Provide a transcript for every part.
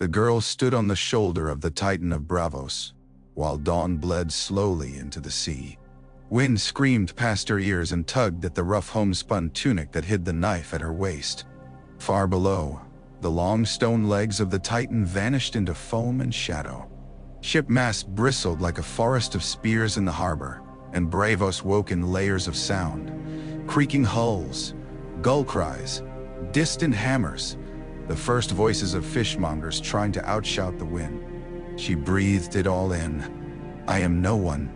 The girl stood on the shoulder of the Titan of Bravos, while dawn bled slowly into the sea. Wind screamed past her ears and tugged at the rough homespun tunic that hid the knife at her waist. Far below, the long stone legs of the Titan vanished into foam and shadow. Ship masts bristled like a forest of spears in the harbor, and Bravos woke in layers of sound. Creaking hulls, gull cries, distant hammers, the first voices of fishmongers trying to outshout the wind. She breathed it all in. "I am no one,"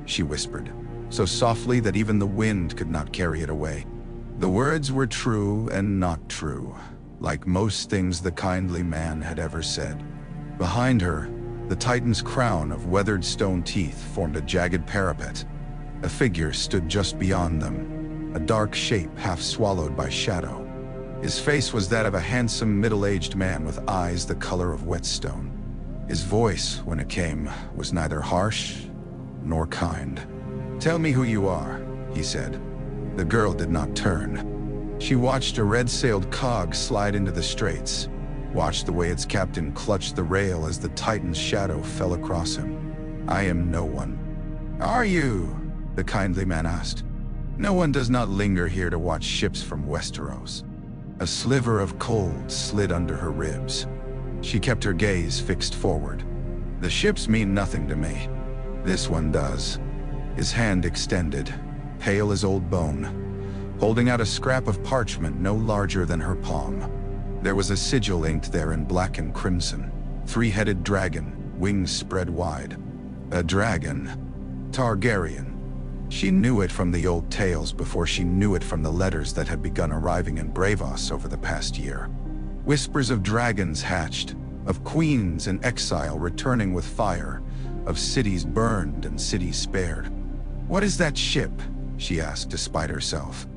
she whispered, so softly that even the wind could not carry it away. The words were true and not true, like most things the kindly man had ever said. Behind her, the Titan's crown of weathered stone teeth formed a jagged parapet. A figure stood just beyond them, a dark shape half swallowed by shadow. His face was that of a handsome middle-aged man with eyes the color of whetstone. His voice, when it came, was neither harsh nor kind. "Tell me who you are," he said. The girl did not turn. She watched a red-sailed cog slide into the straits, watched the way its captain clutched the rail as the Titan's shadow fell across him. "I am no one." "Are you?" the kindly man asked. "No one does not linger here to watch ships from Westeros." A sliver of cold slid under her ribs. She kept her gaze fixed forward. "The ships mean nothing to me. This one does." His hand extended, pale as old bone, holding out a scrap of parchment no larger than her palm. There was a sigil inked there in black and crimson. Three-headed dragon, wings spread wide. A dragon. Targaryen. She knew it from the old tales before she knew it from the letters that had begun arriving in Bravos over the past year. Whispers of dragons hatched, of queens in exile returning with fire, of cities burned and cities spared. "What is that ship?" she asked despite herself.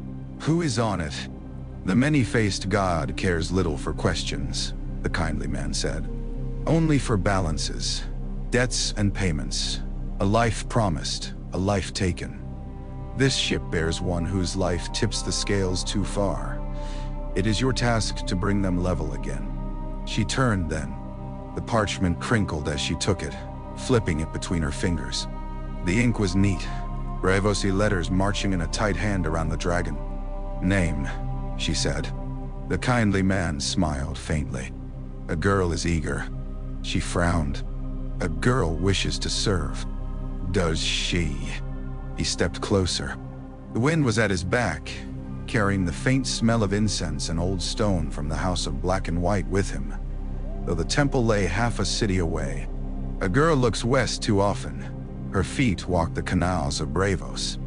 "Who is on it?" "The many-faced god cares little for questions," the kindly man said. "Only for balances, debts and payments, a life promised, a life taken. This ship bears one whose life tips the scales too far. It is your task to bring them level again." She turned then. The parchment crinkled as she took it, flipping it between her fingers. The ink was neat, Bravosi letters marching in a tight hand around the dragon. "Name," she said. The kindly man smiled faintly. "A girl is eager." She frowned. "A girl wishes to serve." "Does she?" He stepped closer. The wind was at his back, carrying the faint smell of incense and old stone from the House of Black and White with him, though the temple lay half a city away. "A girl looks west too often. Her feet walk the canals of Bravos,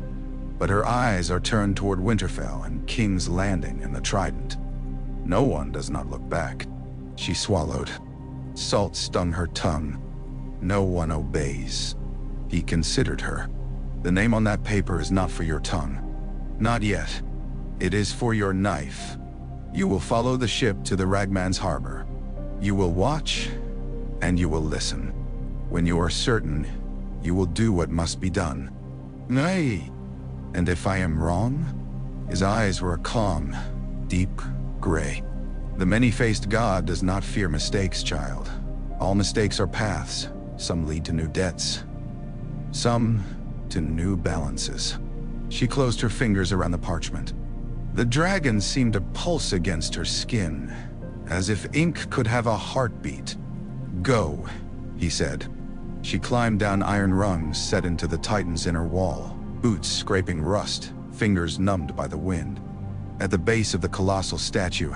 but her eyes are turned toward Winterfell and King's Landing and the Trident. No one does not look back." She swallowed. Salt stung her tongue. "No one obeys." He considered her. "The name on that paper is not for your tongue. Not yet. It is for your knife. You will follow the ship to the Ragman's harbor. You will watch, and you will listen. When you are certain, you will do what must be done." "Nay." "And if I am wrong?" His eyes were calm, deep gray. "The many-faced god does not fear mistakes, child. All mistakes are paths. Some lead to new debts. Some to new balances." She closed her fingers around the parchment. The dragon seemed to pulse against her skin, as if ink could have a heartbeat. "Go," he said. She climbed down iron rungs set into the Titan's inner wall, boots scraping rust, fingers numbed by the wind. At the base of the colossal statue,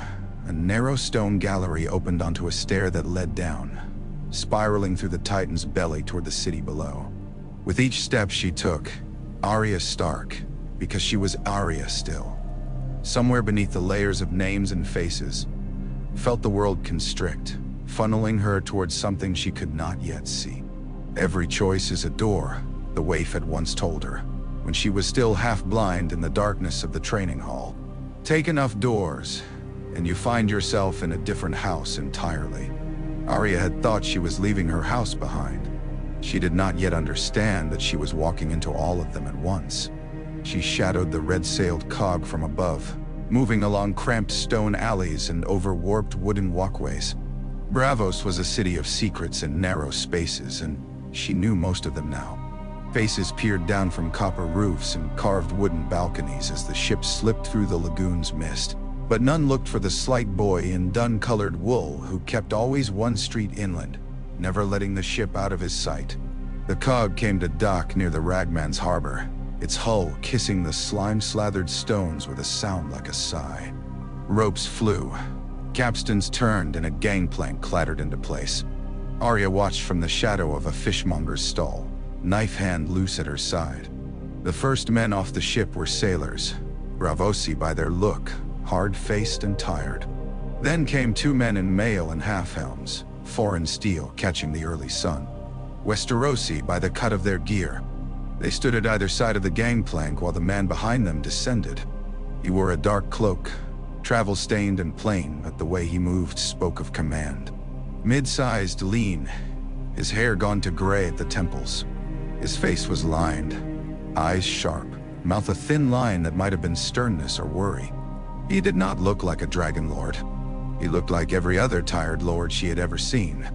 a narrow stone gallery opened onto a stair that led down, spiraling through the Titan's belly toward the city below. With each step she took, Arya Stark, because she was Arya still, somewhere beneath the layers of names and faces, felt the world constrict, funneling her towards something she could not yet see. "Every choice is a door," the waif had once told her, when she was still half blind in the darkness of the training hall. "Take enough doors, and you find yourself in a different house entirely." Arya had thought she was leaving her house behind. She did not yet understand that she was walking into all of them at once. She shadowed the red-sailed cog from above, moving along cramped stone alleys and over warped wooden walkways. Bravos was a city of secrets and narrow spaces, and she knew most of them now. Faces peered down from copper roofs and carved wooden balconies as the ship slipped through the lagoon's mist. But none looked for the slight boy in dun-colored wool who kept always one street inland, never letting the ship out of his sight. The cog came to dock near the Ragman's harbor, its hull kissing the slime-slathered stones with a sound like a sigh. Ropes flew, capstans turned, and a gangplank clattered into place. Arya watched from the shadow of a fishmonger's stall, knife hand loose at her side. The first men off the ship were sailors, Bravosi by their look, hard-faced and tired. Then came two men in mail and half-helms, foreign steel catching the early sun. Westerosi by the cut of their gear. They stood at either side of the gangplank while the man behind them descended. He wore a dark cloak, travel-stained and plain, but the way he moved spoke of command. Mid-sized, lean, his hair gone to gray at the temples. His face was lined, eyes sharp, mouth a thin line that might have been sternness or worry. He did not look like a dragon lord. He looked like every other tired lord she had ever seen.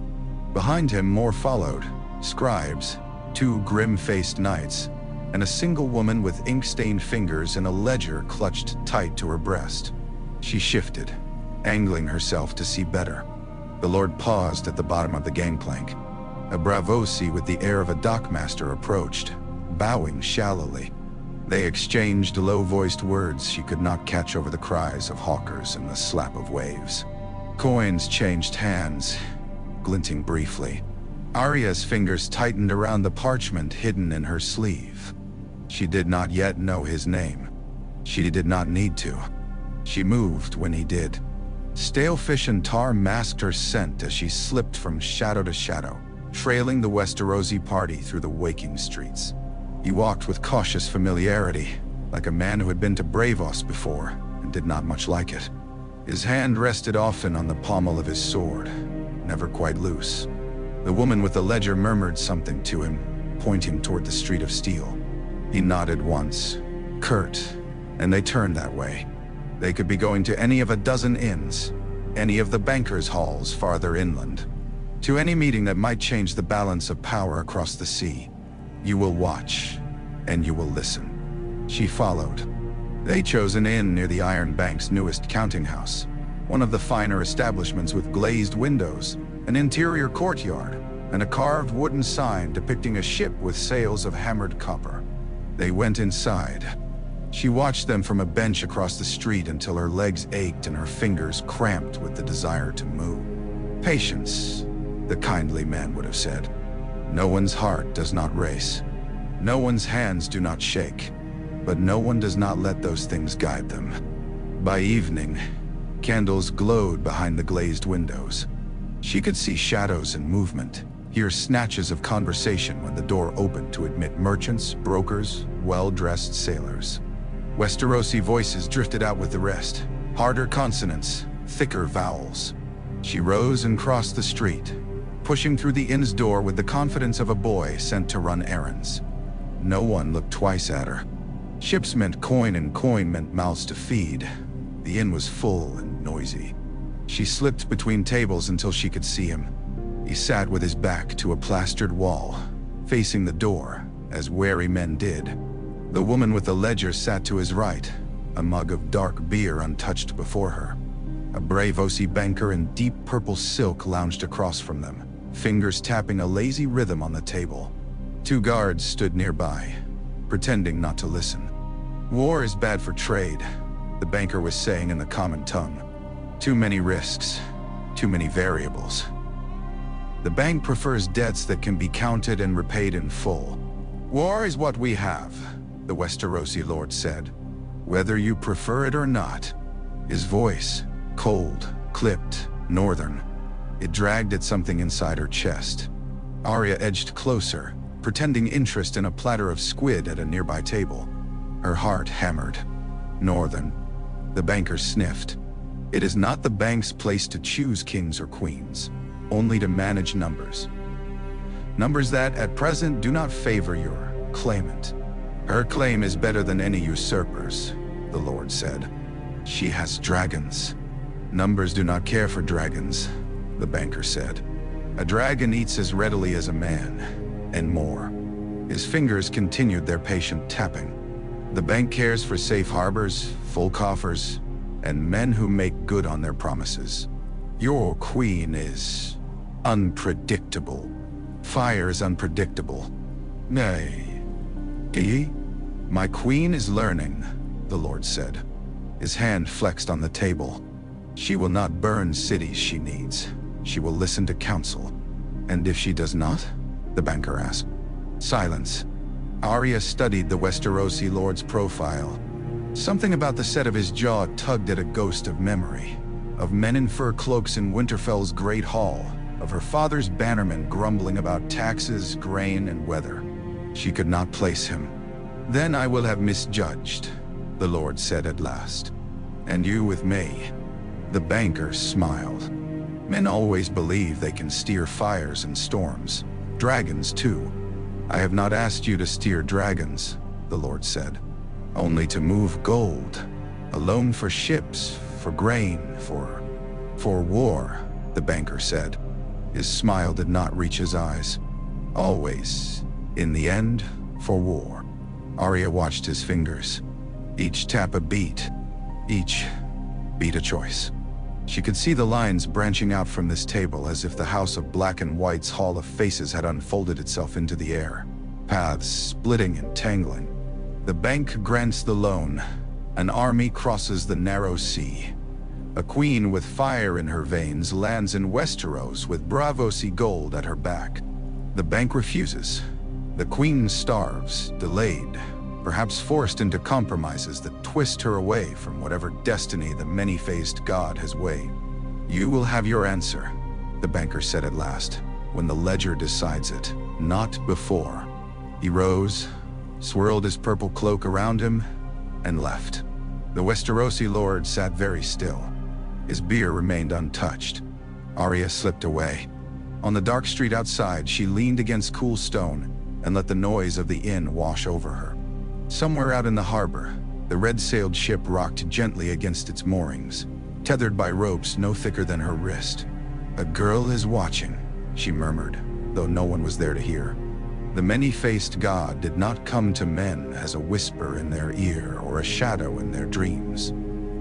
Behind him more followed, scribes, two grim-faced knights, and a single woman with ink-stained fingers and a ledger clutched tight to her breast. She shifted, angling herself to see better. The lord paused at the bottom of the gangplank. A Bravosi with the air of a dockmaster approached, bowing shallowly. They exchanged low-voiced words she could not catch over the cries of hawkers and the slap of waves. Coins changed hands, glinting briefly. Arya's fingers tightened around the parchment hidden in her sleeve. She did not yet know his name. She did not need to. She moved when he did. Stale fish and tar masked her scent as she slipped from shadow to shadow, trailing the Westerosi party through the waking streets. He walked with cautious familiarity, like a man who had been to Bravos before and did not much like it. His hand rested often on the pommel of his sword, never quite loose. The woman with the ledger murmured something to him, pointing toward the street of steel. He nodded once, curt, and they turned that way. They could be going to any of a dozen inns, any of the bankers' halls farther inland, to any meeting that might change the balance of power across the sea. You will watch, and you will listen. She followed. They chose an inn near the Iron Bank's newest counting house, one of the finer establishments with glazed windows, an interior courtyard, and a carved wooden sign depicting a ship with sails of hammered copper. They went inside. She watched them from a bench across the street until her legs ached and her fingers cramped with the desire to move. Patience, the kindly man would have said. No one's heart does not race. No one's hands do not shake. But no one does not let those things guide them. By evening, candles glowed behind the glazed windows. She could see shadows and movement, hear snatches of conversation when the door opened to admit merchants, brokers, well-dressed sailors. Westerosi voices drifted out with the rest, harder consonants, thicker vowels. She rose and crossed the street, pushing through the inn's door with the confidence of a boy sent to run errands. No one looked twice at her. Ships meant coin and coin meant mouths to feed. The inn was full and noisy. She slipped between tables until she could see him. He sat with his back to a plastered wall, facing the door, as wary men did. The woman with the ledger sat to his right, a mug of dark beer untouched before her. A Bravosi banker in deep purple silk lounged across from them, fingers tapping a lazy rhythm on the table. Two guards stood nearby, pretending not to listen. War is bad for trade, the banker was saying in the common tongue. Too many risks, too many variables. The bank prefers debts that can be counted and repaid in full. War is what we have, the Westerosi lord said, whether you prefer it or not. His voice, cold, clipped, northern. It dragged at something inside her chest. Arya edged closer, pretending interest in a platter of squid at a nearby table. Her heart hammered. Northern. The banker sniffed. It is not the bank's place to choose kings or queens, only to manage numbers. Numbers that, at present, do not favor your claimant. Her claim is better than any usurper's, the lord said. She has dragons. Numbers do not care for dragons. the banker said. "A dragon eats as readily as a man, and more." His fingers continued their patient tapping. "The bank cares for safe harbors, full coffers, and men who make good on their promises. Your queen is unpredictable. Fire is unpredictable. Nay. My queen is learning," the Lord said. His hand flexed on the table. "She will not burn cities she needs. She will listen to counsel." "And if she does not?" the banker asked. Silence. Arya studied the Westerosi lord's profile. Something about the set of his jaw tugged at a ghost of memory. Of men in fur cloaks in Winterfell's great hall. Of her father's bannermen grumbling about taxes, grain, and weather. She could not place him. "Then I will have misjudged," the Lord said at last. "And you with me." The banker smiled. "Men always believe they can steer fires and storms. Dragons, too. I have not asked you to steer dragons," the Lord said. "Only to move gold. Alone for ships, for grain, for war," the banker said. His smile did not reach his eyes. "Always, in the end, for war." Arya watched his fingers. Each tap a beat. Each beat a choice. She could see the lines branching out from this table as if the House of Black and White's Hall of Faces had unfolded itself into the air. Paths splitting and tangling. The bank grants the loan. An army crosses the narrow sea. A queen with fire in her veins lands in Westeros with Bravosi gold at her back. The bank refuses. The queen starves, delayed, perhaps forced into compromises that twist her away from whatever destiny the many-faced god has weighed. "You will have your answer," the banker said at last, "when the ledger decides it, not before." He rose, swirled his purple cloak around him, and left. The Westerosi lord sat very still. His beer remained untouched. Arya slipped away. On the dark street outside, she leaned against cool stone and let the noise of the inn wash over her. Somewhere out in the harbor, the red-sailed ship rocked gently against its moorings, tethered by ropes no thicker than her wrist. "A girl is watching," she murmured, though no one was there to hear. The many-faced god did not come to men as a whisper in their ear or a shadow in their dreams.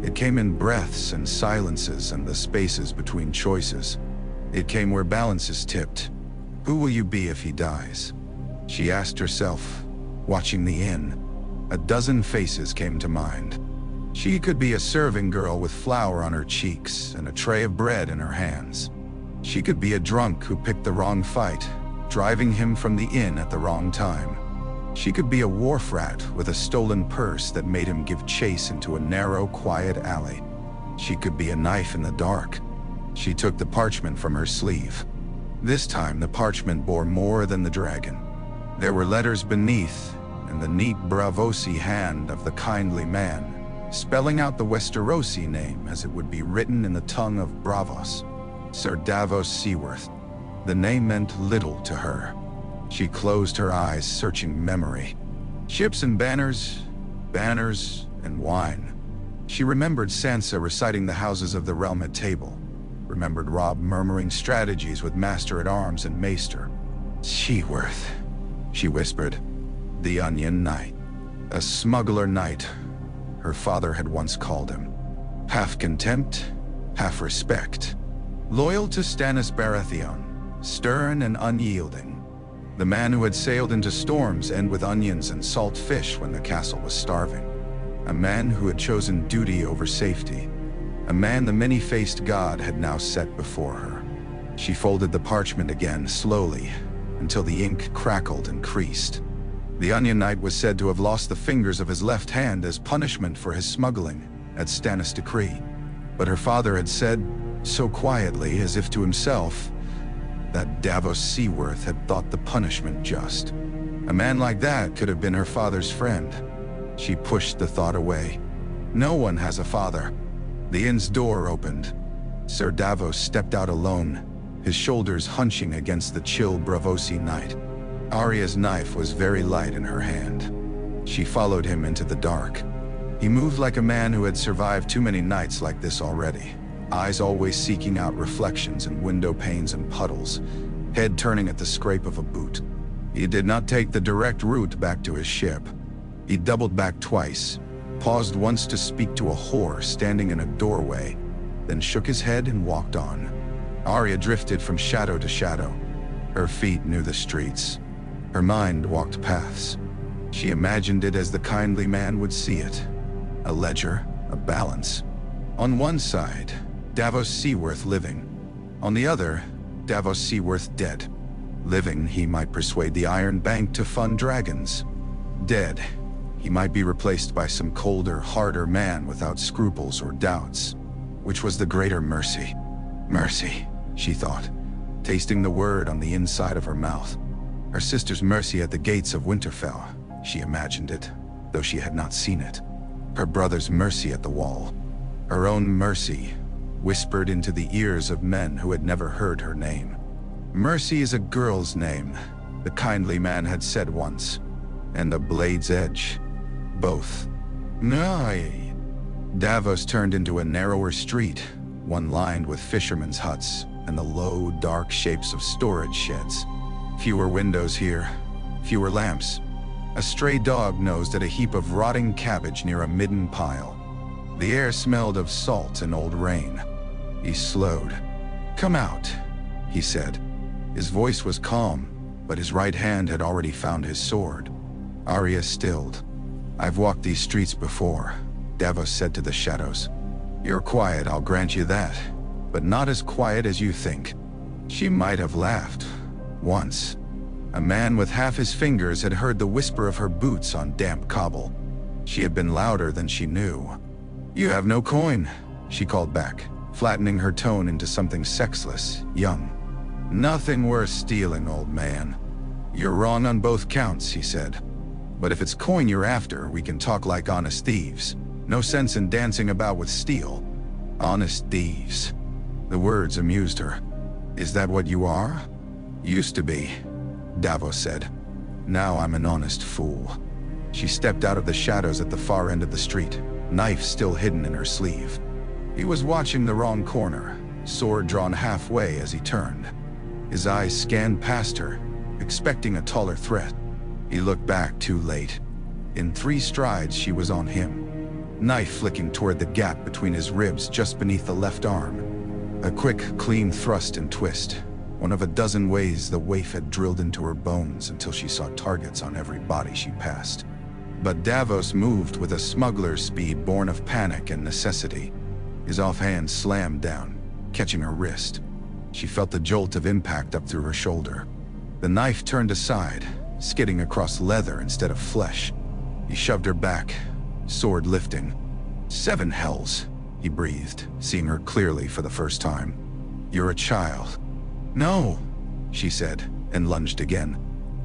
It came in breaths and silences and the spaces between choices. It came where balance is tipped. "Who will you be if he dies?" she asked herself, watching the inn. A dozen faces came to mind. She could be a serving girl with flour on her cheeks and a tray of bread in her hands. She could be a drunk who picked the wrong fight, driving him from the inn at the wrong time. She could be a wharf rat with a stolen purse that made him give chase into a narrow, quiet alley. She could be a knife in the dark. She took the parchment from her sleeve. This time the parchment bore more than the dragon. There were letters beneath, and the neat Bravosi hand of the kindly man, spelling out the Westerosi name as it would be written in the tongue of Bravos. Sir Davos Seaworth. The name meant little to her. She closed her eyes, searching memory. Ships and banners, banners and wine. She remembered Sansa reciting the houses of the realm at table. Remembered Robb murmuring strategies with Master-at-Arms and Maester. "Seaworth," she whispered. "The Onion Knight. A smuggler knight," her father had once called him. Half contempt, half respect. Loyal to Stannis Baratheon, stern and unyielding. The man who had sailed into storms and with onions and salt fish when the castle was starving. A man who had chosen duty over safety. A man the many-faced god had now set before her. She folded the parchment again, slowly, until the ink crackled and creased. The Onion Knight was said to have lost the fingers of his left hand as punishment for his smuggling, at Stannis' decree. But her father had said, so quietly as if to himself, that Davos Seaworth had thought the punishment just. A man like that could have been her father's friend. She pushed the thought away. No one has a father. The inn's door opened. Sir Davos stepped out alone, his shoulders hunching against the chill Bravosi night. Arya's knife was very light in her hand. She followed him into the dark. He moved like a man who had survived too many nights like this already. eyes always seeking out reflections in window panes and puddles, head turning at the scrape of a boot. He did not take the direct route back to his ship. He doubled back twice, paused once to speak to a whore standing in a doorway, then shook his head and walked on. Arya drifted from shadow to shadow. Her feet knew the streets. Her mind walked paths. She imagined it as the kindly man would see it. A ledger, a balance. On one side, Davos Seaworth living. On the other, Davos Seaworth dead. Living, he might persuade the Iron Bank to fund dragons. Dead, he might be replaced by some colder, harder man without scruples or doubts. Which was the greater mercy? Mercy, she thought, tasting the word on the inside of her mouth. Her sister's mercy at the gates of Winterfell, she imagined it, though she had not seen it. Her brother's mercy at the wall. Her own mercy, whispered into the ears of men who had never heard her name. Mercy is a girl's name, the kindly man had said once. And the blade's edge. Both. Nay. Davos turned into a narrower street, one lined with fishermen's huts and the low, dark shapes of storage sheds. Fewer windows here, fewer lamps. A stray dog nosed at a heap of rotting cabbage near a midden pile. The air smelled of salt and old rain. He slowed. "Come out," he said. His voice was calm, but his right hand had already found his sword. Arya stilled. "I've walked these streets before," Davos said to the shadows. "You're quiet, I'll grant you that, but not as quiet as you think." She might have laughed. Once. A man with half his fingers had heard the whisper of her boots on damp cobble. She had been louder than she knew. "You have no coin," she called back, flattening her tone into something sexless, young. "Nothing worth stealing, old man." "You're wrong on both counts," he said. "But if it's coin you're after, we can talk like honest thieves. No sense in dancing about with steel." Honest thieves. The words amused her. "Is that what you are?" "Used to be," Davos said. "Now I'm an honest fool." She stepped out of the shadows at the far end of the street, knife still hidden in her sleeve. He was watching the wrong corner, sword drawn halfway as he turned. His eyes scanned past her, expecting a taller threat. He looked back too late. In 3 strides she was on him, knife flicking toward the gap between his ribs just beneath the left arm. A quick, clean thrust and twist, one of a dozen ways the waif had drilled into her bones until she saw targets on every body she passed. But Davos moved with a smuggler's speed born of panic and necessity. His offhand slammed down, catching her wrist. She felt the jolt of impact up through her shoulder. The knife turned aside, skidding across leather instead of flesh. He shoved her back, sword lifting. "7 hells," he breathed, seeing her clearly for the first time. "You're a child." "No," she said, and lunged again.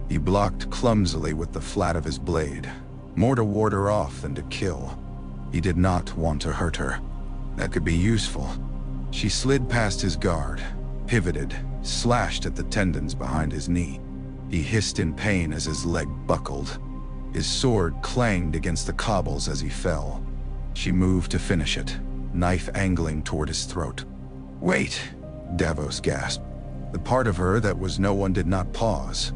He blocked clumsily with the flat of his blade, more to ward her off than to kill. He did not want to hurt her. That could be useful. She slid past his guard, pivoted, slashed at the tendons behind his knee. He hissed in pain as his leg buckled. His sword clanged against the cobbles as he fell. She moved to finish it, knife angling toward his throat. "Wait," Davos gasped. The part of her that was no one did not pause.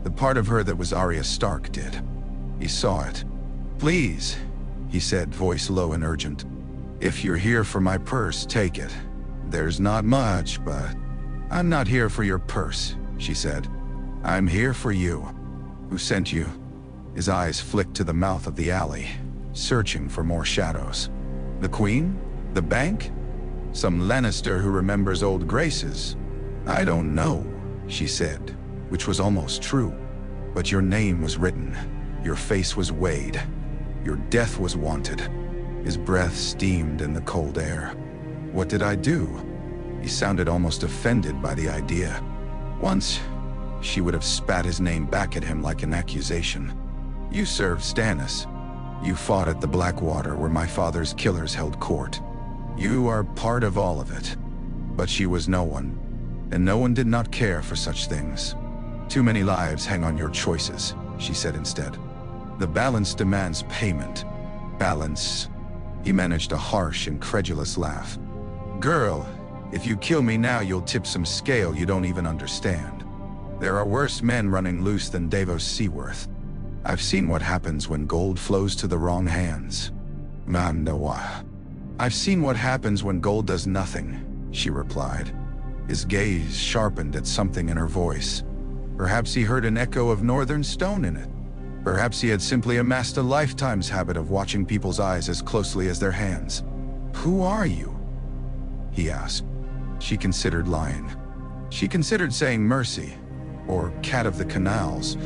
The part of her that was Arya Stark did. He saw it. "Please," he said, voice low and urgent. "If you're here for my purse, take it. There's not much, but..." "I'm not here for your purse," she said. "I'm here for you." "Who sent you?" His eyes flicked to the mouth of the alley, searching for more shadows. "The Queen? The bank? Some Lannister who remembers old graces?" "I don't know," she said, which was almost true. "But your name was written. Your face was weighed. Your death was wanted." His breath steamed in the cold air. "What did I do?" He sounded almost offended by the idea. Once, she would have spat his name back at him like an accusation. "You served Stannis. You fought at the Blackwater where my father's killers held court. You are part of all of it." But she was no one, and no one did not care for such things. "Too many lives hang on your choices," she said instead. "The balance demands payment." "Balance?" He managed a harsh, incredulous laugh. Girl, if you kill me now, you'll tip some scale you don't even understand. There are worse men running loose than Davos Seaworth. I've seen what happens when gold flows to the wrong hands. Mandawa. I've seen what happens when gold does nothing, she replied. His gaze sharpened at something in her voice. Perhaps he heard an echo of northern stone in it. Perhaps he had simply amassed a lifetime's habit of watching people's eyes as closely as their hands. Who are you? He asked. She considered lying. She considered saying Mercy, or Cat of the Canals,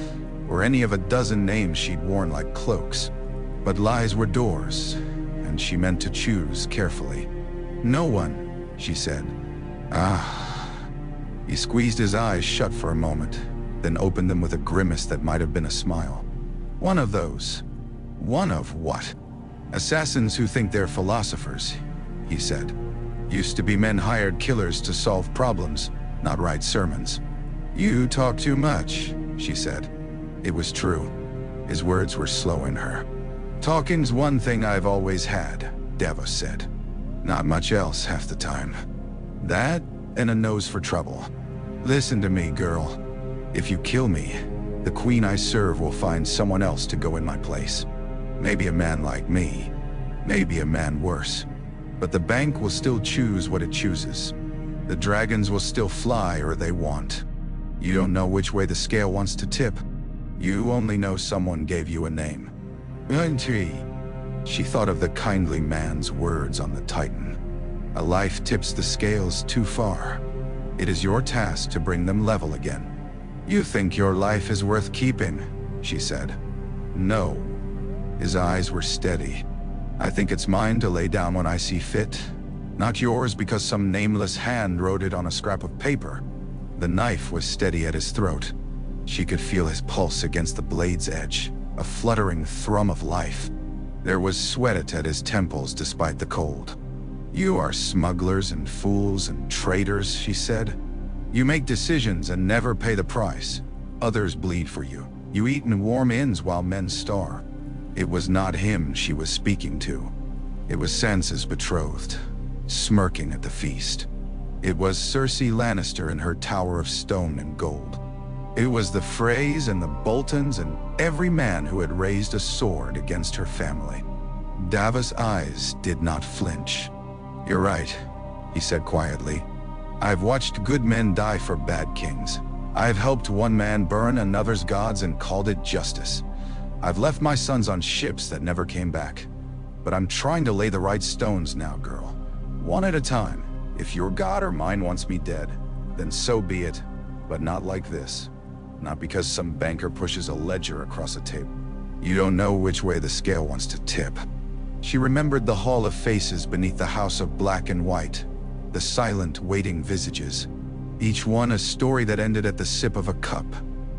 or any of a dozen names she'd worn like cloaks. But lies were doors, and she meant to choose carefully. No one, she said. Ah. He squeezed his eyes shut for a moment, then opened them with a grimace that might have been a smile. One of those. One of what? Assassins who think they're philosophers, he said. Used to be men hired killers to solve problems, not write sermons. You talk too much, she said. It was true. His words were slow in her. Talking's one thing I've always had, Davos said. Not much else half the time. That and a nose for trouble. Listen to me, girl. If you kill me, the queen I serve will find someone else to go in my place. Maybe a man like me. Maybe a man worse. But the bank will still choose what it chooses. The dragons will still fly or they want. You don't know which way the scale wants to tip. You only know someone gave you a name. Auntie. She thought of the kindly man's words on the Titan. A life tips the scales too far. It is your task to bring them level again. You think your life is worth keeping, she said. No. His eyes were steady. I think it's mine to lay down when I see fit. Not yours because some nameless hand wrote it on a scrap of paper. The knife was steady at his throat. She could feel his pulse against the blade's edge, a fluttering thrum of life. There was sweat at his temples despite the cold. You are smugglers and fools and traitors, she said. You make decisions and never pay the price. Others bleed for you. You eat in warm inns while men starve. It was not him she was speaking to. It was Sansa's betrothed, smirking at the feast. It was Cersei Lannister in her tower of stone and gold. It was the Freys and the Boltons and every man who had raised a sword against her family. Davos' eyes did not flinch. You're right, he said quietly. I've watched good men die for bad kings. I've helped one man burn another's gods and called it justice. I've left my sons on ships that never came back. But I'm trying to lay the right stones now, girl. One at a time. If your god or mine wants me dead, then so be it. But not like this. Not because some banker pushes a ledger across a table. You don't know which way the scale wants to tip. She remembered the hall of faces beneath the house of black and white. The silent, waiting visages. Each one a story that ended at the sip of a cup,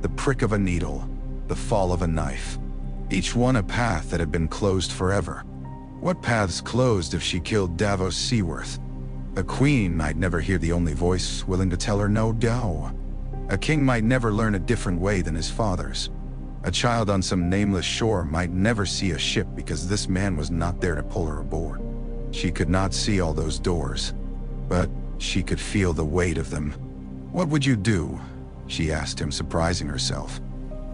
the prick of a needle, the fall of a knife. Each one a path that had been closed forever. What paths closed if she killed Davos Seaworth? A queen might never hear the only voice willing to tell her no go. A king might never learn a different way than his father's. A child on some nameless shore might never see a ship because this man was not there to pull her aboard. She could not see all those doors, but she could feel the weight of them. What would you do? She asked him, surprising herself.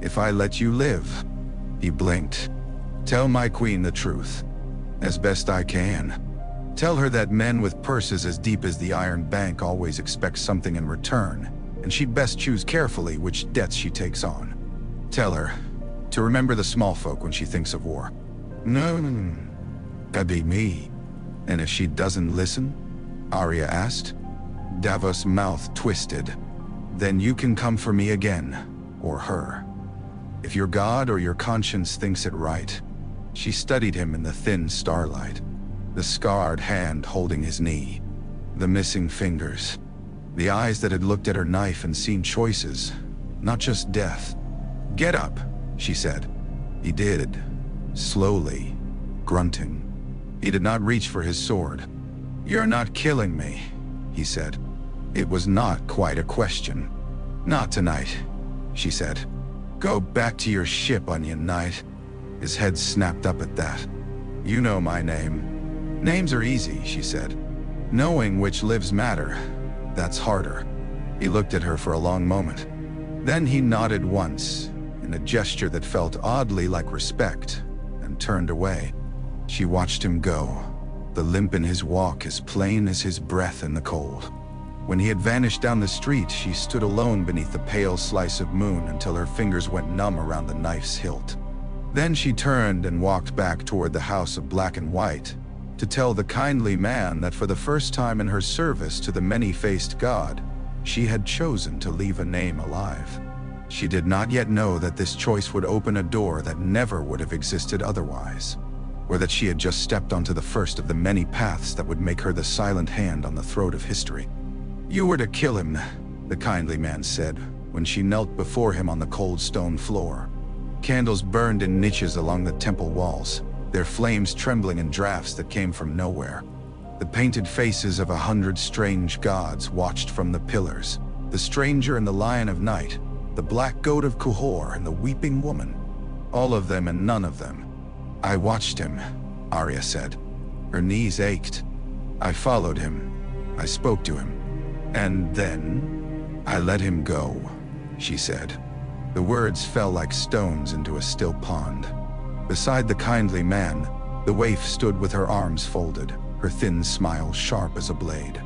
If I let you live? He blinked. Tell my queen the truth. As best I can. Tell her that men with purses as deep as the Iron Bank always expect something in return, and she'd best choose carefully which debts she takes on. Tell her to remember the small folk when she thinks of war. No, that'd be me. And if she doesn't listen? Arya asked. Davos' mouth twisted. Then you can come for me again, or her. If your god or your conscience thinks it right. She studied him in the thin starlight. The scarred hand holding his knee. The missing fingers. The eyes that had looked at her knife and seen choices, not just death. Get up, she said. He did, slowly, grunting. He did not reach for his sword. You're not killing me, he said. It was not quite a question. Not tonight, she said. Go back to your ship, Onion Knight. His head snapped up at that. You know my name. Names are easy, she said. Knowing which lives matter, that's harder. He looked at her for a long moment. Then he nodded once, in a gesture that felt oddly like respect, and turned away. She watched him go, the limp in his walk as plain as his breath in the cold. When he had vanished down the street, she stood alone beneath the pale slice of moon until her fingers went numb around the knife's hilt. Then she turned and walked back toward the house of black and white, to tell the kindly man that for the first time in her service to the many-faced god, she had chosen to leave a name alive. She did not yet know that this choice would open a door that never would have existed otherwise, or that she had just stepped onto the first of the many paths that would make her the silent hand on the throat of history. "You were to kill him," the kindly man said, when she knelt before him on the cold stone floor. Candles burned in niches along the temple walls, their flames trembling in drafts that came from nowhere. The painted faces of 100 strange gods watched from the pillars, the stranger and the lion of night, the black goat of Kuhor and the weeping woman. All of them and none of them. "I watched him," Arya said. Her knees ached. "I followed him. I spoke to him. And then I let him go," she said. The words fell like stones into a still pond. Beside the kindly man, the waif stood with her arms folded, her thin smile sharp as a blade.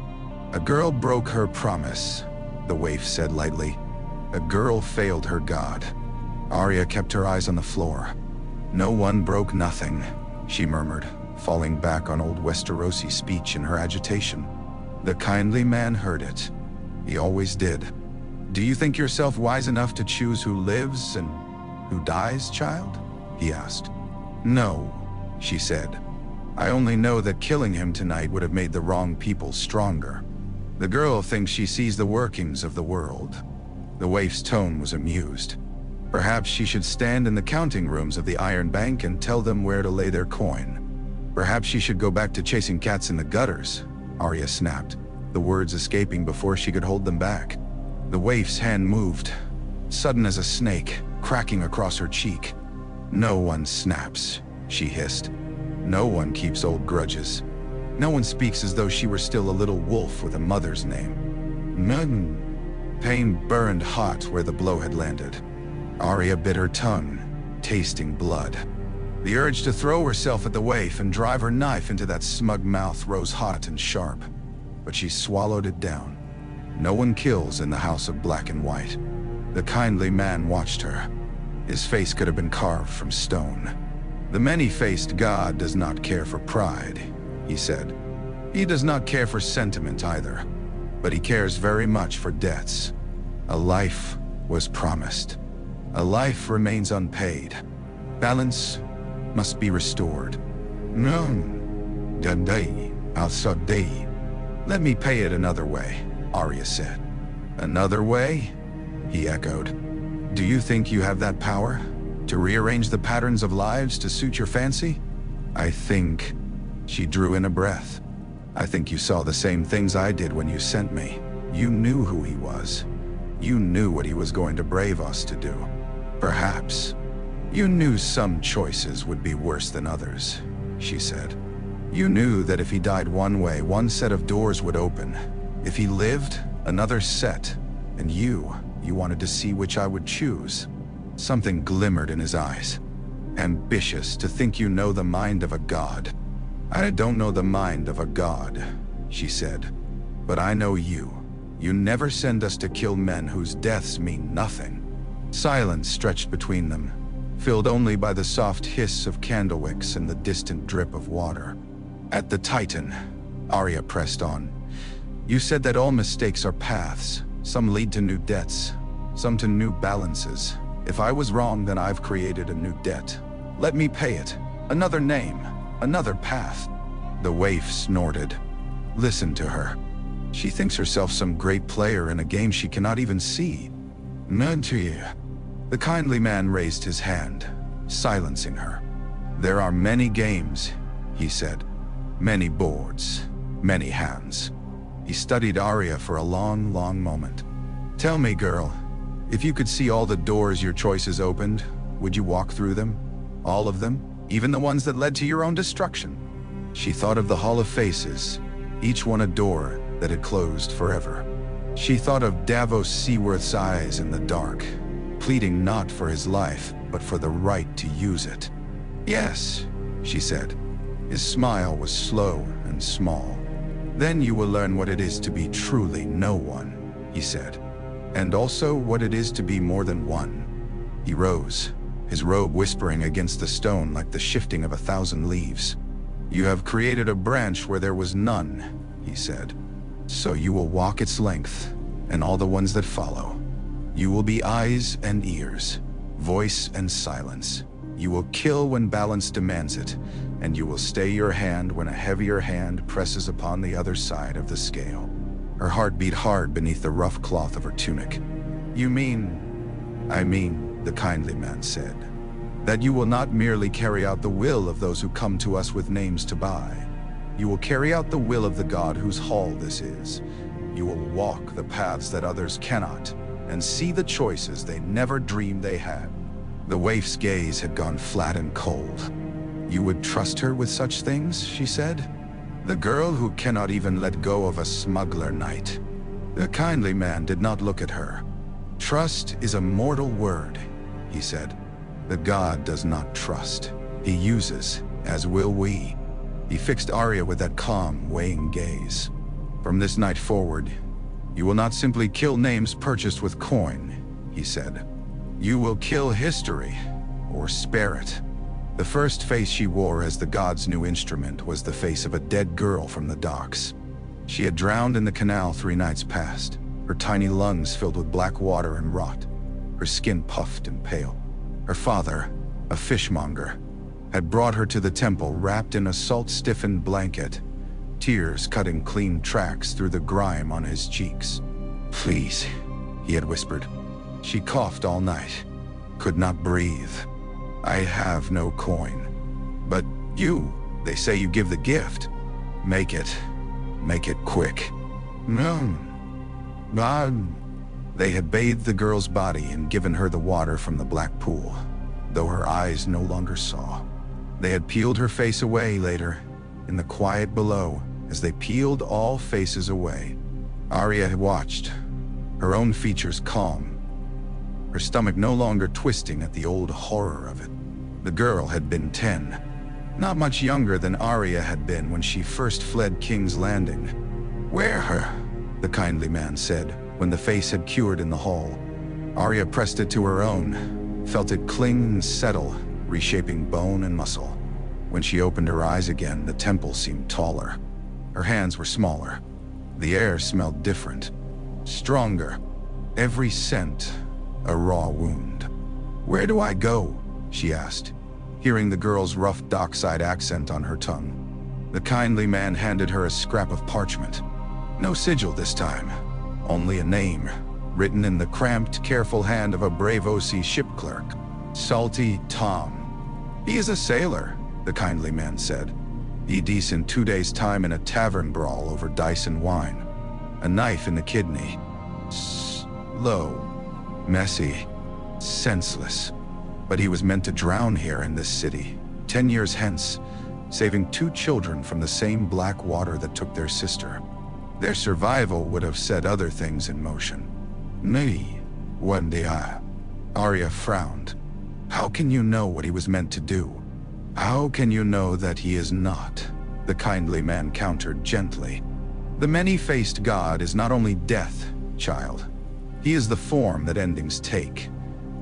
"A girl broke her promise," the waif said lightly. "A girl failed her god." Arya kept her eyes on the floor. "No one broke nothing," she murmured, falling back on old Westerosi speech in her agitation. The kindly man heard it. He always did. "Do you think yourself wise enough to choose who lives and who dies, child?" he asked. "No," she said. "I only know that killing him tonight would have made the wrong people stronger. The girl thinks she sees the workings of the world." The waif's tone was amused. "Perhaps she should stand in the counting rooms of the Iron Bank and tell them where to lay their coin. Perhaps she should go back to chasing cats in the gutters," Arya snapped, the words escaping before she could hold them back. The waif's hand moved, sudden as a snake, cracking across her cheek. "No one snaps," she hissed. "No one keeps old grudges. No one speaks as though she were still a little wolf with a mother's name." None. Pain burned hot where the blow had landed. Arya bit her tongue, tasting blood. The urge to throw herself at the waif and drive her knife into that smug mouth rose hot and sharp, but she swallowed it down. No one kills in the house of black and white. The kindly man watched her. His face could have been carved from stone. "The many-faced god does not care for pride," he said. "He does not care for sentiment either, but he cares very much for debts. A life was promised. A life remains unpaid. Balance must be restored." "None. Dundee, al-Sadi. Let me pay it another way," Arya said. "Another way?" he echoed. "Do you think you have that power? To rearrange the patterns of lives to suit your fancy?" "I think," she drew in a breath, "I think you saw the same things I did when you sent me. You knew who he was. You knew what he was going to brave us to do. Perhaps. You knew some choices would be worse than others," she said. "You knew that if he died one way, one set of doors would open. If he lived, another set. And you wanted to see which I would choose." Something glimmered in his eyes. "Ambitious to think you know the mind of a god." "I don't know the mind of a god," she said. "But I know you. You never send us to kill men whose deaths mean nothing." Silence stretched between them, filled only by the soft hiss of candle wicks and the distant drip of water. "At the Titan," Arya pressed on, "you said that all mistakes are paths. Some lead to new debts, some to new balances. If I was wrong, then I've created a new debt. Let me pay it. Another name, another path." The waif snorted. Listen to her. She thinks herself some great player in a game she cannot even see. "None to you." The kindly man raised his hand, silencing her. "There are many games," he said. "Many boards, many hands." He studied Arya for a long, long moment. "Tell me, girl, if you could see all the doors your choices opened, would you walk through them? All of them? Even the ones that led to your own destruction?" She thought of the Hall of Faces, each one a door that had closed forever. She thought of Davos Seaworth's eyes in the dark, pleading not for his life, but for the right to use it. "Yes," she said. His smile was slow and small. "Then you will learn what it is to be truly no one," he said. "And also what it is to be more than one." He rose, his robe whispering against the stone like the shifting of 1,000 leaves. "You have created a branch where there was none," he said. "So you will walk its length, and all the ones that follow. You will be eyes and ears, voice and silence. You will kill when balance demands it, and you will stay your hand when a heavier hand presses upon the other side of the scale." Her heart beat hard beneath the rough cloth of her tunic. "You mean—" "I mean," the kindly man said, "that you will not merely carry out the will of those who come to us with names to buy. You will carry out the will of the God whose hall this is. You will walk the paths that others cannot, and see the choices they never dreamed they had." The waif's gaze had gone flat and cold. "You would trust her with such things?" she said. "The girl who cannot even let go of a smuggler knight." The kindly man did not look at her. "Trust is a mortal word," he said. "The God does not trust. He uses, as will we." He fixed Arya with that calm, weighing gaze. "From this night forward, you will not simply kill names purchased with coin," he said. "You will kill history, or spare it." The first face she wore as the god's new instrument was the face of a dead girl from the docks. She had drowned in the canal 3 nights past, her tiny lungs filled with black water and rot, her skin puffed and pale. Her father, a fishmonger, had brought her to the temple wrapped in a salt-stiffened blanket, tears cutting clean tracks through the grime on his cheeks. "Please," he had whispered. She coughed all night, could not breathe. "I have no coin." "But they say you give the gift." Make it quick." "No, God." They had bathed the girl's body and given her the water from the black pool, though her eyes no longer saw. They had peeled her face away later, in the quiet below, as they peeled all faces away. Arya had watched, her own features calm, her stomach no longer twisting at the old horror of it. The girl had been 10, not much younger than Arya had been when she first fled King's Landing. "Wear her," the kindly man said, when the face had cured in the hall. Arya pressed it to her own, felt it cling and settle, reshaping bone and muscle. When she opened her eyes again, the temple seemed taller. Her hands were smaller. The air smelled different, stronger. Every scent, a raw wound. "Where do I go?" she asked, hearing the girl's rough dockside accent on her tongue. The kindly man handed her a scrap of parchment. No sigil this time, only a name, written in the cramped, careful hand of a brave OC ship clerk. Salty Tom. "He is a sailor," the kindly man said. "He dies in 2 days' time in a tavern brawl over dice and wine. A knife in the kidney. Slow, messy, senseless. But he was meant to drown here in this city, 10 years hence, saving 2 children from the same black water that took their sister. Their survival would have set other things in motion. Me, one day Arya frowned. "How can you know what he was meant to do? How can you know that he is not?" The kindly man countered gently. "The many-faced God is not only death, child. He is the form that endings take,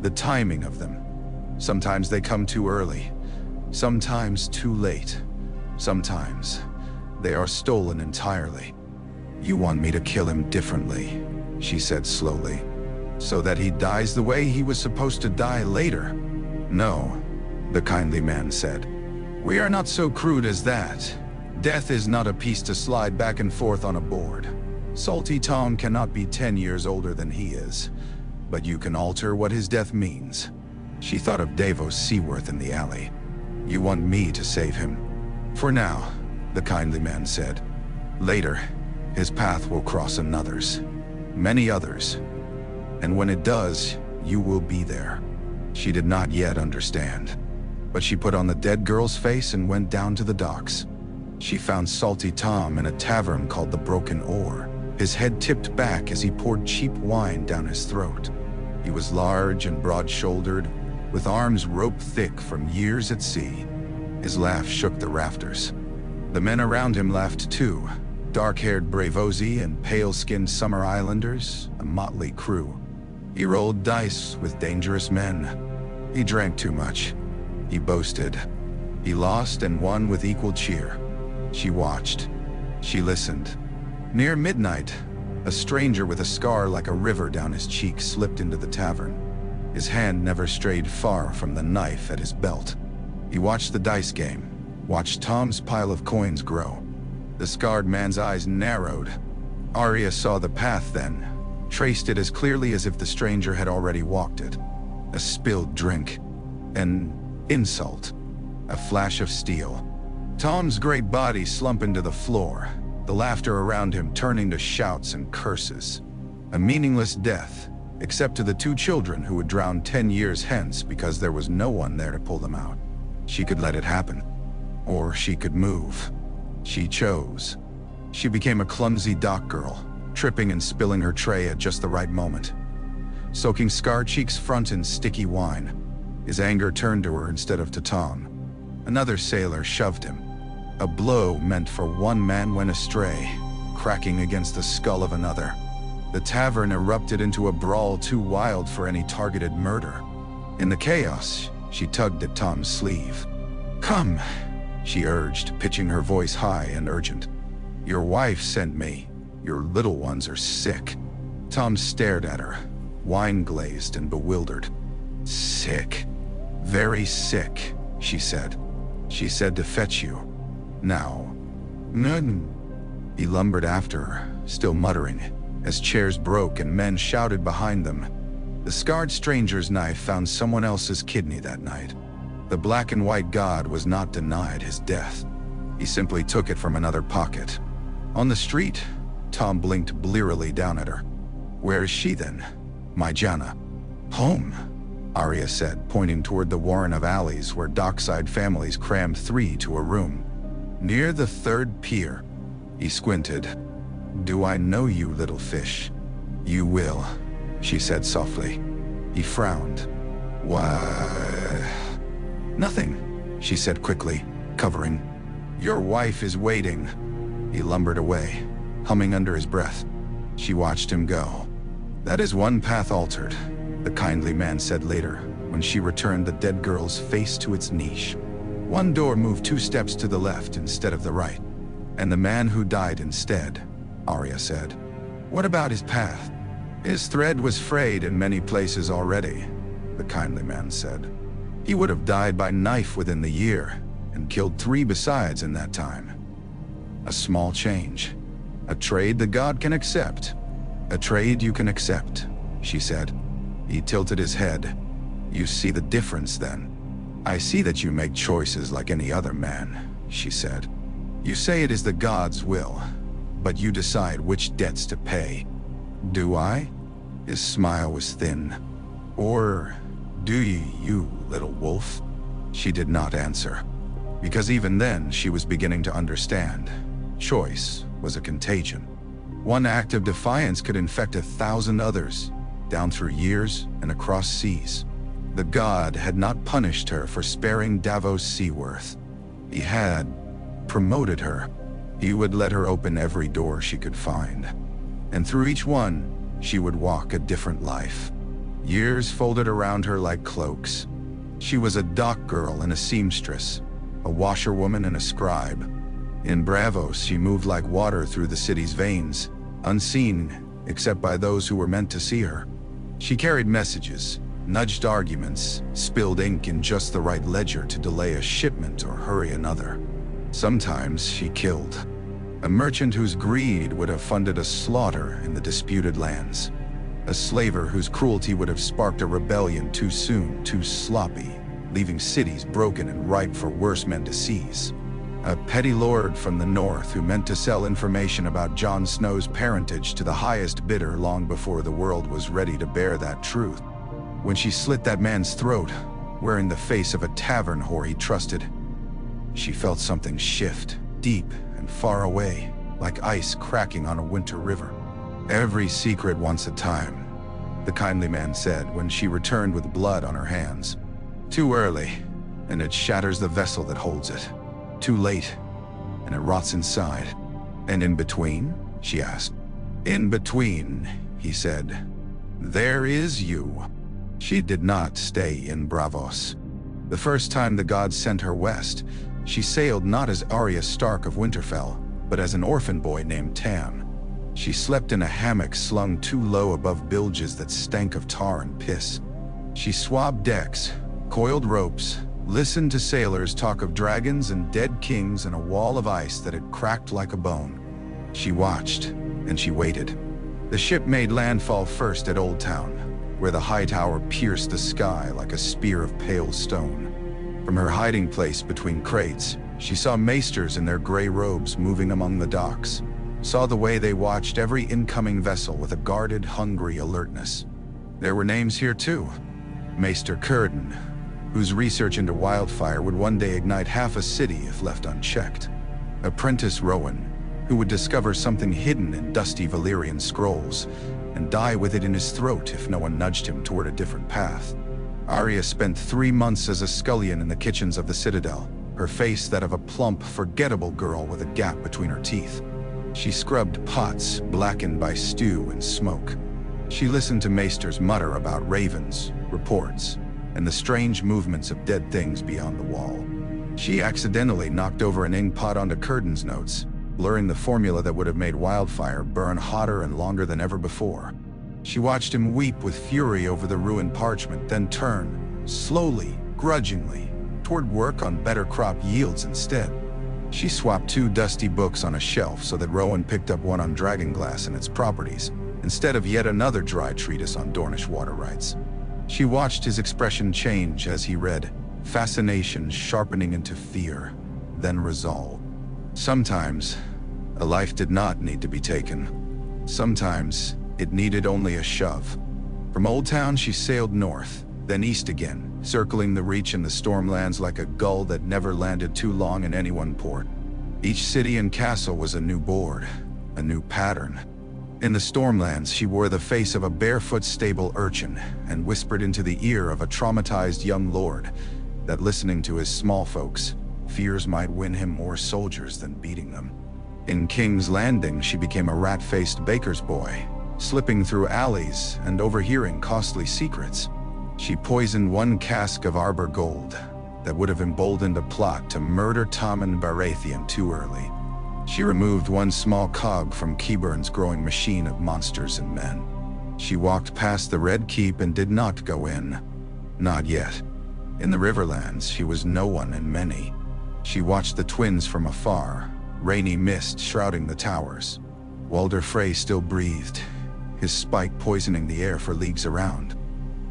the timing of them. Sometimes they come too early, sometimes too late. Sometimes they are stolen entirely." "You want me to kill him differently," she said slowly, "so that he dies the way he was supposed to die later?" "No," the kindly man said. "We are not so crude as that. Death is not a piece to slide back and forth on a board. Salty Tom cannot be 10 years older than he is, but you can alter what his death means." She thought of Davos Seaworth in the alley. "You want me to save him?" "For now," the kindly man said. "Later, his path will cross another's, many others. And when it does, you will be there." She did not yet understand, but she put on the dead girl's face and went down to the docks. She found Salty Tom in a tavern called the Broken Oar, his head tipped back as he poured cheap wine down his throat. He was large and broad-shouldered, with arms rope-thick from years at sea. His laugh shook the rafters. The men around him laughed too, dark-haired Bravosi and pale-skinned Summer Islanders, a motley crew. He rolled dice with dangerous men. He drank too much. He boasted. He lost and won with equal cheer. She watched. She listened. Near midnight, a stranger with a scar like a river down his cheek slipped into the tavern. His hand never strayed far from the knife at his belt. He watched the dice game, watched Tom's pile of coins grow. The scarred man's eyes narrowed. Arya saw the path then, traced it as clearly as if the stranger had already walked it. A spilled drink, an insult, a flash of steel. Tom's great body slumped to the floor, the laughter around him turning to shouts and curses. A meaningless death, except to the two children who would drown 10 years hence because there was no one there to pull them out. She could let it happen, or she could move. She chose. She became a clumsy dock girl, tripping and spilling her tray at just the right moment, soaking Scar Cheek's front in sticky wine. His anger turned to her instead of to Tom. Another sailor shoved him. A blow meant for one man went astray, cracking against the skull of another. The tavern erupted into a brawl too wild for any targeted murder. In the chaos, she tugged at Tom's sleeve. "Come," she urged, pitching her voice high and urgent. "Your wife sent me. Your little ones are sick." Tom stared at her, wine-glazed and bewildered. "Sick. Very sick," she said. "She said to fetch you. Now." "None." He lumbered after her, still muttering, as chairs broke and men shouted behind them. The scarred stranger's knife found someone else's kidney that night. The black and white god was not denied his death. He simply took it from another pocket. On the street, Tom blinked blearily down at her. "Where is she then? My Jana?" "Home," Arya said, pointing toward the warren of alleys where dockside families crammed 3 to a room. "Near the 3rd pier." He squinted. "Do I know you, little fish?" "You will," she said softly. He frowned. "Why?" "Nothing," she said quickly, covering. "Your wife is waiting." He lumbered away, humming under his breath. She watched him go. "That is one path altered," the kindly man said later, when she returned the dead girl's face to its niche. "One door moved 2 steps to the left instead of the right. And the man who died instead," Arya said. "What about his path?" "His thread was frayed in many places already," the kindly man said. "He would have died by knife within the year, and killed 3 besides in that time. A small change. A trade the god can accept. A trade you can accept," she said. He tilted his head. "You see the difference then?" "I see that you make choices like any other man," she said. "You say it is the god's will, but you decide which debts to pay. Do I?" His smile was thin. "Or do you, little wolf?" She did not answer, because even then she was beginning to understand. Choice was a contagion. One act of defiance could infect 1,000 others, down through years and across seas. The god had not punished her for sparing Davos Seaworth. He had promoted her. He would let her open every door she could find. And through each one, she would walk a different life. Years folded around her like cloaks. She was a dock girl and a seamstress, a washerwoman and a scribe. In Bravos, she moved like water through the city's veins, unseen except by those who were meant to see her. She carried messages, nudged arguments, spilled ink in just the right ledger to delay a shipment or hurry another. Sometimes she killed. A merchant whose greed would have funded a slaughter in the disputed lands. A slaver whose cruelty would have sparked a rebellion too soon, too sloppy, leaving cities broken and ripe for worse men to seize. A petty lord from the north who meant to sell information about Jon Snow's parentage to the highest bidder long before the world was ready to bear that truth. When she slit that man's throat, wearing the face of a tavern whore he trusted, she felt something shift. deep and far away, like ice cracking on a winter river. "Every secret wants a time," the kindly man said when she returned with blood on her hands. "Too early, and it shatters the vessel that holds it. Too late, and it rots inside." "And in between?" she asked. "In between," he said, "there is you." She did not stay in Braavos. The first time the gods sent her west, she sailed not as Arya Stark of Winterfell, but as an orphan boy named Tam. She slept in a hammock slung too low above bilges that stank of tar and piss. She swabbed decks, coiled ropes, listened to sailors talk of dragons and dead kings and a wall of ice that had cracked like a bone. She watched, and she waited. The ship made landfall first at Old Town, where the high tower pierced the sky like a spear of pale stone. From her hiding place between crates, she saw maesters in their gray robes moving among the docks, saw the way they watched every incoming vessel with a guarded, hungry alertness. There were names here too. Maester Curden, whose research into wildfire would one day ignite half a city if left unchecked. Apprentice Rowan, who would discover something hidden in dusty Valyrian scrolls and die with it in his throat if no one nudged him toward a different path. Arya spent 3 months as a scullion in the kitchens of the Citadel, her face that of a plump, forgettable girl with a gap between her teeth. She scrubbed pots blackened by stew and smoke. She listened to maesters mutter about ravens, reports, and the strange movements of dead things beyond the wall. She accidentally knocked over an ink pot onto Curden's notes, blurring the formula that would have made wildfire burn hotter and longer than ever before. She watched him weep with fury over the ruined parchment, then turn, slowly, grudgingly, toward work on better crop yields instead. She swapped 2 dusty books on a shelf so that Rowan picked up one on dragonglass and its properties, instead of yet another dry treatise on Dornish water rights. She watched his expression change as he read, fascination sharpening into fear, then resolve. Sometimes, a life did not need to be taken. Sometimes, it needed only a shove. From Old Town, she sailed north, then east again, circling the Reach and the Stormlands like a gull that never landed too long in any one port. Each city and castle was a new board, a new pattern. In the Stormlands, she wore the face of a barefoot stable urchin and whispered into the ear of a traumatized young lord that listening to his small folks, fears might win him more soldiers than beating them. In King's Landing, she became a rat-faced baker's boy, slipping through alleys and overhearing costly secrets. She poisoned 1 cask of Arbor gold that would have emboldened a plot to murder Tommen Baratheon too early. She removed 1 small cog from Keyburn's growing machine of monsters and men. She walked past the Red Keep and did not go in. Not yet. In the Riverlands, she was no one and many. She watched the twins from afar, rainy mist shrouding the towers. Walder Frey still breathed, his spike poisoning the air for leagues around.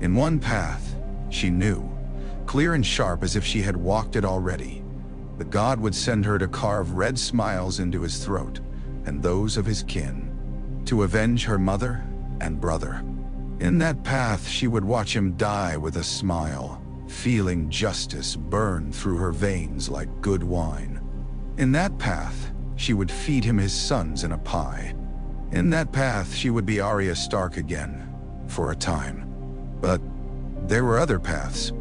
In one path, she knew, clear and sharp as if she had walked it already, the god would send her to carve red smiles into his throat and those of his kin, to avenge her mother and brother. In that path, she would watch him die with a smile, feeling justice burn through her veins like good wine. In that path, she would feed him his sons in a pie. In that path, she would be Arya Stark again, for a time. But there were other paths.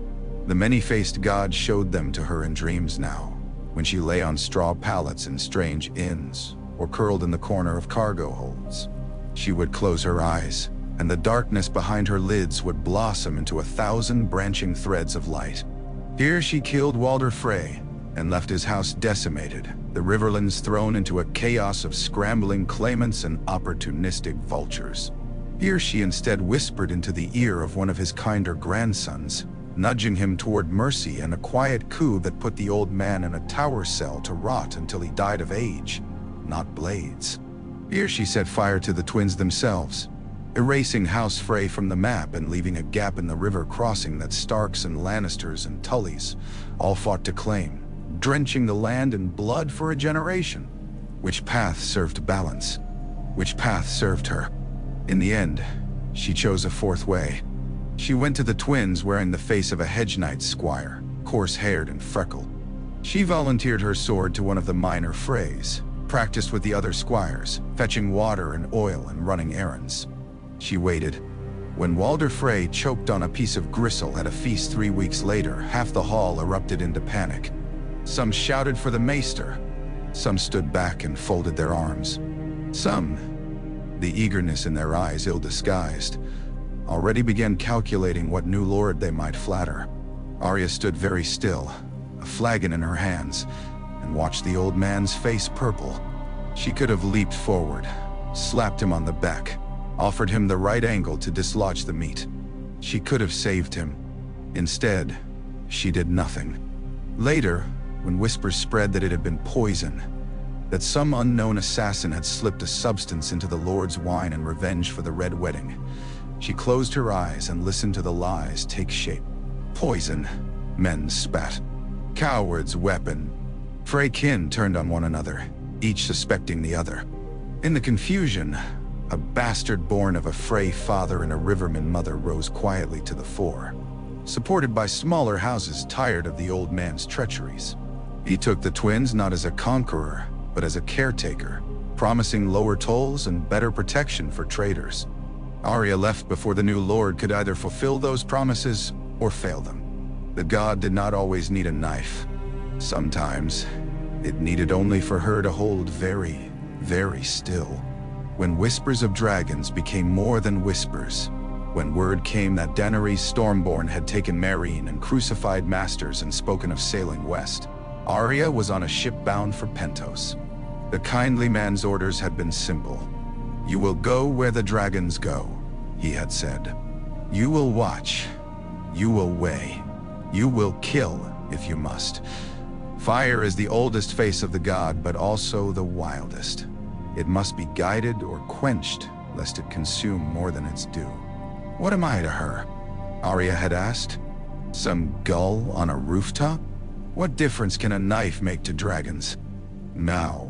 The many-faced god showed them to her in dreams now, when she lay on straw pallets in strange inns, or curled in the corner of cargo holds. She would close her eyes, and the darkness behind her lids would blossom into 1,000 branching threads of light. Here she killed Walder Frey, and left his house decimated, the Riverlands thrown into a chaos of scrambling claimants and opportunistic vultures. Here she instead whispered into the ear of one of his kinder grandsons, nudging him toward mercy and a quiet coup that put the old man in a tower cell to rot until he died of age, not blades. Here she set fire to the twins themselves, erasing House Frey from the map and leaving a gap in the river crossing that Starks and Lannisters and Tullys all fought to claim, drenching the land in blood for a generation. Which path served balance? Which path served her? In the end, she chose a 4th way. She went to the twins wearing the face of a hedge knight squire, coarse-haired and freckled. She volunteered her sword to one of the minor frays, practiced with the other squires, fetching water and oil and running errands. She waited. When Walder Frey choked on a piece of gristle at a feast 3 weeks later, half the hall erupted into panic. Some shouted for the maester. Some stood back and folded their arms. Some, the eagerness in their eyes ill-disguised, already began calculating what new lord they might flatter. Arya stood very still, a flagon in her hands, and watched the old man's face purple. She could have leaped forward, slapped him on the back, offered him the right angle to dislodge the meat. She could have saved him. Instead, she did nothing. Later, when whispers spread that it had been poison, that some unknown assassin had slipped a substance into the Lord's wine in revenge for the Red Wedding, she closed her eyes and listened to the lies take shape. Poison, men spat. Cowards weapon. Frey kin turned on one another, each suspecting the other. In the confusion, a bastard born of a Frey father and a Riverman mother rose quietly to the fore, supported by smaller houses tired of the old man's treacheries. He took the twins not as a conqueror, but as a caretaker, promising lower tolls and better protection for traders. Arya left before the new lord could either fulfill those promises or fail them. The god did not always need a knife. Sometimes, it needed only for her to hold very, very still. When whispers of dragons became more than whispers, when word came that Daenerys Stormborn had taken Meereen and crucified masters and spoken of sailing west, Arya was on a ship bound for Pentos. The kindly man's orders had been simple. "You will go where the dragons go," he had said. "You will watch. You will weigh. You will kill if you must. Fire is the oldest face of the god, but also the wildest. It must be guided or quenched, lest it consume more than its due." "What am I to her?" Arya had asked. "Some gull on a rooftop? What difference can a knife make to dragons?" "Now,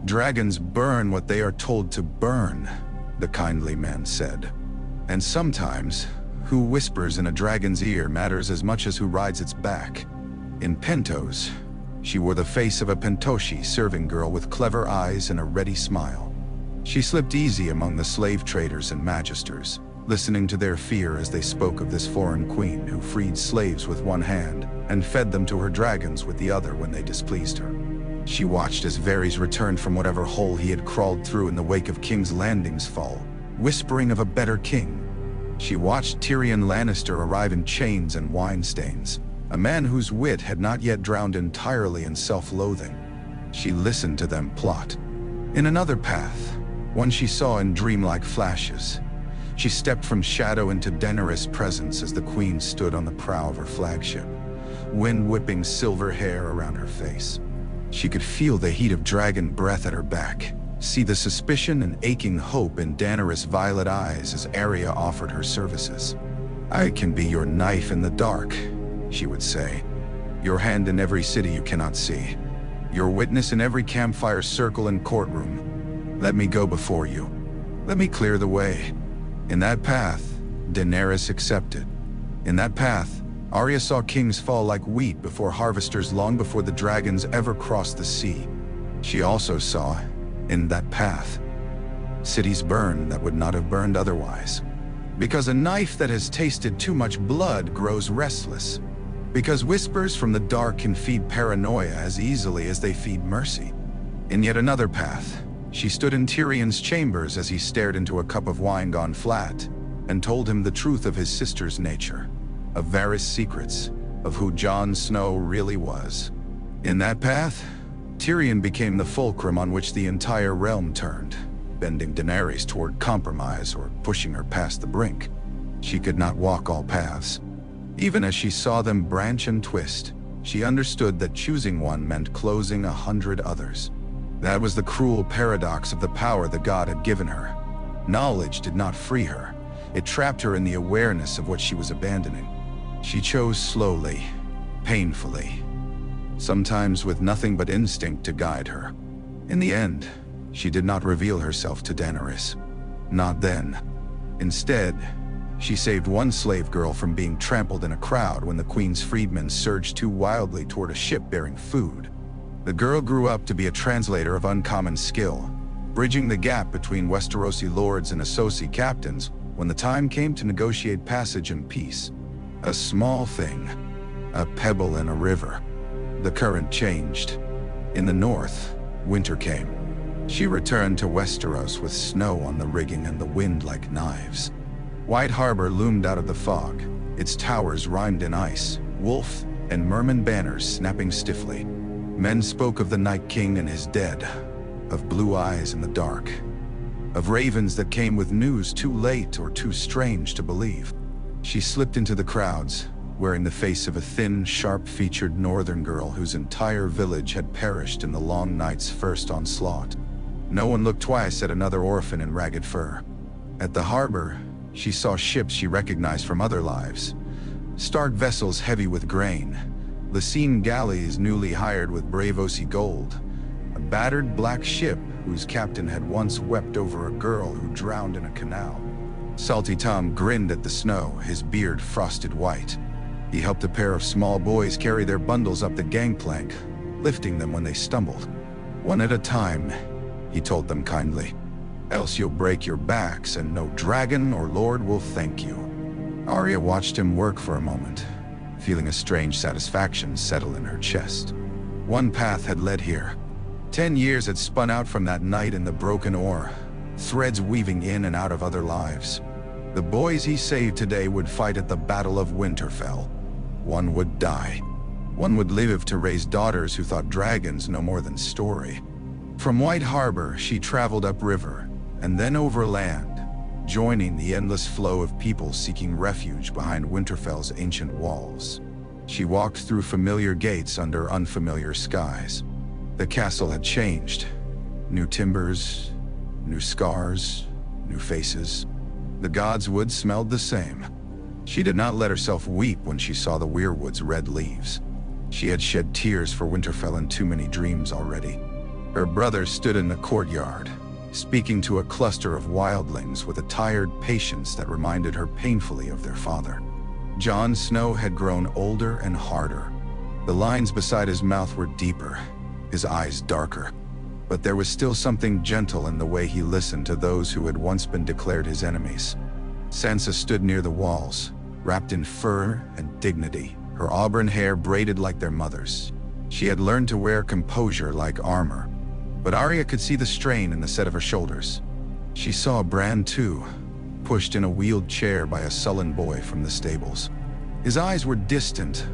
dragons burn what they are told to burn," the kindly man said. "And sometimes, who whispers in a dragon's ear matters as much as who rides its back." In Pentos, she wore the face of a Pentoshi serving girl with clever eyes and a ready smile. She slipped easy among the slave traders and magisters, listening to their fear as they spoke of this foreign queen who freed slaves with one hand and fed them to her dragons with the other when they displeased her. She watched as Varys returned from whatever hole he had crawled through in the wake of King's Landing's fall, whispering of a better king. She watched Tyrion Lannister arrive in chains and wine stains, a man whose wit had not yet drowned entirely in self-loathing. She listened to them plot. In another path, one she saw in dreamlike flashes, she stepped from shadow into Daenerys' presence as the queen stood on the prow of her flagship, wind whipping silver hair around her face. She could feel the heat of dragon breath at her back, see the suspicion and aching hope in Daenerys' violet eyes as Arya offered her services. "I can be your knife in the dark," she would say. "Your hand in every city you cannot see. Your witness in every campfire circle and courtroom. Let me go before you. Let me clear the way." In that path, Daenerys accepted. In that path, Arya saw kings fall like wheat before harvesters long before the dragons ever crossed the sea. She also saw, in that path, cities burn that would not have burned otherwise. Because a knife that has tasted too much blood grows restless. Because whispers from the dark can feed paranoia as easily as they feed mercy. In yet another path, she stood in Tyrion's chambers as he stared into a cup of wine gone flat, and told him the truth of his sister's nature, of Varys' secrets, of who Jon Snow really was. In that path, Tyrion became the fulcrum on which the entire realm turned, bending Daenerys toward compromise or pushing her past the brink. She could not walk all paths. Even as she saw them branch and twist, she understood that choosing one meant closing 100 others. That was the cruel paradox of the power the god had given her. Knowledge did not free her. It trapped her in the awareness of what she was abandoning. She chose slowly, painfully, sometimes with nothing but instinct to guide her. In the end, she did not reveal herself to Daenerys. Not then. Instead, She saved one slave girl from being trampled in a crowd when the queen's freedmen surged too wildly toward a ship bearing food. The girl grew up to be a translator of uncommon skill, bridging the gap between Westerosi lords and Essosi captains when the time came to negotiate passage and peace. A small thing, a pebble in a river. The current changed. In the north, winter came. She returned to Westeros with snow on the rigging and the wind like knives. White Harbor loomed out of the fog, its towers rimed in ice, wolf and merman banners snapping stiffly. Men spoke of the Night King and his dead, of blue eyes in the dark, of ravens that came with news too late or too strange to believe. She slipped into the crowds, wearing the face of a thin, sharp-featured northern girl whose entire village had perished in the long night's first onslaught. No one looked twice at another orphan in ragged fur. At the harbor, she saw ships she recognized from other lives. Stark vessels heavy with grain, Lysine galleys newly hired with Braavosi gold, a battered black ship whose captain had once wept over a girl who drowned in a canal. Salty Tom grinned at the snow, his beard frosted white. He helped a pair of small boys carry their bundles up the gangplank, lifting them when they stumbled. One at a time, he told them kindly. Else you'll break your backs and no dragon or lord will thank you. Arya watched him work for a moment, feeling a strange satisfaction settle in her chest. One path had led here. 10 years had spun out from that night in the broken oar, threads weaving in and out of other lives. The boys he saved today would fight at the Battle of Winterfell. One would die. One would live to raise daughters who thought dragons no more than story. From White Harbor, she traveled upriver, and then overland, joining the endless flow of people seeking refuge behind Winterfell's ancient walls. She walked through familiar gates under unfamiliar skies. The castle had changed. New timbers, new scars, new faces. The God's Wood smelled the same. She did not let herself weep when she saw the weirwood's red leaves. She had shed tears for Winterfell in too many dreams already. Her brother stood in the courtyard, speaking to a cluster of wildlings with a tired patience that reminded her painfully of their father. Jon Snow had grown older and harder. The lines beside his mouth were deeper, his eyes darker. But there was still something gentle in the way he listened to those who had once been declared his enemies. Sansa stood near the walls, wrapped in fur and dignity, her auburn hair braided like their mother's. She had learned to wear composure like armor. But Arya could see the strain in the set of her shoulders. She saw Bran too, pushed in a wheeled chair by a sullen boy from the stables. His eyes were distant,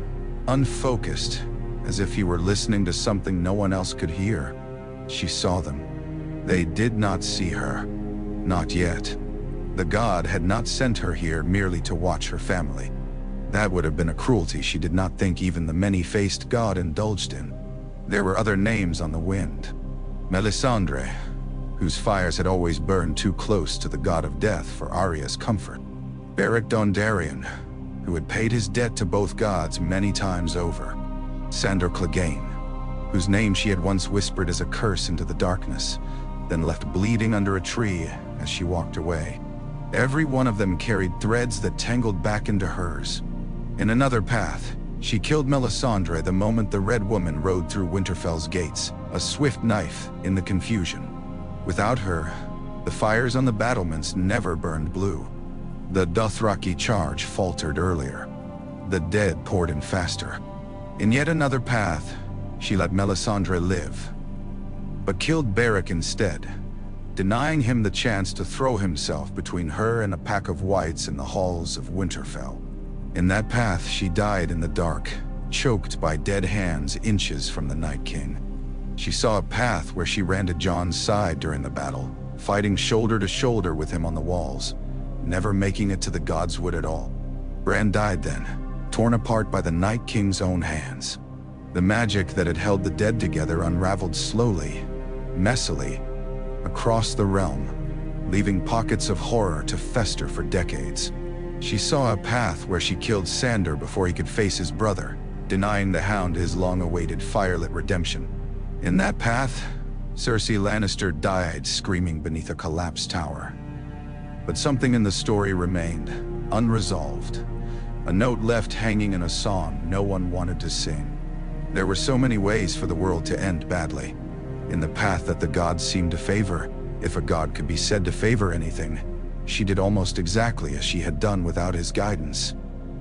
unfocused, as if he were listening to something no one else could hear. She saw them. They did not see her. Not yet. The god had not sent her here merely to watch her family. That would have been a cruelty she did not think even the many-faced god indulged in. There were other names on the wind. Melisandre, whose fires had always burned too close to the god of death for Arya's comfort. Beric Dondarrion, who had paid his debt to both gods many times over. Sandor Clegane, whose name she had once whispered as a curse into the darkness, then left bleeding under a tree as she walked away. Every one of them carried threads that tangled back into hers. In another path, she killed Melisandre the moment the Red Woman rode through Winterfell's gates, a swift knife in the confusion. Without her, the fires on the battlements never burned blue. The Dothraki charge faltered earlier. The dead poured in faster. In yet another path, she let Melisandre live, but killed Beric instead, denying him the chance to throw himself between her and a pack of whites in the halls of Winterfell. In that path, she died in the dark, choked by dead hands inches from the Night King. She saw a path where she ran to Jon's side during the battle, fighting shoulder to shoulder with him on the walls, never making it to the God's Wood at all. Bran died then, torn apart by the Night King's own hands. The magic that had held the dead together unraveled slowly, messily, across the realm, leaving pockets of horror to fester for decades. She saw a path where she killed Sandor before he could face his brother, denying the Hound his long-awaited firelit redemption. In that path, Cersei Lannister died screaming beneath a collapsed tower. But something in the story remained. unresolved. A note left hanging in a song no one wanted to sing. There were so many ways for the world to end badly. In the path that the gods seemed to favor, if a god could be said to favor anything, she did almost exactly as she had done without his guidance.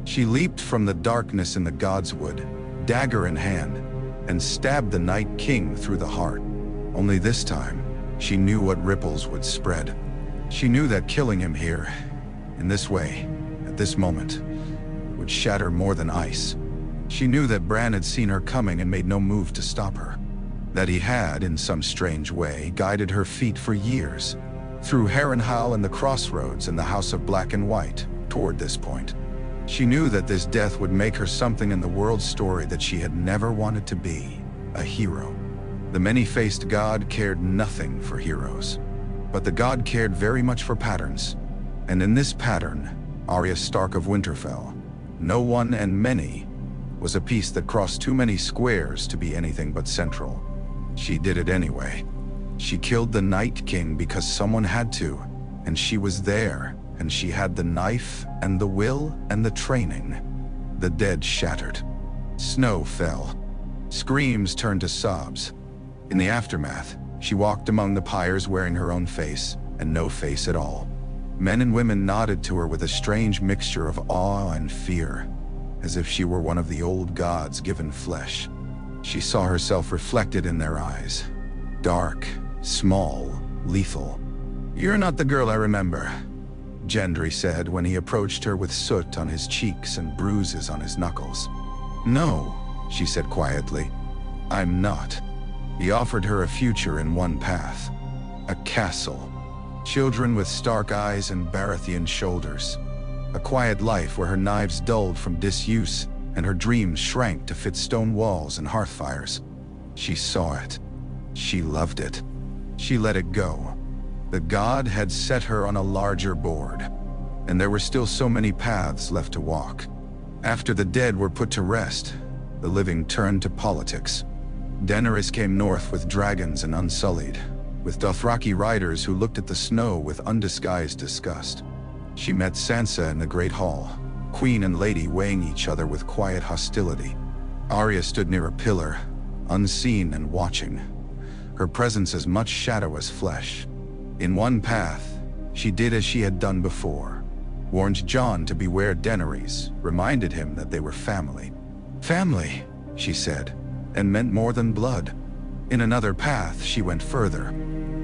She leaped from the darkness in the god's wood, dagger in hand, and stabbed the Night King through the heart. Only this time, she knew what ripples would spread. She knew that killing him here, in this way, at this moment, would shatter more than ice. She knew that Bran had seen her coming and made no move to stop her. That he had, in some strange way, guided her feet for years, through Harrenhal and the crossroads and the House of Black and White, toward this point. She knew that this death would make her something in the world's story that she had never wanted to be, a hero. The many-faced god cared nothing for heroes. But the god cared very much for patterns. And in this pattern, Arya Stark of Winterfell, no one and many, was a piece that crossed too many squares to be anything but central. She did it anyway. She killed the Night King because someone had to, and she was there, and she had the knife and the will and the training. The dead shattered. Snow fell. Screams turned to sobs. In the aftermath, she walked among the pyres wearing her own face, and no face at all. Men and women nodded to her with a strange mixture of awe and fear, as if she were one of the old gods given flesh. She saw herself reflected in their eyes. Dark, small, lethal. "You're not the girl I remember," Gendry said when he approached her with soot on his cheeks and bruises on his knuckles. "No," she said quietly, "I'm not." He offered her a future in one path. A castle. Children with Stark eyes and Baratheon shoulders. A quiet life where her knives dulled from disuse and her dreams shrank to fit stone walls and hearth fires. She saw it. She loved it. She let it go. The god had set her on a larger board, and there were still so many paths left to walk. After the dead were put to rest, the living turned to politics. Daenerys came north with dragons and Unsullied, with Dothraki riders who looked at the snow with undisguised disgust. She met Sansa in the Great Hall, queen and lady weighing each other with quiet hostility. Arya stood near a pillar, unseen and watching, her presence as much shadow as flesh. In one path, she did as she had done before, warned Jon to beware Daenerys, reminded him that they were family. "Family," she said, and meant more than blood. In another path, she went further.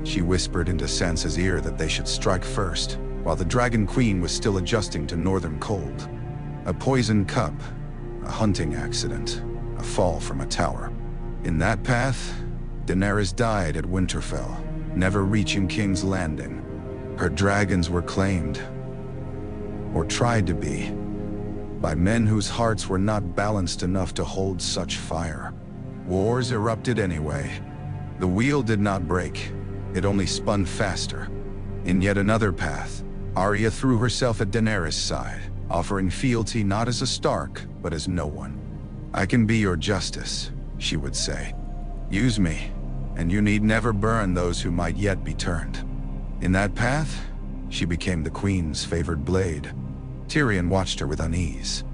She whispered into Sansa's ear that they should strike first, while the Dragon Queen was still adjusting to northern cold. A poisoned cup, a hunting accident, a fall from a tower. In that path, Daenerys died at Winterfell, never reaching King's Landing. Her dragons were claimed, or tried to be, by men whose hearts were not balanced enough to hold such fire. Wars erupted anyway. The wheel did not break, it only spun faster. In yet another path, Arya threw herself at Daenerys' side, offering fealty not as a Stark, but as no one. "I can be your justice," she would say. "Use me, and you need never burn those who might yet be turned." In that path, she became the Queen's favored blade. Tyrion watched her with unease.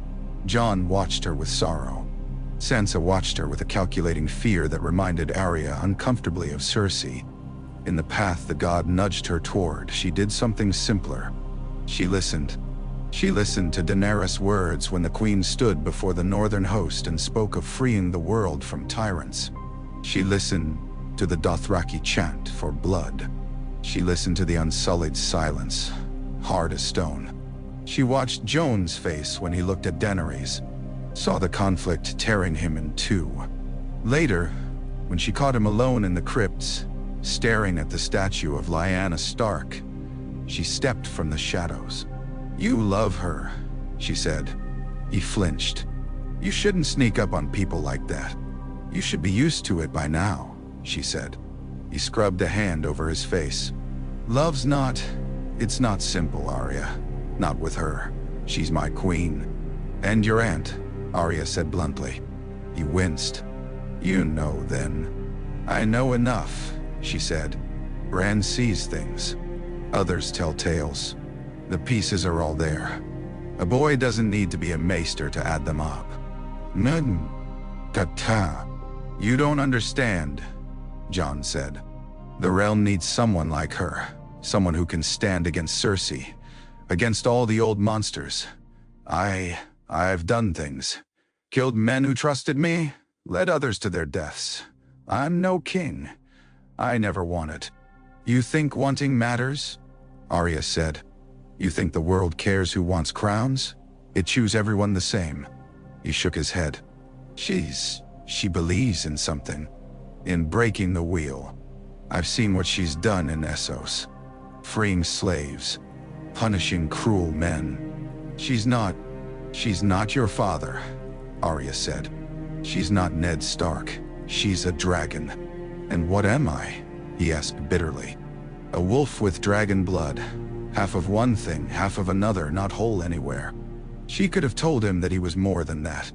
Jon watched her with sorrow. Sansa watched her with a calculating fear that reminded Arya uncomfortably of Cersei. In the path the god nudged her toward, she did something simpler. She listened. She listened to Daenerys' words when the Queen stood before the northern host and spoke of freeing the world from tyrants. She listened to the Dothraki chant for blood. She listened to the Unsullied silence, hard as stone. She watched Jon's face when he looked at Daenerys, saw the conflict tearing him in two. Later, when she caught him alone in the crypts, staring at the statue of Lyanna Stark, she stepped from the shadows. "You love her," she said. He flinched. "You shouldn't sneak up on people like that. You should be used to it by now," she said. He scrubbed a hand over his face. It's not simple, Arya. Not with her. She's my queen. And your aunt," Arya said bluntly. He winced. "You know, then." "I know enough," she said. "Bran sees things. Others tell tales. The pieces are all there. A boy doesn't need to be a maester to add them up. Nun, ta-ta. You don't understand, Jon said. The realm needs someone like her, someone who can stand against Cersei, against all the old monsters. I've done things. Killed men who trusted me, led others to their deaths. I'm no king. I never wanted. You think wanting matters? Arya said. You think the world cares who wants crowns? It choose everyone the same. He shook his head. She believes in something. In breaking the wheel. I've seen what she's done in Essos. Freeing slaves. Punishing cruel men. She's not your father, Arya said. She's not Ned Stark. She's a dragon. And what am I? He asked bitterly. A wolf with dragon blood. Half of one thing, half of another, not whole anywhere. She could have told him that he was more than that.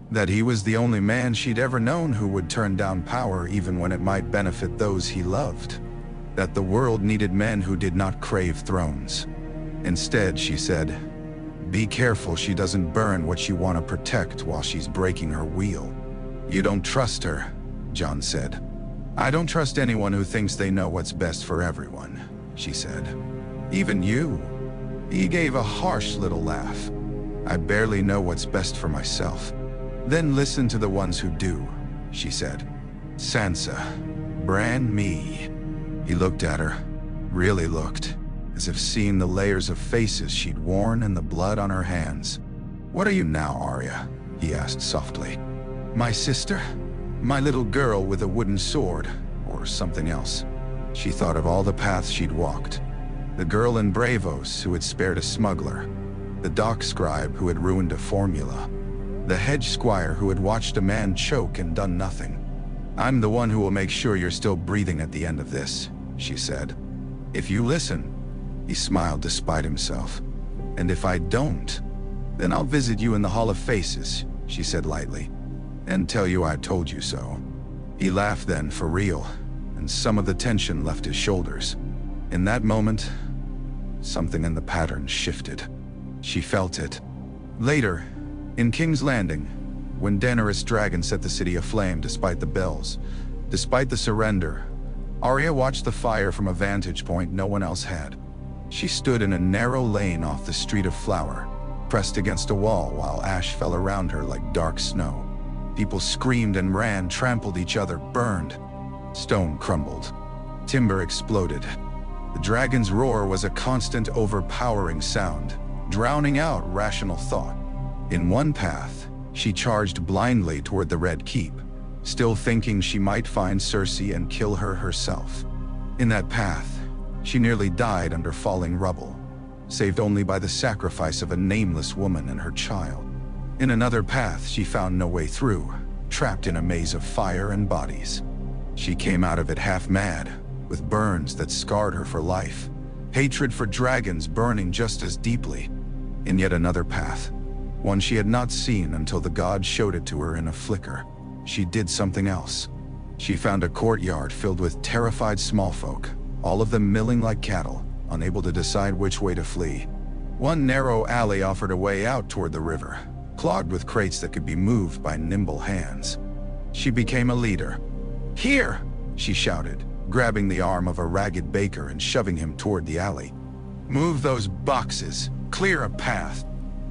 That he was the only man she'd ever known who would turn down power even when it might benefit those he loved. That the world needed men who did not crave thrones. Instead, she said, be careful she doesn't burn what you want to protect while she's breaking her wheel. You don't trust her, Jon said. I don't trust anyone who thinks they know what's best for everyone, she said. Even you. He gave a harsh little laugh. I barely know what's best for myself. Then listen to the ones who do, she said. Sansa, Bran, me. He looked at her, really looked, as if seeing the layers of faces she'd worn and the blood on her hands. What are you now, Arya? He asked softly. My sister? My little girl with a wooden sword, or something else. She thought of all the paths she'd walked. The girl in Bravos who had spared a smuggler. The dock scribe who had ruined a formula. The hedge squire who had watched a man choke and done nothing. I'm the one who will make sure you're still breathing at the end of this, she said. If you listen. He smiled despite himself. And if I don't, then I'll visit you in the Hall of Faces, she said lightly. And tell you I told you so. He laughed then, for real, and some of the tension left his shoulders. In that moment, something in the pattern shifted. She felt it. Later, in King's Landing, when Daenerys' dragon set the city aflame despite the bells, despite the surrender, Arya watched the fire from a vantage point no one else had. She stood in a narrow lane off the Street of Flower, pressed against a wall while ash fell around her like dark snow. People screamed and ran, trampled each other, burned. Stone crumbled. Timber exploded. The dragon's roar was a constant, overpowering sound, drowning out rational thought. In one path, she charged blindly toward the Red Keep, still thinking she might find Cersei and kill her herself. In that path, she nearly died under falling rubble, saved only by the sacrifice of a nameless woman and her child. In another path, she found no way through, trapped in a maze of fire and bodies. She came out of it half mad, with burns that scarred her for life, hatred for dragons burning just as deeply. In yet another path, one she had not seen until the god showed it to her in a flicker, she did something else. She found a courtyard filled with terrified small folk, all of them milling like cattle, unable to decide which way to flee. One narrow alley offered a way out toward the river, clogged with crates that could be moved by nimble hands. She became a leader. Here, she shouted, grabbing the arm of a ragged baker and shoving him toward the alley. Move those boxes, clear a path.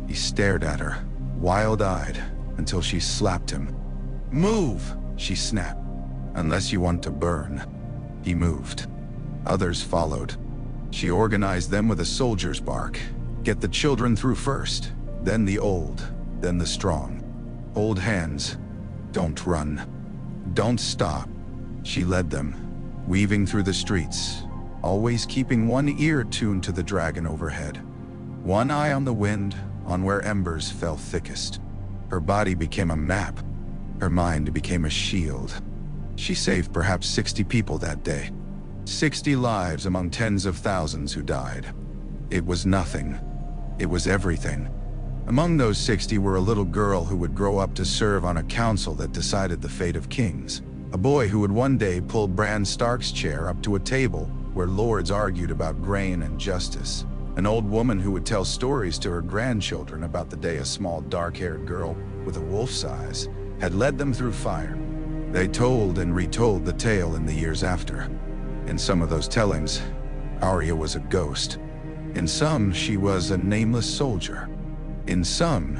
He stared at her, wild-eyed, until she slapped him. Move, she snapped. Unless you want to burn. He moved. Others followed. She organized them with a soldier's bark. Get the children through first, then the old, then the strong. Hold hands. Don't run. Don't stop. She led them, weaving through the streets, always keeping one ear tuned to the dragon overhead. One eye on the wind, on where embers fell thickest. Her body became a map. Her mind became a shield. She saved perhaps 60 people that day. 60 lives among tens of thousands who died. It was nothing. It was everything. Among those 60 were a little girl who would grow up to serve on a council that decided the fate of kings. A boy who would one day pull Bran Stark's chair up to a table where lords argued about grain and justice. an old woman who would tell stories to her grandchildren about the day a small dark-haired girl with a wolf's eyes had led them through fire. They told and retold the tale in the years after. In some of those tellings, Arya was a ghost. In some, she was a nameless soldier. In some,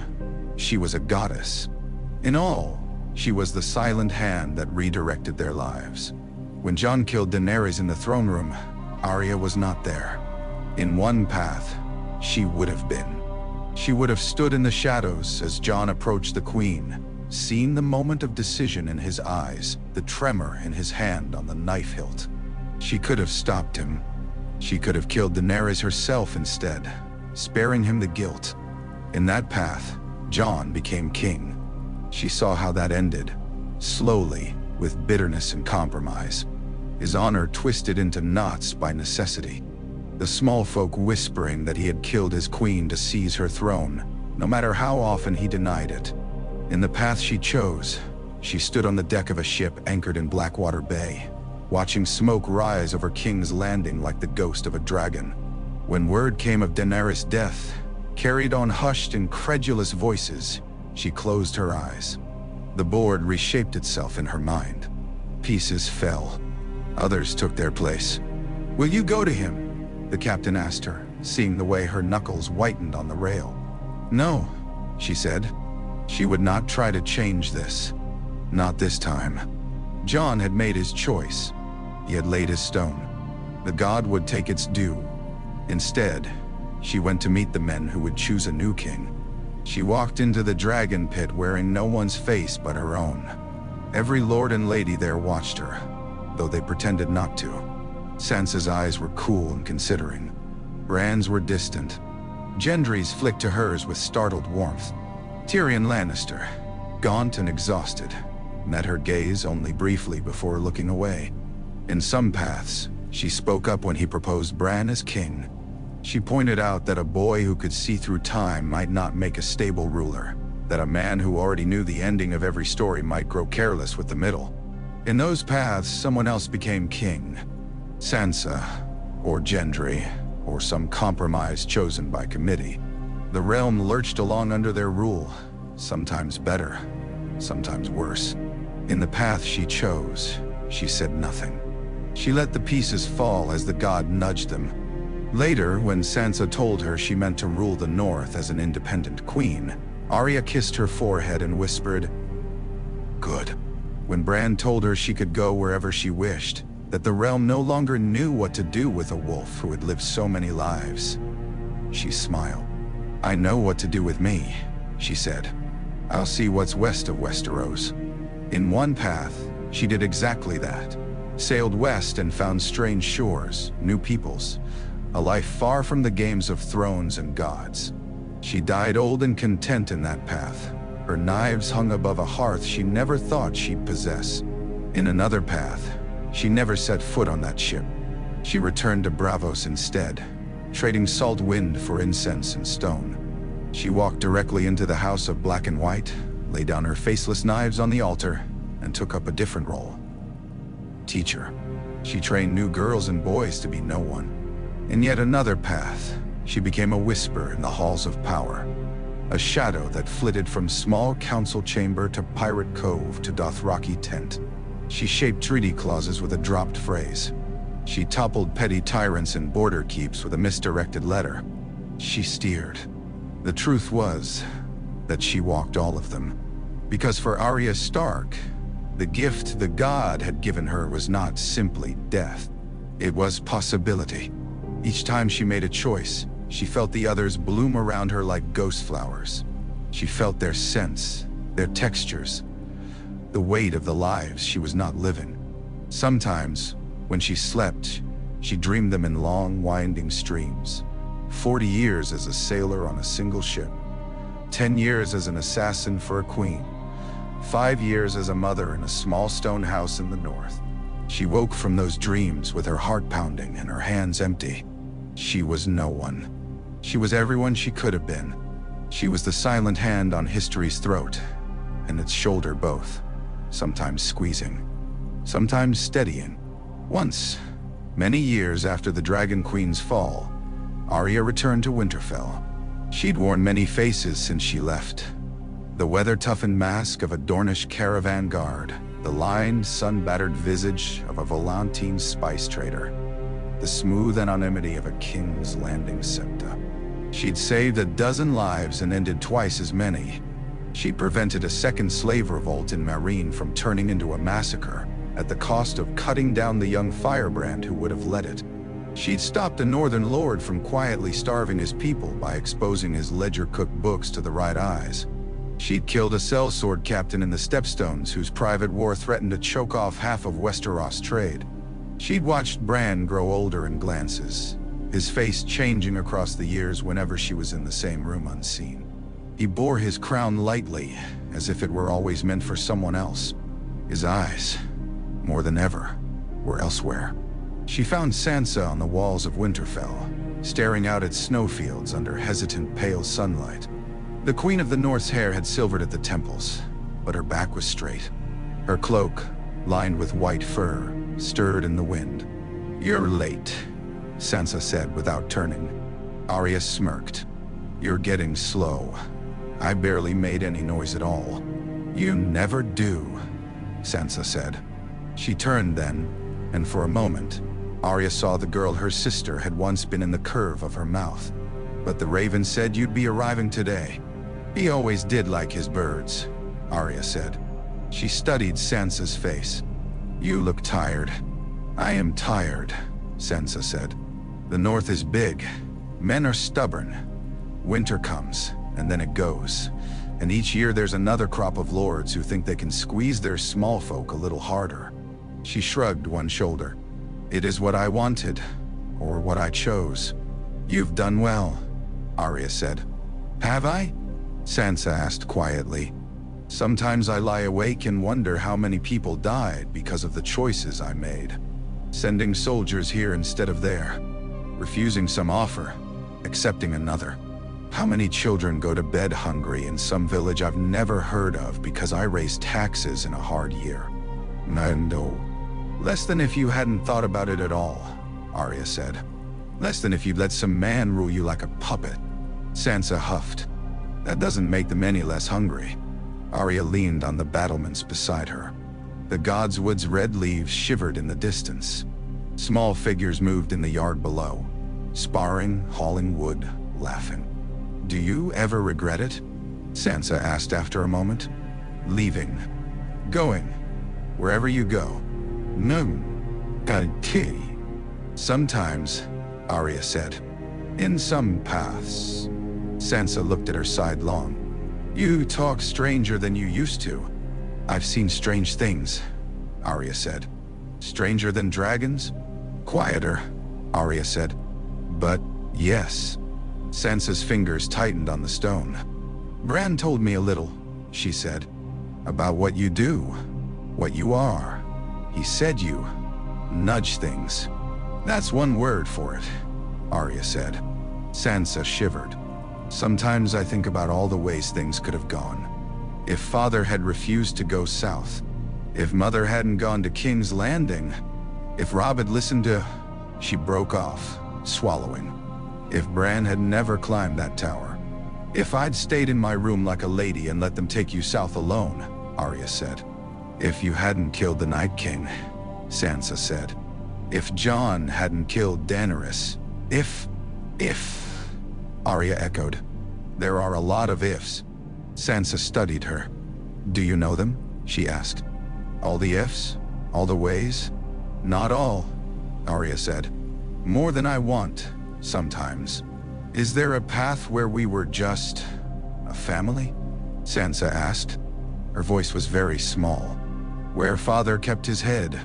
she was a goddess. In all, she was the silent hand that redirected their lives. When Jon killed Daenerys in the throne room, Arya was not there. In one path, she would have been. She would have stood in the shadows as Jon approached the queen, seen the moment of decision in his eyes, the tremor in his hand on the knife hilt. She could have stopped him. She could have killed Daenerys herself instead, sparing him the guilt. In that path, Jon became king. She saw how that ended, slowly, with bitterness and compromise. His honor twisted into knots by necessity. The small folk whispering that he had killed his queen to seize her throne, no matter how often he denied it. In the path she chose, she stood on the deck of a ship anchored in Blackwater Bay, watching smoke rise over King's Landing like the ghost of a dragon. When word came of Daenerys' death, carried on hushed, incredulous voices, she closed her eyes. The board reshaped itself in her mind. Pieces fell. Others took their place. "Will you go to him?" the captain asked her, seeing the way her knuckles whitened on the rail. "No," she said. She would not try to change this. Not this time. Jon had made his choice. He had laid his stone. The god would take its due. Instead, she went to meet the men who would choose a new king. She walked into the dragon pit wearing no one's face but her own. Every lord and lady there watched her, though they pretended not to. Sansa's eyes were cool and considering. Bran's were distant. Gendry's flicked to hers with startled warmth. Tyrion Lannister, gaunt and exhausted, met her gaze only briefly before looking away. In some paths, she spoke up when he proposed Bran as king. She pointed out that a boy who could see through time might not make a stable ruler, that a man who already knew the ending of every story might grow careless with the middle. In those paths, someone else became king. Sansa, or Gendry, or some compromise chosen by committee. The realm lurched along under their rule, sometimes better, sometimes worse. In the path she chose, she said nothing. She let the pieces fall as the god nudged them. Later, when Sansa told her she meant to rule the North as an independent queen, Arya kissed her forehead and whispered, "Good." When Bran told her she could go wherever she wished, that the realm no longer knew what to do with a wolf who had lived so many lives, she smiled. "I know what to do with me," she said. "I'll see what's west of Westeros." In one path, she did exactly that. Sailed west and found strange shores, new peoples, a life far from the games of thrones and gods. She died old and content in that path. Her knives hung above a hearth she never thought she'd possess. In another path, she never set foot on that ship. She returned to Braavos instead, trading salt wind for incense and stone. She walked directly into the House of Black and White, laid down her faceless knives on the altar, and took up a different role. Teacher. She trained new girls and boys to be no one. In yet another path, she became a whisper in the halls of power. A shadow that flitted from small council chamber to pirate cove to Dothraki tent. She shaped treaty clauses with a dropped phrase. She toppled petty tyrants and border keeps with a misdirected letter. She steered. The truth was that she walked all of them. Because for Arya Stark, the gift the god had given her was not simply death. It was possibility. Each time she made a choice, she felt the others bloom around her like ghost flowers. She felt their scents, their textures, the weight of the lives she was not living. Sometimes, when she slept, she dreamed them in long, winding streams. 40 years as a sailor on a single ship. 10 years as an assassin for a queen. 5 years as a mother in a small stone house in the north. She woke from those dreams with her heart pounding and her hands empty. She was no one. She was everyone she could have been. She was the silent hand on history's throat, and its shoulder both, sometimes squeezing, sometimes steadying. Once, many years after the Dragon Queen's fall, Arya returned to Winterfell. She'd worn many faces since she left. The weather-toughened mask of a Dornish caravan guard, the lined, sun-battered visage of a Volantine spice trader, the smooth anonymity of a King's Landing septa. She'd saved a dozen lives and ended twice as many. She'd prevented a second slave revolt in Meereen from turning into a massacre, at the cost of cutting down the young firebrand who would have led it. She'd stopped a northern lord from quietly starving his people by exposing his ledger-cooked books to the right eyes. She'd killed a sellsword captain in the Stepstones whose private war threatened to choke off half of Westeros trade. She'd watched Bran grow older in glances, his face changing across the years whenever she was in the same room unseen. He bore his crown lightly, as if it were always meant for someone else. His eyes, more than ever, were elsewhere. She found Sansa on the walls of Winterfell, staring out at snowfields under hesitant pale sunlight. The Queen of the North's hair had silvered at the temples, but her back was straight. Her cloak, lined with white fur, stirred in the wind. "You're late," Sansa said without turning. Arya smirked. "You're getting slow. I barely made any noise at all." "You never do," Sansa said. She turned then, and for a moment, Arya saw the girl her sister had once been in the curve of her mouth. "But the Raven said you'd be arriving today." "He always did like his birds," Arya said. She studied Sansa's face. "You look tired." "I am tired," Sansa said. "The North is big. Men are stubborn. Winter comes, and then it goes. And each year there's another crop of lords who think they can squeeze their small folk a little harder." She shrugged one shoulder. "It is what I wanted, or what I chose." "You've done well," Arya said. "Have I?" Sansa asked quietly. "Sometimes I lie awake and wonder how many people died because of the choices I made. Sending soldiers here instead of there. Refusing some offer, accepting another. How many children go to bed hungry in some village I've never heard of because I raised taxes in a hard year?" "No. Less than if you hadn't thought about it at all," Arya said. "Less than if you'd let some man rule you like a puppet." Sansa huffed. "That doesn't make them any less hungry." Arya leaned on the battlements beside her. The Godswood's red leaves shivered in the distance. Small figures moved in the yard below, sparring, hauling wood, laughing. "Do you ever regret it?" Sansa asked after a moment. "Leaving. Going. Wherever you go." "No. Kati." "Sometimes," Arya said. "In some paths." Sansa looked at her sidelong. "You talk stranger than you used to." "I've seen strange things," Arya said. "Stranger than dragons?" "Quieter," Arya said. "But, yes." Sansa's fingers tightened on the stone. "Bran told me a little," she said. "About what you do, what you are. He said you nudge things." "That's one word for it," Arya said. Sansa shivered. "Sometimes I think about all the ways things could have gone. If Father had refused to go south. If Mother hadn't gone to King's Landing. If Robb had listened to..." She broke off, swallowing. "If Bran had never climbed that tower. If I'd stayed in my room like a lady and let them take you south alone," Arya said. "If you hadn't killed the Night King," Sansa said. "If Jon hadn't killed Daenerys. If... Arya echoed. "There are a lot of ifs." Sansa studied her. "Do you know them?" she asked. "All the ifs? All the ways?" "Not all," Arya said. "More than I want, sometimes." "Is there a path where we were just... a family?" Sansa asked. Her voice was very small. "Where Father kept his head.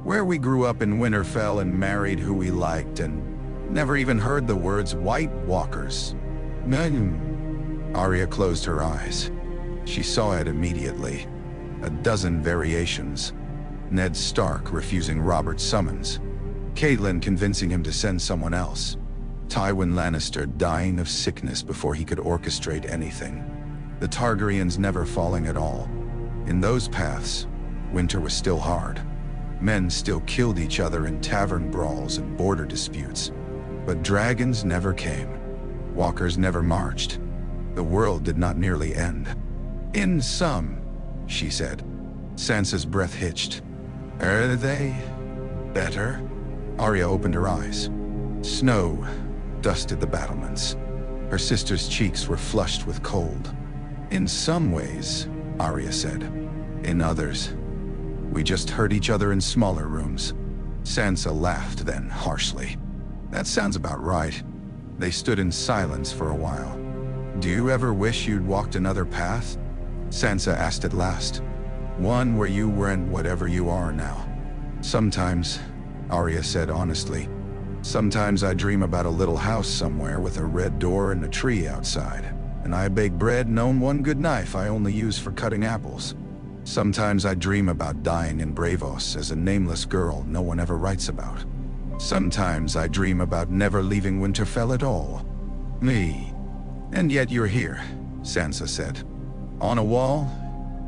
Where we grew up in Winterfell and married who we liked and never even heard the words White Walkers." Arya closed her eyes. She saw it immediately. A dozen variations. Ned Stark refusing Robert's summons. Catelyn convincing him to send someone else. Tywin Lannister dying of sickness before he could orchestrate anything. The Targaryens never falling at all. In those paths, winter was still hard. Men still killed each other in tavern brawls and border disputes. But dragons never came. Walkers never marched. The world did not nearly end. In some, she said. Sansa's breath hitched. Are they better? Arya opened her eyes. Snow dusted the battlements. Her sister's cheeks were flushed with cold. In some ways, Arya said. In others, we just hurt each other in smaller rooms. Sansa laughed then harshly. That sounds about right. They stood in silence for a while. Do you ever wish you'd walked another path? Sansa asked at last. One where you weren't whatever you are now. Sometimes, Arya said honestly. Sometimes I dream about a little house somewhere with a red door and a tree outside, and I bake bread and own one good knife I only use for cutting apples. Sometimes I dream about dying in Bravos as a nameless girl no one ever writes about. Sometimes I dream about never leaving Winterfell at all. Me. And yet you're here, Sansa said. On a wall,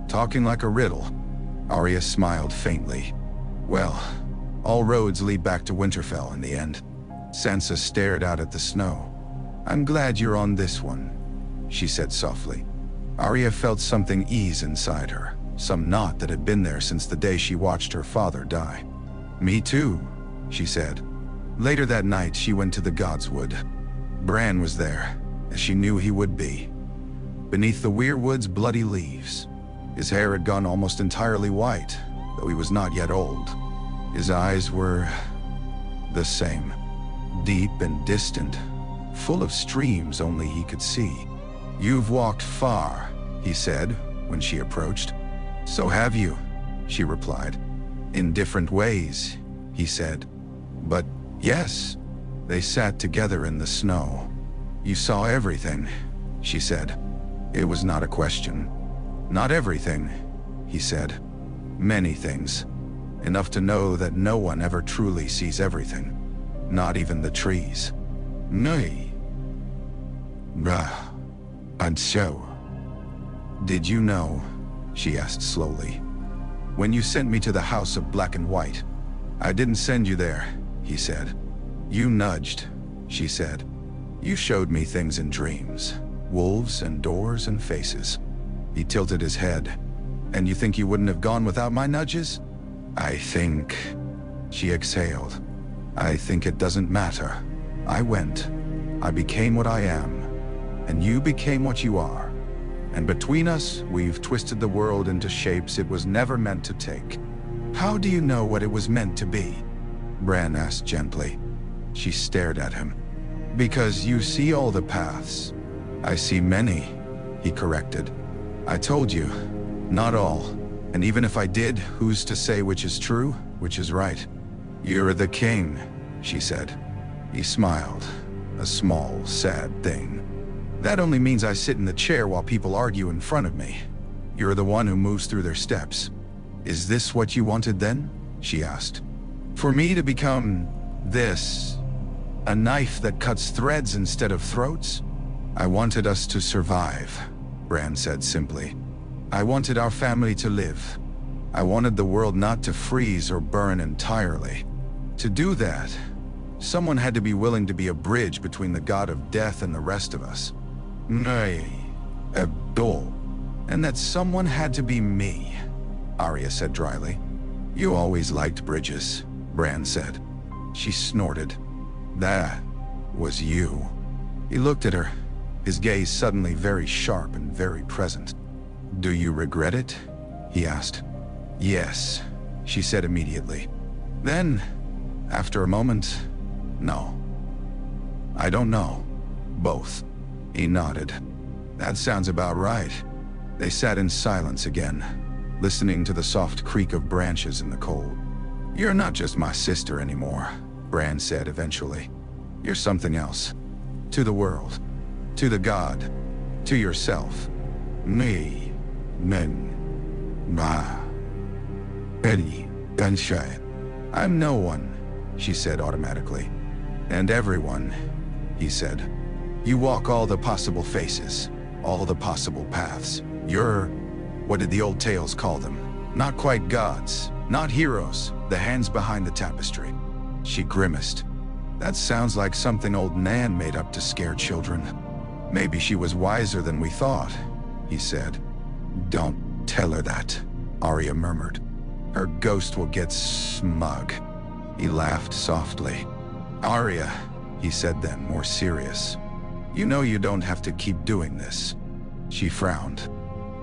talking like a riddle. Arya smiled faintly. Well, all roads lead back to Winterfell in the end. Sansa stared out at the snow. I'm glad you're on this one, she said softly. Arya felt something ease inside her, some knot that had been there since the day she watched her father die. Me too, she said. Later that night, she went to the Godswood. Bran was there, as she knew he would be. Beneath the weirwood's bloody leaves, his hair had gone almost entirely white, though he was not yet old. His eyes were the same, deep and distant, full of streams only he could see. You've walked far, he said when she approached. So have you, she replied. In different ways, he said. But yes, they sat together in the snow. You saw everything, she said. It was not a question. Not everything, he said. Many things. Enough to know that no one ever truly sees everything. Not even the trees. Nay. And so. Did you know, she asked slowly, when you sent me to the House of Black and White? I didn't send you there, he said. You nudged, she said. You showed me things in dreams. Wolves and doors and faces. He tilted his head. And you think you wouldn't have gone without my nudges? I think, she exhaled. I think it doesn't matter. I went. I became what I am. And you became what you are. And between us, we've twisted the world into shapes it was never meant to take. How do you know what it was meant to be? Bran asked gently. She stared at him. Because you see all the paths. I see many, he corrected. I told you, not all. And even if I did, who's to say which is true, which is right? You're the king, she said. He smiled, a small, sad thing. That only means I sit in the chair while people argue in front of me. You're the one who moves through their steps. Is this what you wanted then? She asked. For me to become this? A knife that cuts threads instead of throats? I wanted us to survive, Bran said simply. I wanted our family to live. I wanted the world not to freeze or burn entirely. To do that, someone had to be willing to be a bridge between the god of death and the rest of us. Nay, Abdul. And that someone had to be me, Arya said dryly. You always liked bridges, Bran said. She snorted. That was you. He looked at her, his gaze suddenly very sharp and very present. Do you regret it? He asked. Yes, she said immediately. Then, after a moment, no. I don't know. Both. He nodded. That sounds about right. They sat in silence again, listening to the soft creak of branches in the cold. You're not just my sister anymore, Bran said eventually. You're something else. To the world. To the god. To yourself. Me. Men. Ma. Eddie. Gunshot. I'm no one, she said automatically. And everyone, he said. You walk all the possible faces, all the possible paths. You're, what did the old tales call them? Not quite gods, not heroes, the hands behind the tapestry. She grimaced. That sounds like something old Nan made up to scare children. Maybe she was wiser than we thought, he said. Don't tell her that, Arya murmured. Her ghost will get smug. He laughed softly. Arya, he said then, more serious. You know you don't have to keep doing this. She frowned.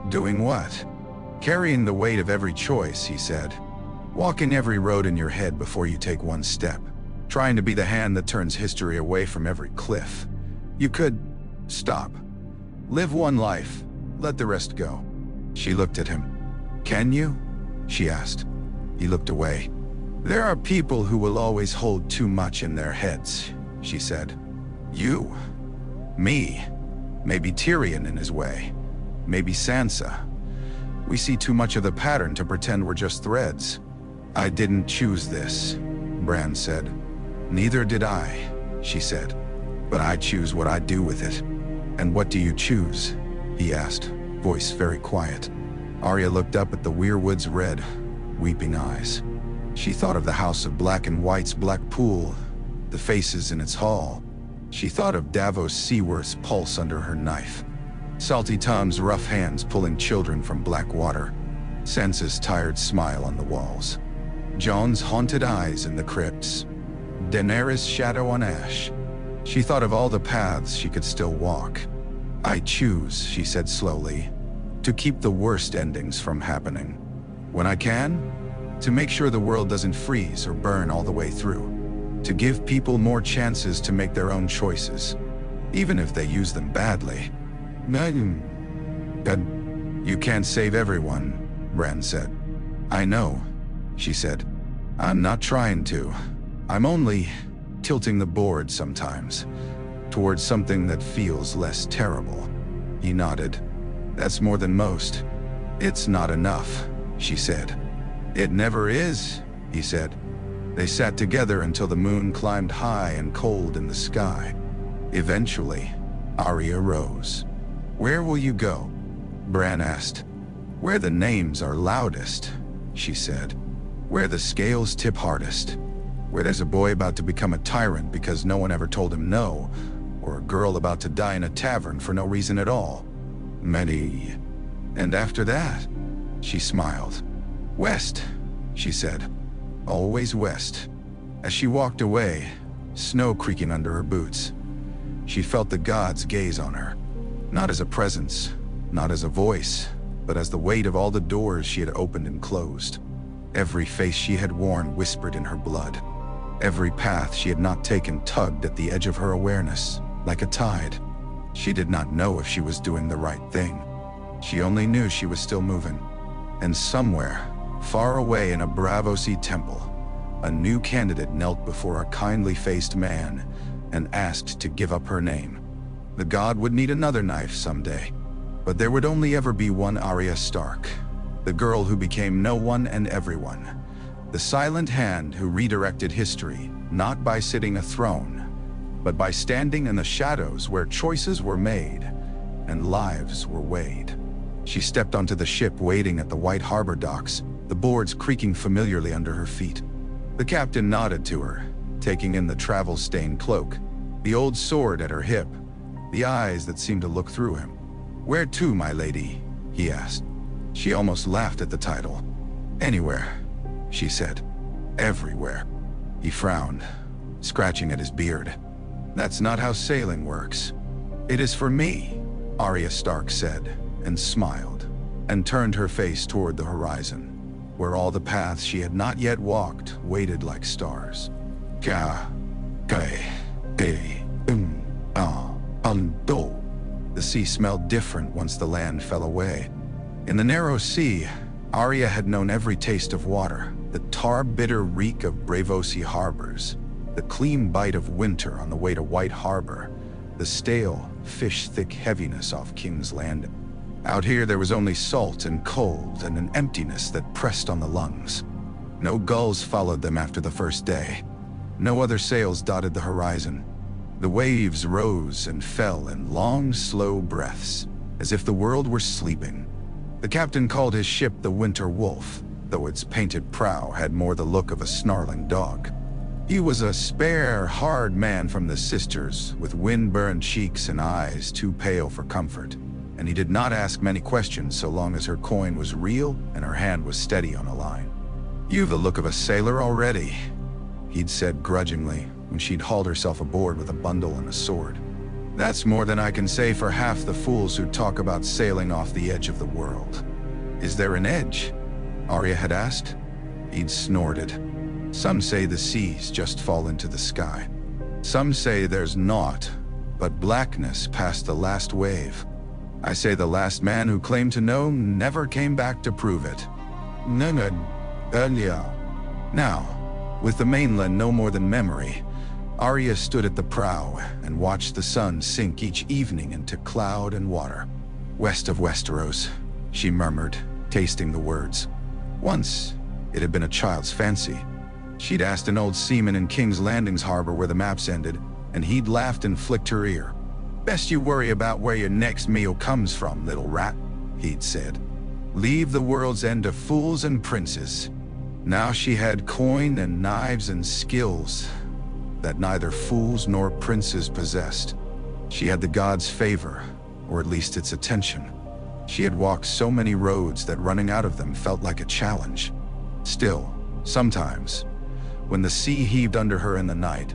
Doing what? Carrying the weight of every choice, he said. Walking every road in your head before you take one step. Trying to be the hand that turns history away from every cliff. You could stop. Live one life. Let the rest go. She looked at him. Can you? She asked. He looked away. There are people who will always hold too much in their heads, she said. You. Me. Maybe Tyrion in his way. Maybe Sansa. We see too much of the pattern to pretend we're just threads. I didn't choose this, Bran said. Neither did I, she said. But I choose what I do with it. And what do you choose? He asked, voice very quiet. Arya looked up at the weirwood's red, weeping eyes. She thought of the House of Black and White's black pool, the faces in its hall. She thought of Davos Seaworth's pulse under her knife. Salty Tom's rough hands pulling children from black water. Sansa's tired smile on the walls. Jon's haunted eyes in the crypts. Daenerys' shadow on ash. She thought of all the paths she could still walk. I choose, she said slowly, to keep the worst endings from happening. When I can, to make sure the world doesn't freeze or burn all the way through. To give people more chances to make their own choices, even if they use them badly. But you can't save everyone, Bran said. I know, she said. I'm not trying to. I'm only tilting the board sometimes, towards something that feels less terrible. He nodded. That's more than most. It's not enough, she said. It never is, he said. They sat together until the moon climbed high and cold in the sky. Eventually, Arya rose. Where will you go? Bran asked. Where the names are loudest, she said. Where the scales tip hardest. Where there's a boy about to become a tyrant because no one ever told him no, or a girl about to die in a tavern for no reason at all. Many. And after that, she smiled. West, she said. Always west. As she walked away, snow creaking under her boots, she felt the gods gaze on her. Not as a presence, not as a voice, but as the weight of all the doors she had opened and closed. Every face she had worn whispered in her blood. Every path she had not taken tugged at the edge of her awareness, like a tide. She did not know if she was doing the right thing. She only knew she was still moving. And somewhere, far away in a Braavosi temple, a new candidate knelt before a kindly-faced man and asked to give up her name. The god would need another knife someday, but there would only ever be one Arya Stark, the girl who became no one and everyone. The silent hand who redirected history, not by sitting a throne, but by standing in the shadows where choices were made and lives were weighed. She stepped onto the ship waiting at the White Harbor docks, the boards creaking familiarly under her feet. The captain nodded to her, taking in the travel-stained cloak, the old sword at her hip, the eyes that seemed to look through him. Where to, my lady? He asked. She almost laughed at the title. Anywhere, she said. Everywhere. He frowned, scratching at his beard. That's not how sailing works. It is for me, Arya Stark said, and smiled, and turned her face toward the horizon, where all the paths she had not yet walked waited like stars. The sea smelled different once the land fell away. In the narrow sea, Arya had known every taste of water, the tar-bitter reek of Braavosi harbors, the clean bite of winter on the way to White Harbor, the stale, fish-thick heaviness off King's Landing. Out here there was only salt and cold and an emptiness that pressed on the lungs. No gulls followed them after the first day. No other sails dotted the horizon. The waves rose and fell in long, slow breaths, as if the world were sleeping. The captain called his ship the Winter Wolf, though its painted prow had more the look of a snarling dog. He was a spare, hard man from the sisters, with wind-burned cheeks and eyes too pale for comfort, and he did not ask many questions so long as her coin was real and her hand was steady on a line. "You've the look of a sailor already," he'd said grudgingly when she'd hauled herself aboard with a bundle and a sword. "That's more than I can say for half the fools who talk about sailing off the edge of the world." "Is there an edge?" Arya had asked. He'd snorted. "Some say the seas just fall into the sky. Some say there's naught but blackness past the last wave. I say the last man who claimed to know never came back to prove it. Nunga, Arya." Now, with the mainland no more than memory, Arya stood at the prow and watched the sun sink each evening into cloud and water. "West of Westeros," she murmured, tasting the words. Once, it had been a child's fancy. She'd asked an old seaman in King's Landing's harbor where the maps ended, and he'd laughed and flicked her ear. "Best you worry about where your next meal comes from, little rat," he'd said. "Leave the world's end to fools and princes." Now she had coin and knives and skills that neither fools nor princes possessed. She had the gods' favor, or at least its attention. She had walked so many roads that running out of them felt like a challenge. Still, sometimes, when the sea heaved under her in the night,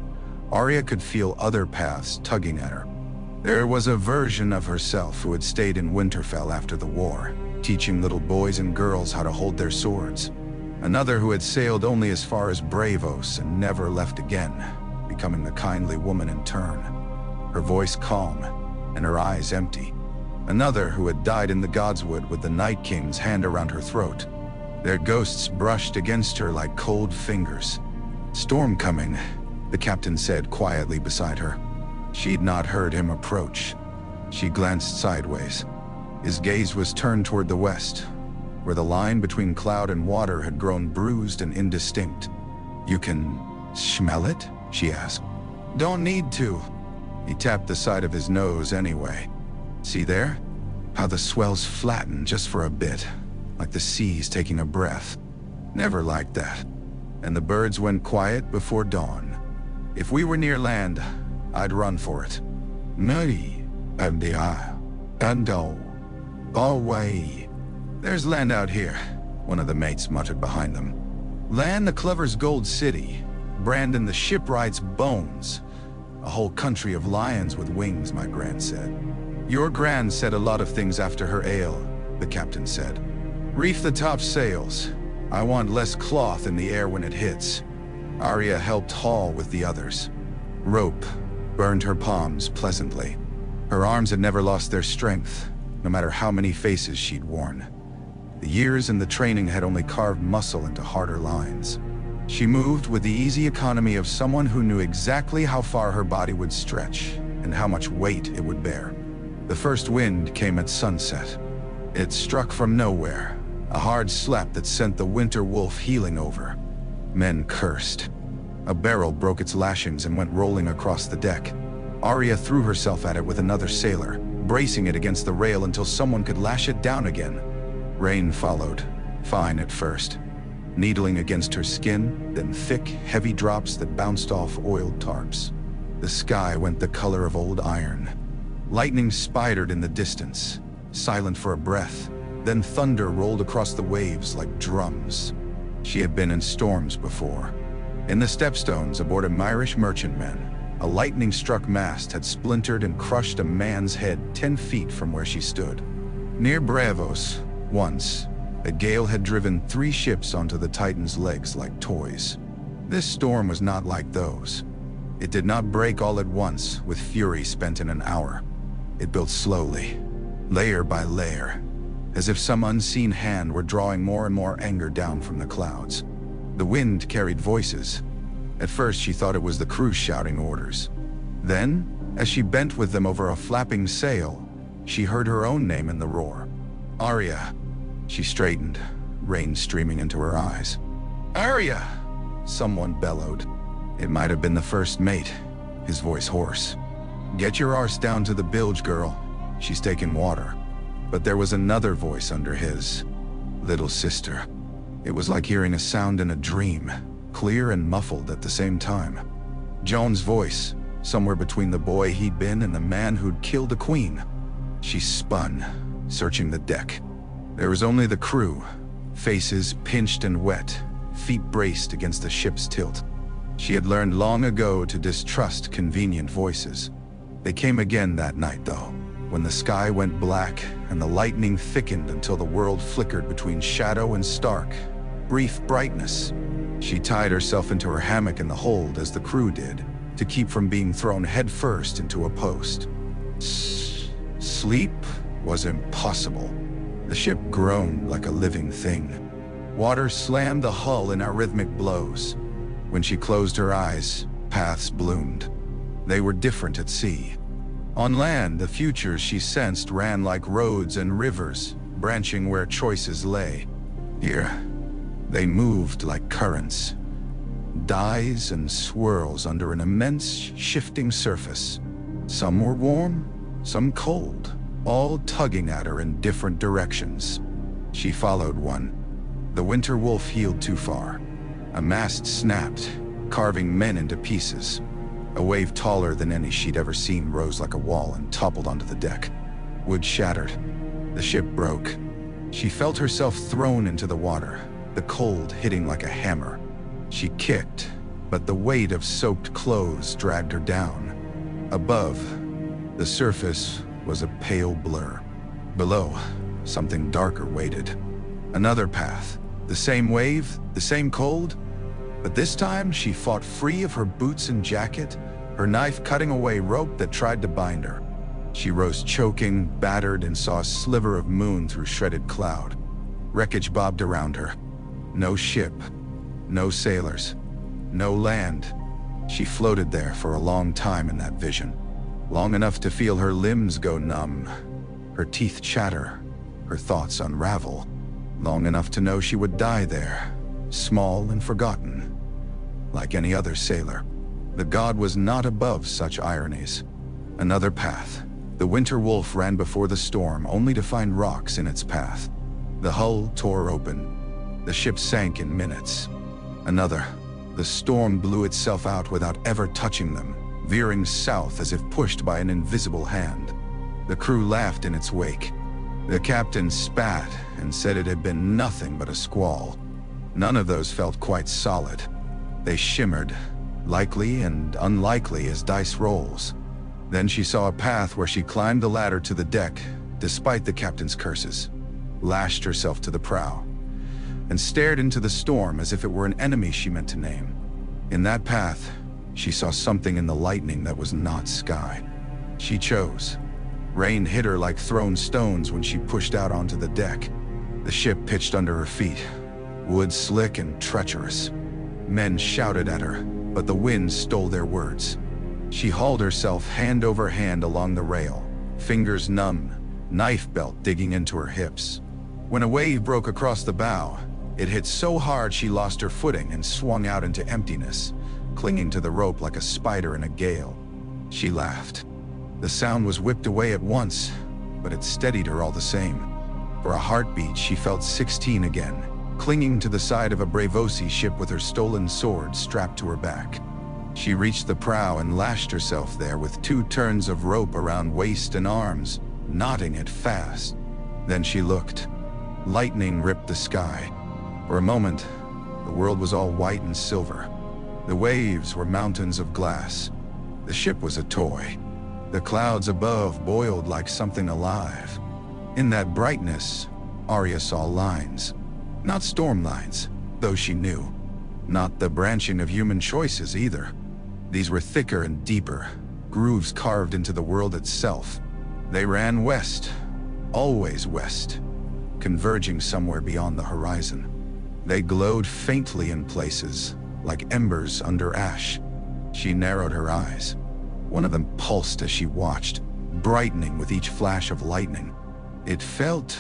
Arya could feel other paths tugging at her. There was a version of herself who had stayed in Winterfell after the war, teaching little boys and girls how to hold their swords. Another who had sailed only as far as Braavos and never left again, becoming the kindly woman in turn, her voice calm and her eyes empty. Another who had died in the Godswood with the Night King's hand around her throat. Their ghosts brushed against her like cold fingers. "Storm coming," the captain said quietly beside her. She'd not heard him approach. She glanced sideways. His gaze was turned toward the west, where the line between cloud and water had grown bruised and indistinct. "You can smell it?" she asked. "Don't need to." He tapped the side of his nose anyway. "See there? How the swells flatten just for a bit, like the sea's taking a breath. Never liked that. And the birds went quiet before dawn. If we were near land, I'd run for it. Maybe, and the isle, and all way. There's land out here," one of the mates muttered behind them. "Land the Clover's Gold City, Brandon the shipwright's bones. A whole country of lions with wings," my gran said. "Your gran said a lot of things after her ale," the captain said. "Reef the top sails. I want less cloth in the air when it hits." Arya helped haul with the others. Rope burned her palms pleasantly. Her arms had never lost their strength, no matter how many faces she'd worn. The years and the training had only carved muscle into harder lines. She moved with the easy economy of someone who knew exactly how far her body would stretch and how much weight it would bear. The first wind came at sunset. It struck from nowhere, a hard slap that sent the winter wolf heeling over. Men cursed. A barrel broke its lashings and went rolling across the deck. Arya threw herself at it with another sailor, bracing it against the rail until someone could lash it down again. Rain followed, fine at first, needling against her skin, then thick, heavy drops that bounced off oiled tarps. The sky went the color of old iron. Lightning spidered in the distance, silent for a breath, then thunder rolled across the waves like drums. She had been in storms before. In the stepstones aboard a Myrish merchantman, a lightning-struck mast had splintered and crushed a man's head 10 feet from where she stood. Near Braavos, once, a gale had driven 3 ships onto the Titan's legs like toys. This storm was not like those. It did not break all at once, with fury spent in an hour. It built slowly, layer by layer, as if some unseen hand were drawing more and more anger down from the clouds. The wind carried voices. At first she thought it was the crew shouting orders. Then, as she bent with them over a flapping sail, she heard her own name in the roar. "Arya." She straightened, rain streaming into her eyes. "Arya!" someone bellowed. It might have been the first mate, his voice hoarse. "Get your arse down to the bilge, girl. She's taking water." But there was another voice under his. "Little sister." It was like hearing a sound in a dream, clear and muffled at the same time. Joan's voice, somewhere between the boy he'd been and the man who'd killed the queen. She spun, searching the deck. There was only the crew, faces pinched and wet, feet braced against the ship's tilt. She had learned long ago to distrust convenient voices. They came again that night, though, when the sky went black and the lightning thickened until the world flickered between shadow and stark, brief brightness. She tied herself into her hammock in the hold as the crew did, to keep from being thrown headfirst into a post. Sleep was impossible. The ship groaned like a living thing. Water slammed the hull in arrhythmic blows. When she closed her eyes, paths bloomed. They were different at sea. On land, the futures she sensed ran like roads and rivers, branching where choices lay. Here, they moved like currents, dyes and swirls under an immense, shifting surface. Some were warm, some cold, all tugging at her in different directions. She followed one. The winter wolf heeled too far. A mast snapped, carving men into pieces. A wave taller than any she'd ever seen rose like a wall and toppled onto the deck. Wood shattered. The ship broke. She felt herself thrown into the water, the cold hitting like a hammer. She kicked, but the weight of soaked clothes dragged her down. Above, the surface was a pale blur. Below, something darker waited. Another path, the same wave, the same cold, but this time she fought free of her boots and jacket, her knife cutting away rope that tried to bind her. She rose choking, battered, and saw a sliver of moon through shredded cloud. Wreckage bobbed around her. No ship, no sailors, no land. She floated there for a long time in that vision. Long enough to feel her limbs go numb, her teeth chatter, her thoughts unravel. Long enough to know she would die there, small and forgotten, like any other sailor. The god was not above such ironies. Another path. The winter wolf ran before the storm, only to find rocks in its path. The hull tore open. The ship sank in minutes. Another. The storm blew itself out without ever touching them, veering south as if pushed by an invisible hand. The crew laughed in its wake. The captain spat and said it had been nothing but a squall. None of those felt quite solid. They shimmered, likely and unlikely as dice rolls. Then she saw a path where she climbed the ladder to the deck, despite the captain's curses, lashed herself to the prow, and stared into the storm as if it were an enemy she meant to name. In that path, she saw something in the lightning that was not sky. She chose. Rain hit her like thrown stones when she pushed out onto the deck. The ship pitched under her feet, wood slick and treacherous. Men shouted at her, but the wind stole their words. She hauled herself hand over hand along the rail, fingers numb, knife belt digging into her hips. When a wave broke across the bow, it hit so hard she lost her footing and swung out into emptiness, clinging to the rope like a spider in a gale. She laughed. The sound was whipped away at once, but it steadied her all the same. For a heartbeat, she felt 16 again, clinging to the side of a Bravosi ship with her stolen sword strapped to her back. She reached the prow and lashed herself there with 2 turns of rope around waist and arms, knotting it fast. Then she looked. Lightning ripped the sky. For a moment, the world was all white and silver. The waves were mountains of glass. The ship was a toy. The clouds above boiled like something alive. In that brightness, Arya saw lines. Not storm lines, though she knew. Not the branching of human choices either. These were thicker and deeper, grooves carved into the world itself. They ran west, always west, converging somewhere beyond the horizon. They glowed faintly in places, like embers under ash. She narrowed her eyes. One of them pulsed as she watched, brightening with each flash of lightning. It felt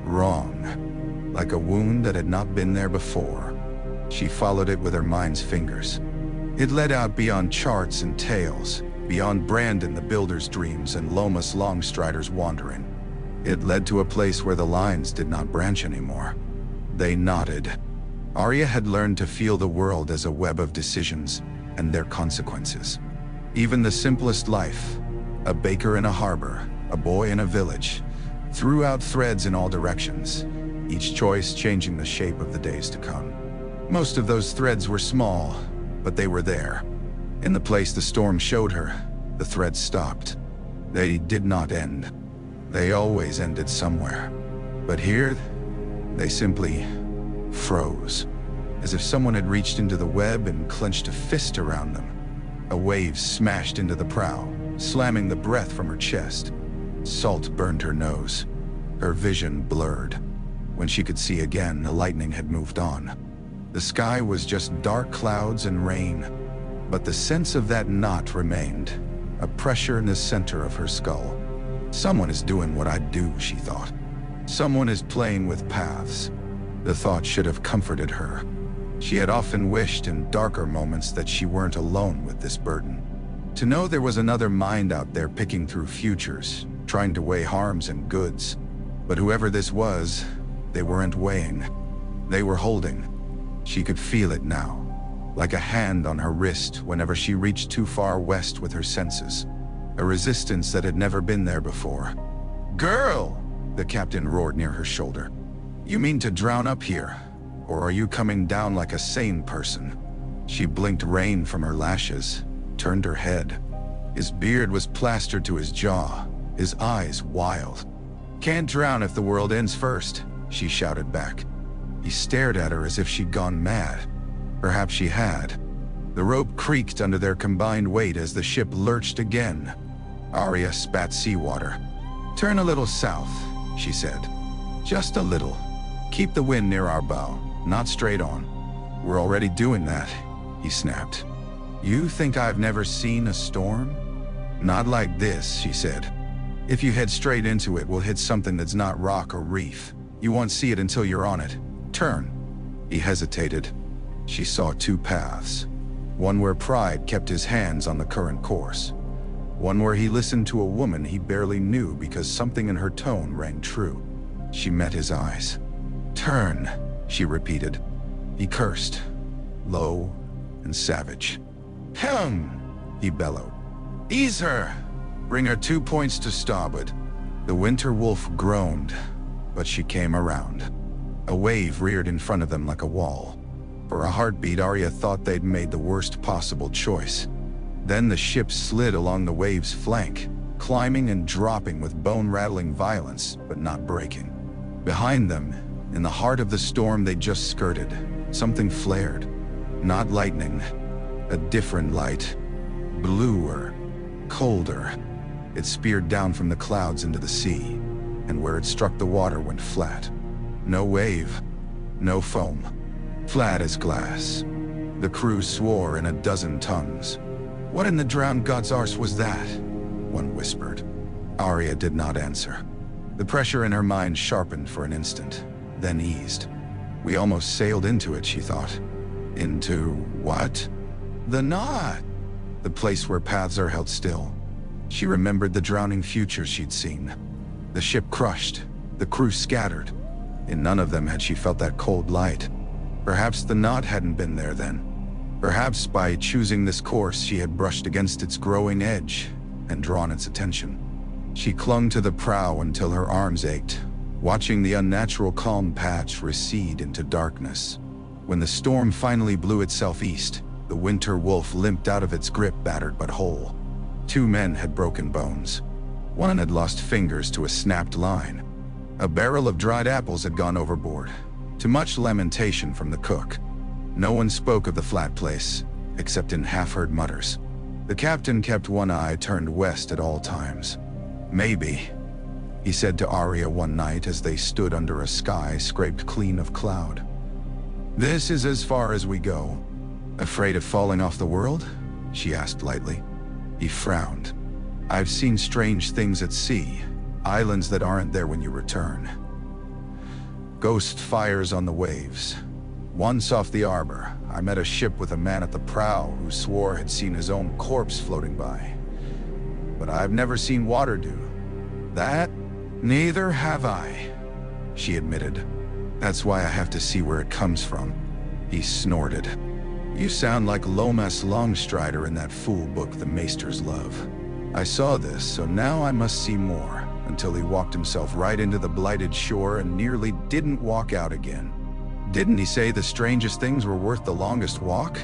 wrong, like a wound that had not been there before. She followed it with her mind's fingers. It led out beyond charts and tales, beyond Brandon the Builder's dreams and Lomas Longstrider's wandering. It led to a place where the lines did not branch anymore. They knotted. Arya had learned to feel the world as a web of decisions and their consequences. Even the simplest life, a baker in a harbor, a boy in a village, threw out threads in all directions, each choice changing the shape of the days to come. Most of those threads were small, but they were there. In the place the storm showed her, the threads stopped. They did not end. They always ended somewhere. But here, they simply froze, as if someone had reached into the web and clenched a fist around them. A wave smashed into the prow, slamming the breath from her chest. Salt burned her nose. Her vision blurred. When she could see again, the lightning had moved on. The sky was just dark clouds and rain, but the sense of that knot remained, a pressure in the center of her skull. Someone is doing what I'd do, she thought. Someone is playing with paths. The thought should have comforted her. She had often wished in darker moments that she weren't alone with this burden. To know there was another mind out there picking through futures, trying to weigh harms and goods. But whoever this was, they weren't weighing. They were holding. She could feel it now, like a hand on her wrist whenever she reached too far west with her senses. A resistance that had never been there before. "Girl!" the captain roared near her shoulder. "You mean to drown up here? Or are you coming down like a sane person?" She blinked rain from her lashes, turned her head. His beard was plastered to his jaw, his eyes wild. "Can't drown if the world ends first," she shouted back. He stared at her as if she'd gone mad. Perhaps she had. The rope creaked under their combined weight as the ship lurched again. Arya spat seawater. "Turn a little south," she said. "Just a little. Keep the wind near our bow, not straight on." "We're already doing that," he snapped. "You think I've never seen a storm?" "Not like this," she said. "If you head straight into it, we'll hit something that's not rock or reef. You won't see it until you're on it. Turn." He hesitated. She saw two paths. One where pride kept his hands on the current course. One where he listened to a woman he barely knew because something in her tone rang true. She met his eyes. "Turn," she repeated. He cursed, low and savage. "Helm," he bellowed. "Ease her. Bring her 2 points to starboard." The winter wolf groaned, but she came around. A wave reared in front of them like a wall. For a heartbeat, Arya thought they'd made the worst possible choice. Then the ship slid along the wave's flank, climbing and dropping with bone-rattling violence, but not breaking. Behind them, in the heart of the storm they'd just skirted, something flared. Not lightning, a different light. Bluer, colder. It speared down from the clouds into the sea, and where it struck the water went flat. No wave, no foam. Flat as glass. The crew swore in a dozen tongues. "What in the drowned god's arse was that?" one whispered. Arya did not answer. The pressure in her mind sharpened for an instant, then eased. We almost sailed into it, she thought. Into what? The knot! The place where paths are held still. She remembered the drowning futures she'd seen. The ship crushed, the crew scattered. In none of them had she felt that cold light. Perhaps the knot hadn't been there then. Perhaps by choosing this course she had brushed against its growing edge and drawn its attention. She clung to the prow until her arms ached, watching the unnatural calm patch recede into darkness. When the storm finally blew itself east, the winter wolf limped out of its grip, battered but whole. 2 men had broken bones. One had lost fingers to a snapped line. A barrel of dried apples had gone overboard, to much lamentation from the cook. No one spoke of the flat place, except in half-heard mutters. The captain kept one eye turned west at all times. "Maybe," he said to Arya one night as they stood under a sky scraped clean of cloud. "This is as far as we go." "Afraid of falling off the world?" she asked lightly. He frowned. "I've seen strange things at sea, islands that aren't there when you return. Ghost fires on the waves. Once off the Arbor, I met a ship with a man at the prow who swore had seen his own corpse floating by. But I've never seen water do that." "Neither have I," she admitted. "That's why I have to see where it comes from." He snorted. "You sound like Lomas Longstrider in that fool book the Maesters love. I saw this, so now I must see more," until he walked himself right into the blighted shore and nearly didn't walk out again. "Didn't he say the strangest things were worth the longest walk?"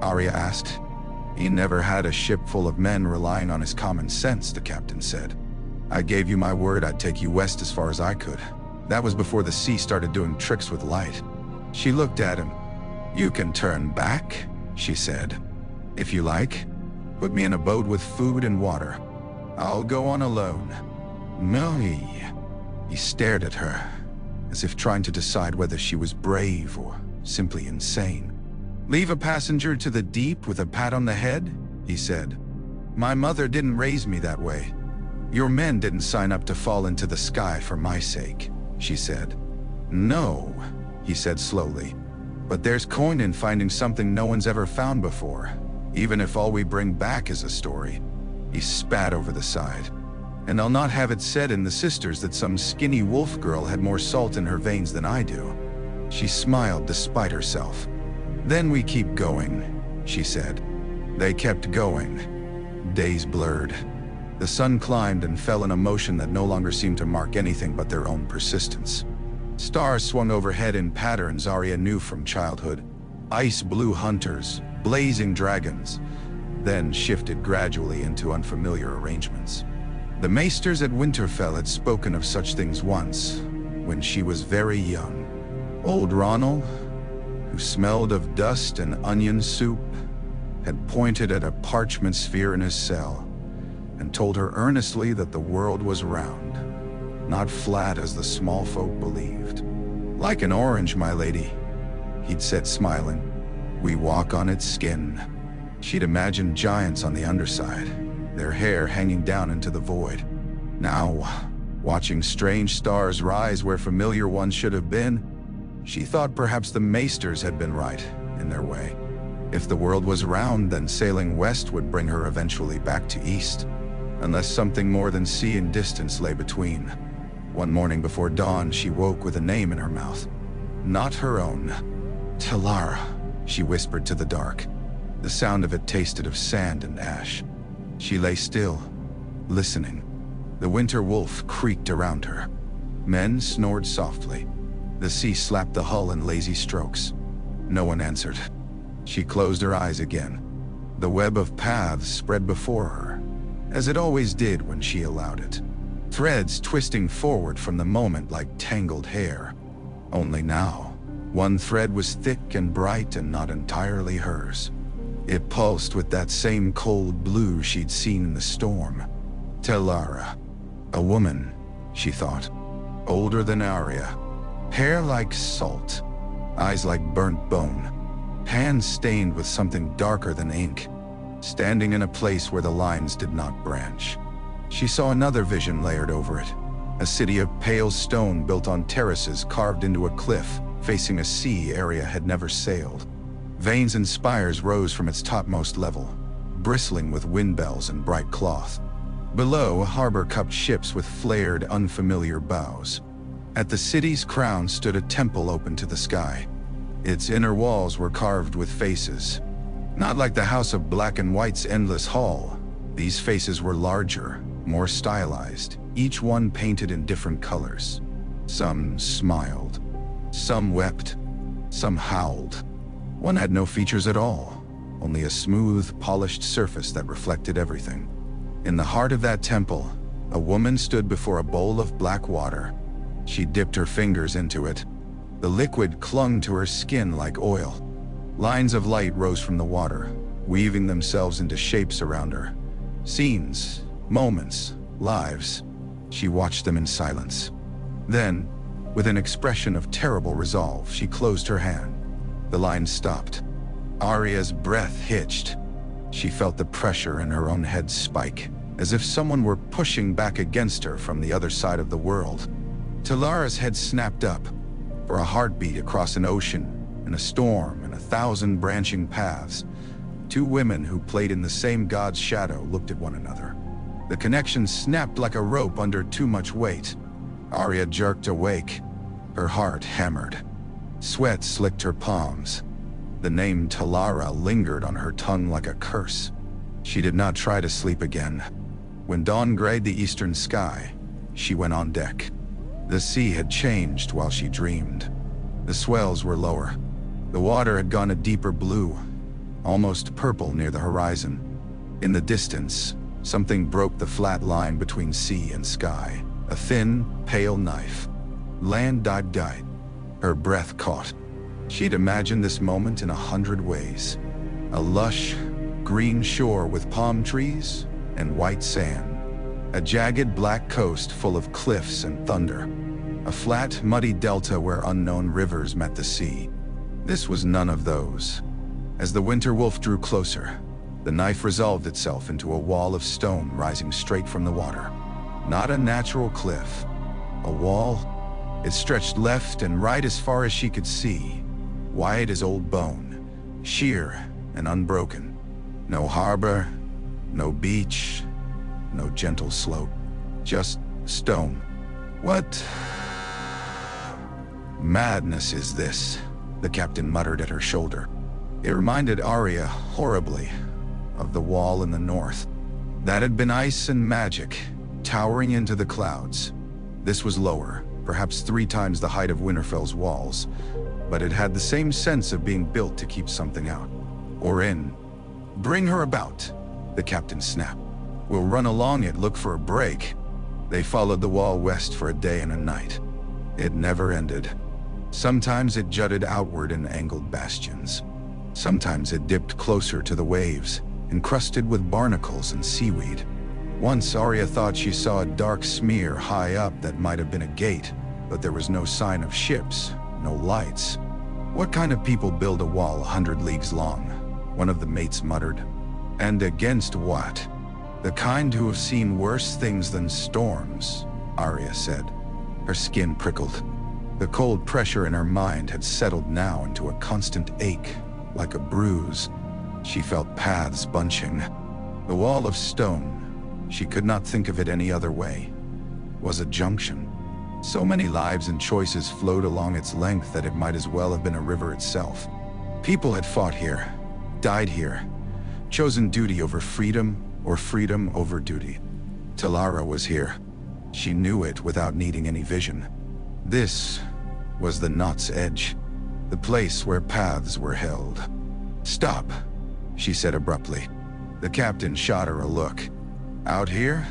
Arya asked. "He never had a ship full of men relying on his common sense," the captain said. "I gave you my word I'd take you west as far as I could. That was before the sea started doing tricks with light." She looked at him. "You can turn back," she said. "If you like. Put me in a boat with food and water. I'll go on alone." "No," he stared at her, as if trying to decide whether she was brave or simply insane. "Leave a passenger to the deep with a pat on the head?" he said. "My mother didn't raise me that way. Your men didn't sign up to fall into the sky for my sake," she said. "No," he said slowly, "but there's coin in finding something no one's ever found before, even if all we bring back is a story." He spat over the side. "And I'll not have it said in the sisters that some skinny wolf girl had more salt in her veins than I do." She smiled despite herself. "Then we keep going," she said. They kept going. Days blurred. The sun climbed and fell in a motion that no longer seemed to mark anything but their own persistence. Stars swung overhead in patterns Arya knew from childhood. Ice blue hunters, blazing dragons, then shifted gradually into unfamiliar arrangements. The Maesters at Winterfell had spoken of such things once, when she was very young. Old Ronald, who smelled of dust and onion soup, had pointed at a parchment sphere in his cell and told her earnestly that the world was round, not flat as the small folk believed. "Like an orange, my lady," he'd said, smiling. "We walk on its skin." She'd imagined giants on the underside, their hair hanging down into the void. Now, watching strange stars rise where familiar ones should have been, she thought perhaps the Maesters had been right, in their way. If the world was round, then sailing west would bring her eventually back to east, unless something more than sea and distance lay between. One morning before dawn, she woke with a name in her mouth. Not her own. "Talara," she whispered to the dark. The sound of it tasted of sand and ash. She lay still, listening. The winter wolf creaked around her. Men snored softly. The sea slapped the hull in lazy strokes. No one answered. She closed her eyes again. The web of paths spread before her, as it always did when she allowed it. Threads twisting forward from the moment like tangled hair. Only now, one thread was thick and bright and not entirely hers. It pulsed with that same cold blue she'd seen in the storm. Talara. A woman, she thought. Older than Arya. Hair like salt. Eyes like burnt bone. Hands stained with something darker than ink. Standing in a place where the lines did not branch. She saw another vision layered over it. A city of pale stone built on terraces carved into a cliff, facing a sea Arya had never sailed. Vanes and spires rose from its topmost level, bristling with windbells and bright cloth. Below, a harbor cupped ships with flared, unfamiliar bows. At the city's crown stood a temple open to the sky. Its inner walls were carved with faces. Not like the House of Black and White's endless hall. These faces were larger, more stylized, each one painted in different colors. Some smiled. Some wept. Some howled. One had no features at all, only a smooth, polished surface that reflected everything. In the heart of that temple, a woman stood before a bowl of black water. She dipped her fingers into it. The liquid clung to her skin like oil. Lines of light rose from the water, weaving themselves into shapes around her. Scenes, moments, lives. She watched them in silence. Then, with an expression of terrible resolve, she closed her hand. The line stopped. Arya's breath hitched. She felt the pressure in her own head spike, as if someone were pushing back against her from the other side of the world. Talara's head snapped up. For a heartbeat across an ocean, in a storm, and 1,000 branching paths, two women who played in the same god's shadow looked at one another. The connection snapped like a rope under too much weight. Arya jerked awake. Her heart hammered. Sweat slicked her palms. The name Talara lingered on her tongue like a curse. She did not try to sleep again. When dawn grayed the eastern sky, she went on deck. The sea had changed while she dreamed. The swells were lower. The water had gone a deeper blue, almost purple near the horizon. In the distance, something broke the flat line between sea and sky. A thin, pale knife. Land died. Her breath caught. She'd imagined this moment in 100 ways. A lush, green shore with palm trees and white sand. A jagged black coast full of cliffs and thunder. A flat, muddy delta where unknown rivers met the sea. This was none of those. As the winter wolf drew closer, the knife resolved itself into a wall of stone rising straight from the water. Not a natural cliff. A wall. It stretched left and right as far as she could see. Wide as old bone. Sheer and unbroken. No harbor, no beach, no gentle slope. Just stone. What madness is this? The captain muttered at her shoulder. It reminded Arya horribly of the wall in the north. That had been ice and magic, towering into the clouds. This was lower, perhaps 3 times the height of Winterfell's walls, but it had the same sense of being built to keep something out. Or in. Bring her about, the captain snapped. We'll run along it, look for a break. They followed the wall west for a day and a night. It never ended. Sometimes it jutted outward in angled bastions. Sometimes it dipped closer to the waves, encrusted with barnacles and seaweed. Once Arya thought she saw a dark smear high up that might have been a gate, but there was no sign of ships, no lights. What kind of people build a wall 100 leagues long? One of the mates muttered. And against what? The kind who have seen worse things than storms, Arya said. Her skin prickled. The cold pressure in her mind had settled now into a constant ache, like a bruise. She felt paths bunching. The wall of stone, she could not think of it any other way, was a junction. So many lives and choices flowed along its length that it might as well have been a river itself. People had fought here, died here, chosen duty over freedom or freedom over duty. Talara was here. She knew it without needing any vision. This was the knot's edge, the place where paths were held. Stop, she said abruptly. The captain shot her a look. Out here?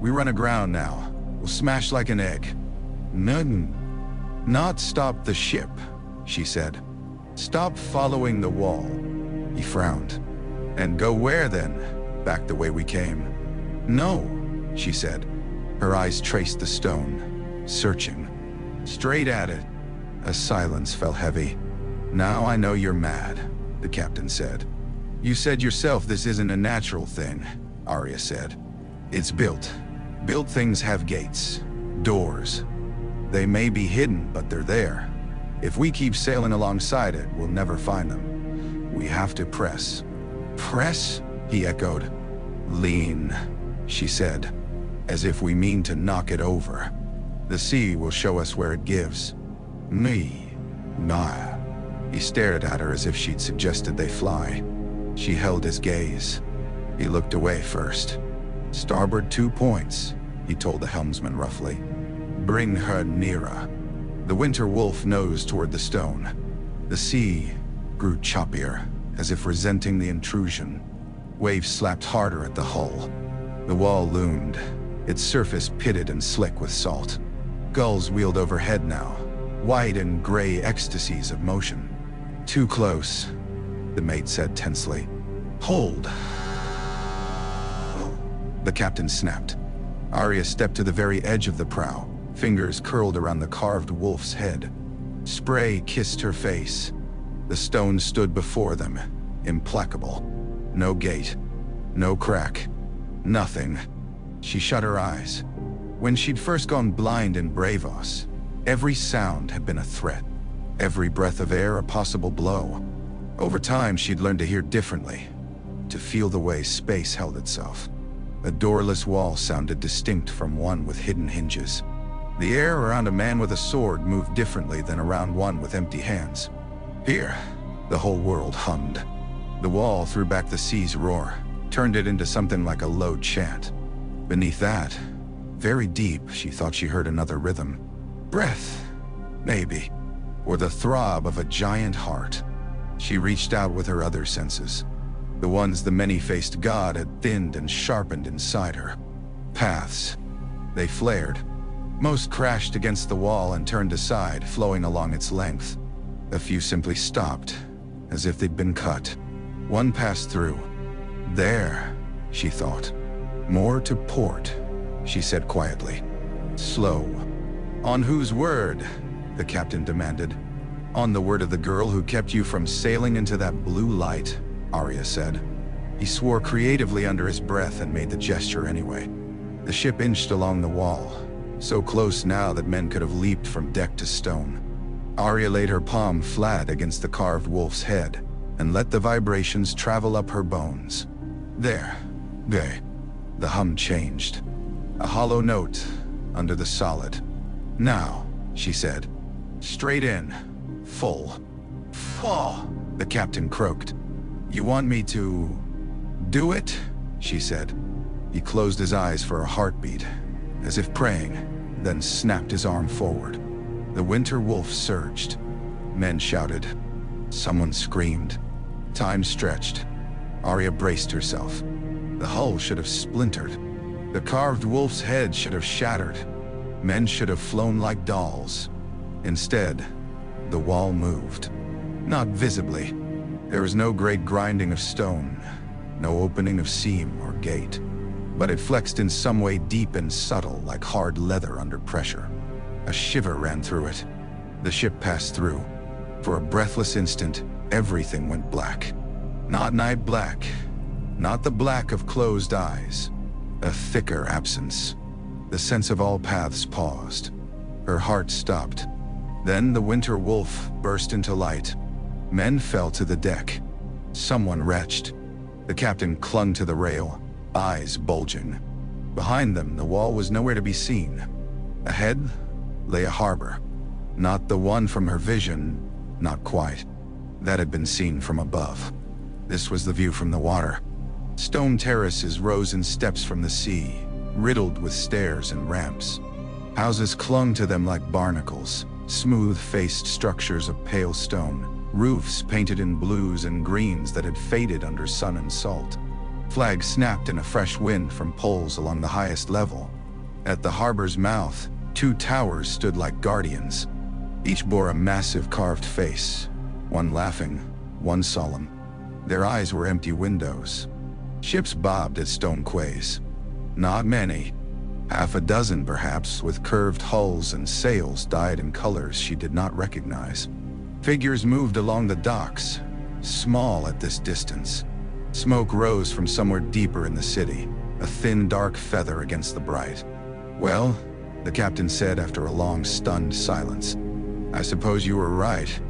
We run aground now. We'll smash like an egg. None. Not stop the ship, she said. Stop following the wall. He frowned. And go where then? Back the way we came. No, she said. Her eyes traced the stone, searching. Straight at it. A silence fell heavy. Now I know you're mad, the captain said. You said yourself this isn't a natural thing, Arya said. It's built. Built things have gates, doors. They may be hidden, but they're there. If we keep sailing alongside it, we'll never find them. We have to press. Press? He echoed. Lean, she said, as if we mean to knock it over. The sea will show us where it gives. Me. Nah. He stared at her as if she'd suggested they fly. She held his gaze. He looked away first. Starboard 2 points, he told the helmsman roughly. Bring her nearer. The winter wolf nosed toward the stone. The sea grew choppier, as if resenting the intrusion. Waves slapped harder at the hull. The wall loomed, its surface pitted and slick with salt. Gulls wheeled overhead now, white and gray ecstasies of motion. Too close, the mate said tensely. Hold. The captain snapped. Arya stepped to the very edge of the prow, fingers curled around the carved wolf's head. Spray kissed her face. The stone stood before them, implacable. No gate, no crack, nothing. She shut her eyes. When she'd first gone blind in Bravos, every sound had been a threat. Every breath of air a possible blow. Over time, she'd learned to hear differently, to feel the way space held itself. A doorless wall sounded distinct from one with hidden hinges. The air around a man with a sword moved differently than around one with empty hands. Here, The whole world hummed. The wall threw back the sea's roar, turned it into something like a low chant. Beneath that, very deep, she thought she heard another rhythm. Breath, maybe, or the throb of a giant heart. She reached out with her other senses, the ones the many-faced god had thinned and sharpened inside her. Paths. They flared. Most crashed against the wall and turned aside, flowing along its length. A few simply stopped, as if they'd been cut. One passed through. There, she thought. More to port, she said quietly. Slow. On whose word? The captain demanded. On the word of the girl who kept you from sailing into that blue light, Arya said. He swore creatively under his breath and made the gesture anyway. The ship inched along the wall, so close now that men could have leaped from deck to stone. Arya laid her palm flat against the carved wolf's head and let the vibrations travel up her bones. There. The hum changed. A hollow note under the solid. Now, she said. Straight in. Full. Full, the captain croaked. You want me to do it? She said. He closed his eyes for a heartbeat, as if praying, then snapped his arm forward. The winter wolf surged. Men shouted. Someone screamed. Time stretched. Arya braced herself. The hull should have splintered. The carved wolf's head should have shattered. Men should have flown like dolls. Instead, the wall moved. Not visibly. There was no great grinding of stone, no opening of seam or gate. But it flexed in some way deep and subtle, like hard leather under pressure. A shiver ran through it. The ship passed through. For a breathless instant, everything went black. Not night black. Not the black of closed eyes. A thicker absence. The sense of all paths paused. Her heart stopped. Then the winter wolf burst into light. Men fell to the deck. Someone retched. The captain clung to the rail, eyes bulging. Behind them, the wall was nowhere to be seen. Ahead lay a harbor. Not the one from her vision, not quite. That had been seen from above. This was the view from the water. Stone terraces rose in steps from the sea, riddled with stairs and ramps. Houses clung to them like barnacles, smooth-faced structures of pale stone, roofs painted in blues and greens that had faded under sun and salt. Flags snapped in a fresh wind from poles along the highest level. At the harbor's mouth, 2 towers stood like guardians. Each bore a massive carved face, one laughing, one solemn. Their eyes were empty windows. Ships bobbed at stone quays. Not many. Half a dozen, perhaps, with curved hulls and sails dyed in colors she did not recognize. Figures moved along the docks, small at this distance. Smoke rose from somewhere deeper in the city, a thin, dark feather against the bright. Well, the captain said after a long, stunned silence. I suppose you were right.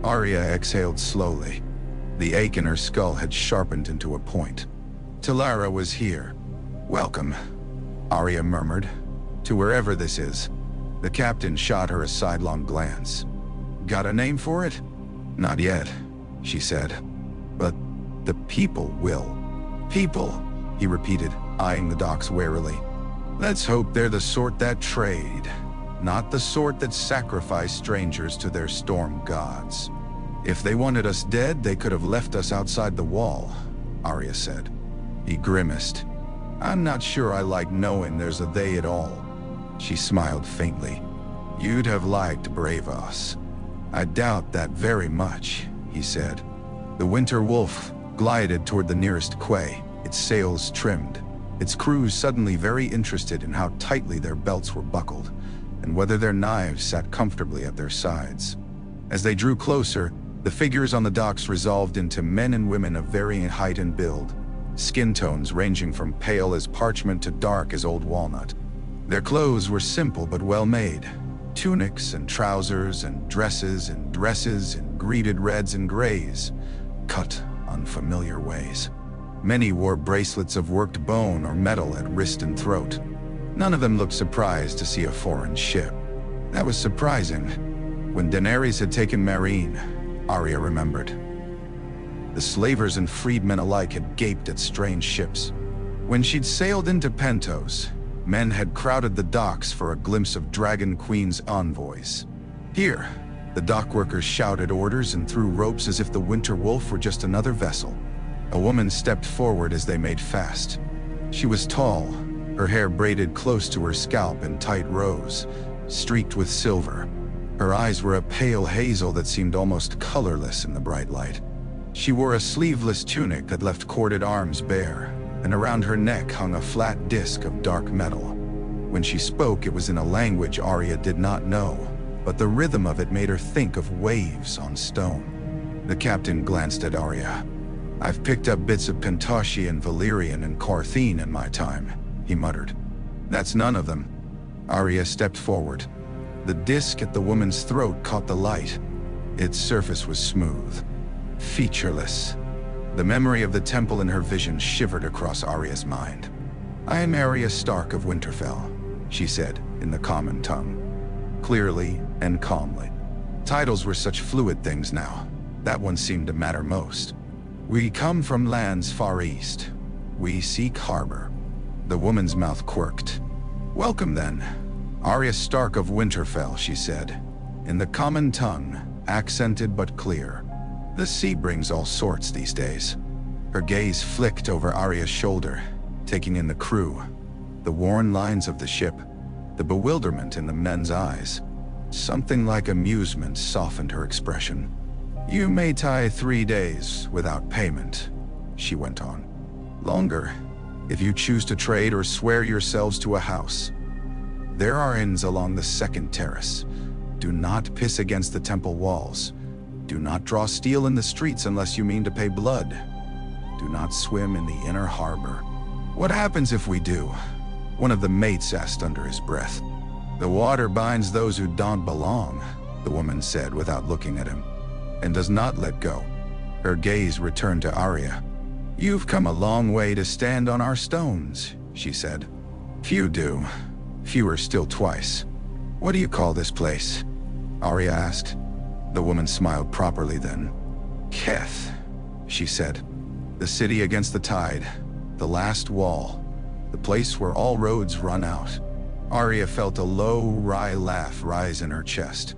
Arya exhaled slowly. The ache in her skull had sharpened into a point. Talara was here. Welcome, Arya murmured. To wherever this is. The captain shot her a sidelong glance. Got a name for it? Not yet, she said. But the people will. People, he repeated, eyeing the docks warily. Let's hope they're the sort that trade, not the sort that sacrifice strangers to their storm gods. If they wanted us dead, they could have left us outside the wall, Arya said. He grimaced. I'm not sure I like knowing there's a they at all. She smiled faintly. You'd have liked Bravos. I doubt that very much, he said. The winter wolf glided toward the nearest quay, its sails trimmed, its crews suddenly very interested in how tightly their belts were buckled, and whether their knives sat comfortably at their sides. As they drew closer, the figures on the docks resolved into men and women of varying height and build, skin tones ranging from pale as parchment to dark as old walnut. Their clothes were simple but well made. Tunics and trousers and dresses in greeded reds and grays, cut unfamiliar ways. Many wore bracelets of worked bone or metal at wrist and throat. None of them looked surprised to see a foreign ship. That was surprising. When Daenerys had taken Meereen, Arya remembered. The slavers and freedmen alike had gaped at strange ships. When she'd sailed into Pentos, men had crowded the docks for a glimpse of Dragon Queen's envoys. Here, the dockworkers shouted orders and threw ropes as if the Winter Wolf were just another vessel. A woman stepped forward as they made fast. She was tall, her hair braided close to her scalp in tight rows, streaked with silver. Her eyes were a pale hazel that seemed almost colorless in the bright light. She wore a sleeveless tunic that left corded arms bare, and around her neck hung a flat disc of dark metal. When she spoke, it was in a language Arya did not know, but the rhythm of it made her think of waves on stone. The captain glanced at Arya. "I've picked up bits of Pentoshian, Valyrian, and Carthene in my time," he muttered. "That's none of them." Arya stepped forward. The disc at the woman's throat caught the light. Its surface was smooth, featureless. The memory of the temple in her vision shivered across Arya's mind. "I am Arya Stark of Winterfell," she said in the common tongue, clearly and calmly. Titles were such fluid things now. That one seemed to matter most. "We come from lands far east. We seek harbor." The woman's mouth quirked. "Welcome then. Arya Stark of Winterfell," she said, in the common tongue, accented but clear. "The sea brings all sorts these days." Her gaze flicked over Arya's shoulder, taking in the crew, the worn lines of the ship, the bewilderment in the men's eyes. Something like amusement softened her expression. "You may tie 3 days without payment," she went on. "Longer, if you choose to trade or swear yourselves to a house. There are inns along the second terrace. Do not piss against the temple walls. Do not draw steel in the streets unless you mean to pay blood. Do not swim in the inner harbor." "What happens if we do?" one of the mates asked under his breath. "The water binds those who don't belong," the woman said without looking at him, and does not let go. Her gaze returned to Arya. "You've come a long way to stand on our stones," she said. "Few do. Fewer still twice. What do you call this place?" Arya asked. The woman smiled properly then. "Keth," she said. "The city against the tide. The last wall. The place where all roads run out." Arya felt a low, wry laugh rise in her chest.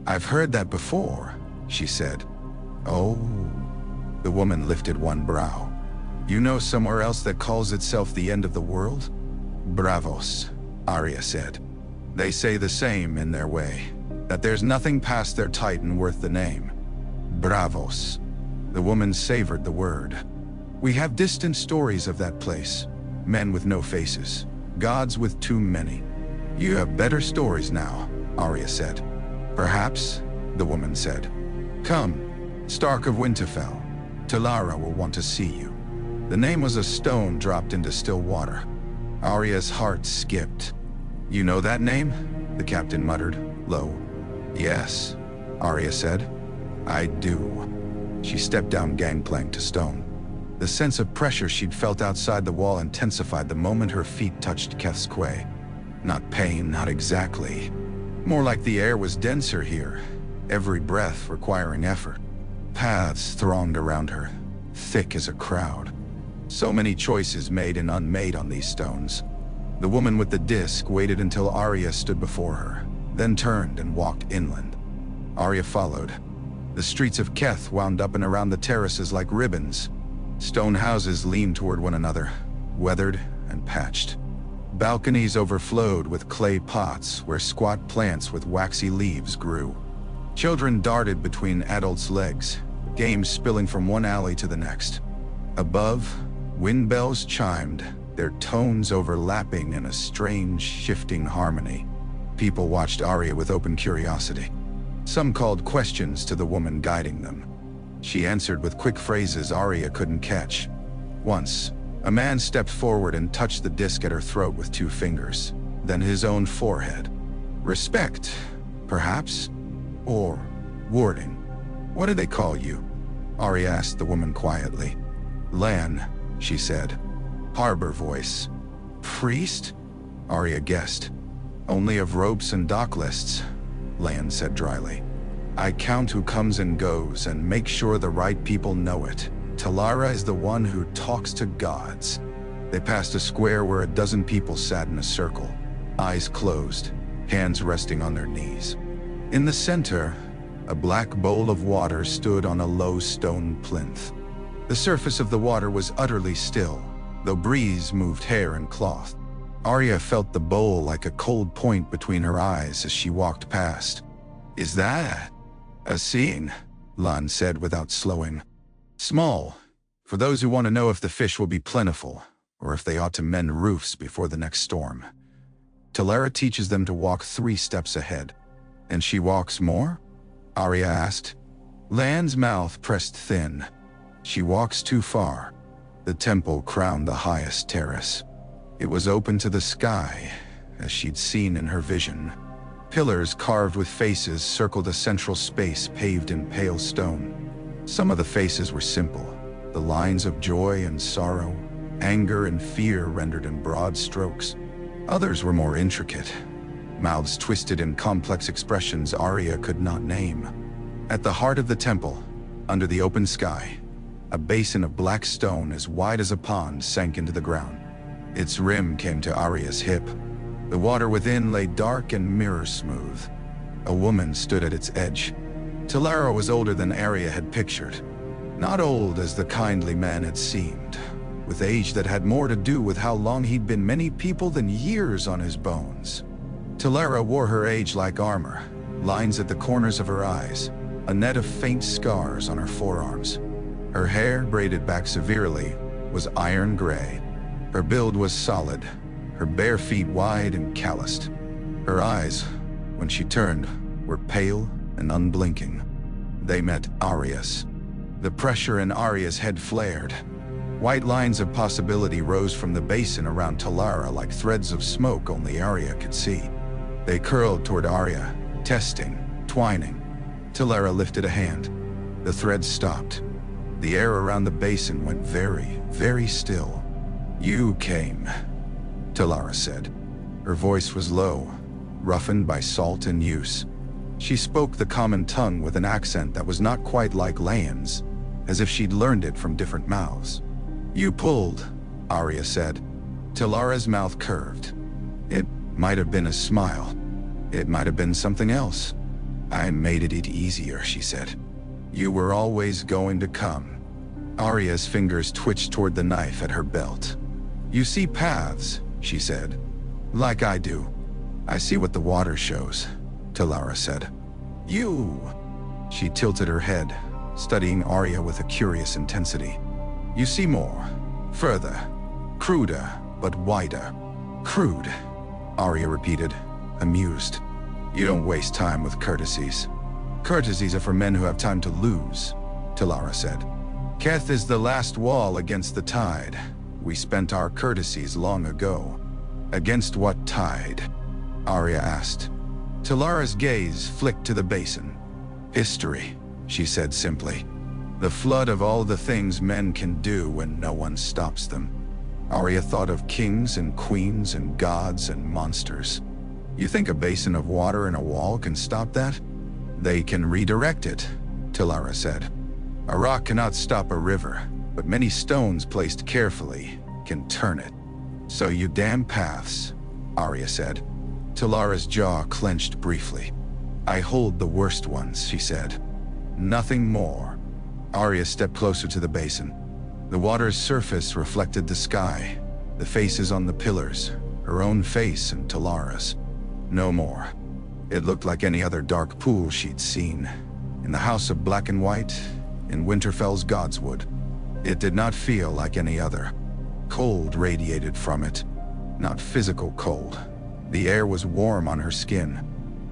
"I've heard that before," she said. "Oh." The woman lifted one brow. "You know somewhere else that calls itself the end of the world?" "Bravos," Arya said. "They say the same in their way, that there's nothing past their titan worth the name. Bravos." The woman savored the word. "We have distant stories of that place. Men with no faces, gods with too many." "You have better stories now," Arya said. "Perhaps," the woman said. "Come, Stark of Winterfell. Talara will want to see you." The name was a stone dropped into still water. Arya's heart skipped. "You know that name?" the captain muttered, low. "Yes," Arya said. "I do." She stepped down gangplank to stone. The sense of pressure she'd felt outside the wall intensified the moment her feet touched Keth's quay. Not pain, not exactly. More like the air was denser here, every breath requiring effort. Paths thronged around her, thick as a crowd. So many choices made and unmade on these stones. The woman with the disc waited until Arya stood before her, then turned and walked inland. Arya followed. The streets of Keth wound up and around the terraces like ribbons. Stone houses leaned toward one another, weathered and patched. Balconies overflowed with clay pots where squat plants with waxy leaves grew. Children darted between adults' legs, games spilling from one alley to the next. Above, wind bells chimed, their tones overlapping in a strange, shifting harmony. People watched Arya with open curiosity. Some called questions to the woman guiding them. She answered with quick phrases Arya couldn't catch. Once, a man stepped forward and touched the disc at her throat with 2 fingers, then his own forehead. "Respect, perhaps? Or warding? What do they call you?" Arya asked the woman quietly. "Lan," she said. Harbor voice. "Priest?" Arya guessed. "Only of ropes and dock lists," Lan said dryly. I count who comes and goes and make sure the right people know it. Talara is the one who talks to gods. They passed a square where a dozen people sat in a circle, eyes closed, hands resting on their knees. In the center, a black bowl of water stood on a low stone plinth. The surface of the water was utterly still, though breeze moved hair and cloth. Arya felt the bowl like a cold point between her eyes as she walked past. "Is that a seeing?" Lan said without slowing. "Small, for those who want to know if the fish will be plentiful, or if they ought to mend roofs before the next storm. Talara teaches them to walk 3 steps ahead." "And she walks more?" Arya asked. Lan's mouth pressed thin. "She walks too far." The temple crowned the highest terrace. It was open to the sky, as she'd seen in her vision. Pillars carved with faces circled a central space paved in pale stone. Some of the faces were simple, the lines of joy and sorrow, anger and fear rendered in broad strokes. Others were more intricate, mouths twisted in complex expressions Arya could not name. At the heart of the temple, under the open sky, a basin of black stone as wide as a pond sank into the ground. Its rim came to Arya's hip. The water within lay dark and mirror-smooth. A woman stood at its edge. Talara was older than Arya had pictured. Not old as the kindly man had seemed, with age that had more to do with how long he'd been many people than years on his bones. Talara wore her age like armor, lines at the corners of her eyes, a net of faint scars on her forearms. Her hair, braided back severely, was iron gray. Her build was solid, her bare feet wide and calloused. Her eyes, when she turned, were pale and unblinking. They met Arya's. The pressure in Arya's head flared. White lines of possibility rose from the basin around Talara like threads of smoke only Arya could see. They curled toward Arya, testing, twining. Talara lifted a hand. The threads stopped. The air around the basin went very, very still. "You came," Talara said. Her voice was low, roughened by salt and use. She spoke the common tongue with an accent that was not quite like Lan's, as if she'd learned it from different mouths. "You pulled," Arya said. Talara's mouth curved. It might have been a smile. It might have been something else. "I made it easier," she said. "You were always going to come." Arya's fingers twitched toward the knife at her belt. "You see paths," she said. "Like I do." "I see what the water shows," Talara said. "You." She tilted her head, studying Arya with a curious intensity. "You see more, further, cruder, but wider." "Crude," Arya repeated, amused. "You don't waste time with courtesies." "Courtesies are for men who have time to lose," Talara said. "Keth is the last wall against the tide. We spent our courtesies long ago." "Against what tide?" Arya asked. Talara's gaze flicked to the basin. "History," she said simply. "The flood of all the things men can do when no one stops them." Arya thought of kings and queens and gods and monsters. "You think a basin of water and a wall can stop that?" "They can redirect it," Talara said. "A rock cannot stop a river, but many stones placed carefully can turn it." "So you damn paths," Arya said. Talara's jaw clenched briefly. "I hold the worst ones," she said. "Nothing more." Arya stepped closer to the basin. The water's surface reflected the sky, the faces on the pillars, her own face and Talara's. No more. It looked like any other dark pool she'd seen, in the House of Black and White, in Winterfell's Godswood. It did not feel like any other. Cold radiated from it. Not physical cold. The air was warm on her skin,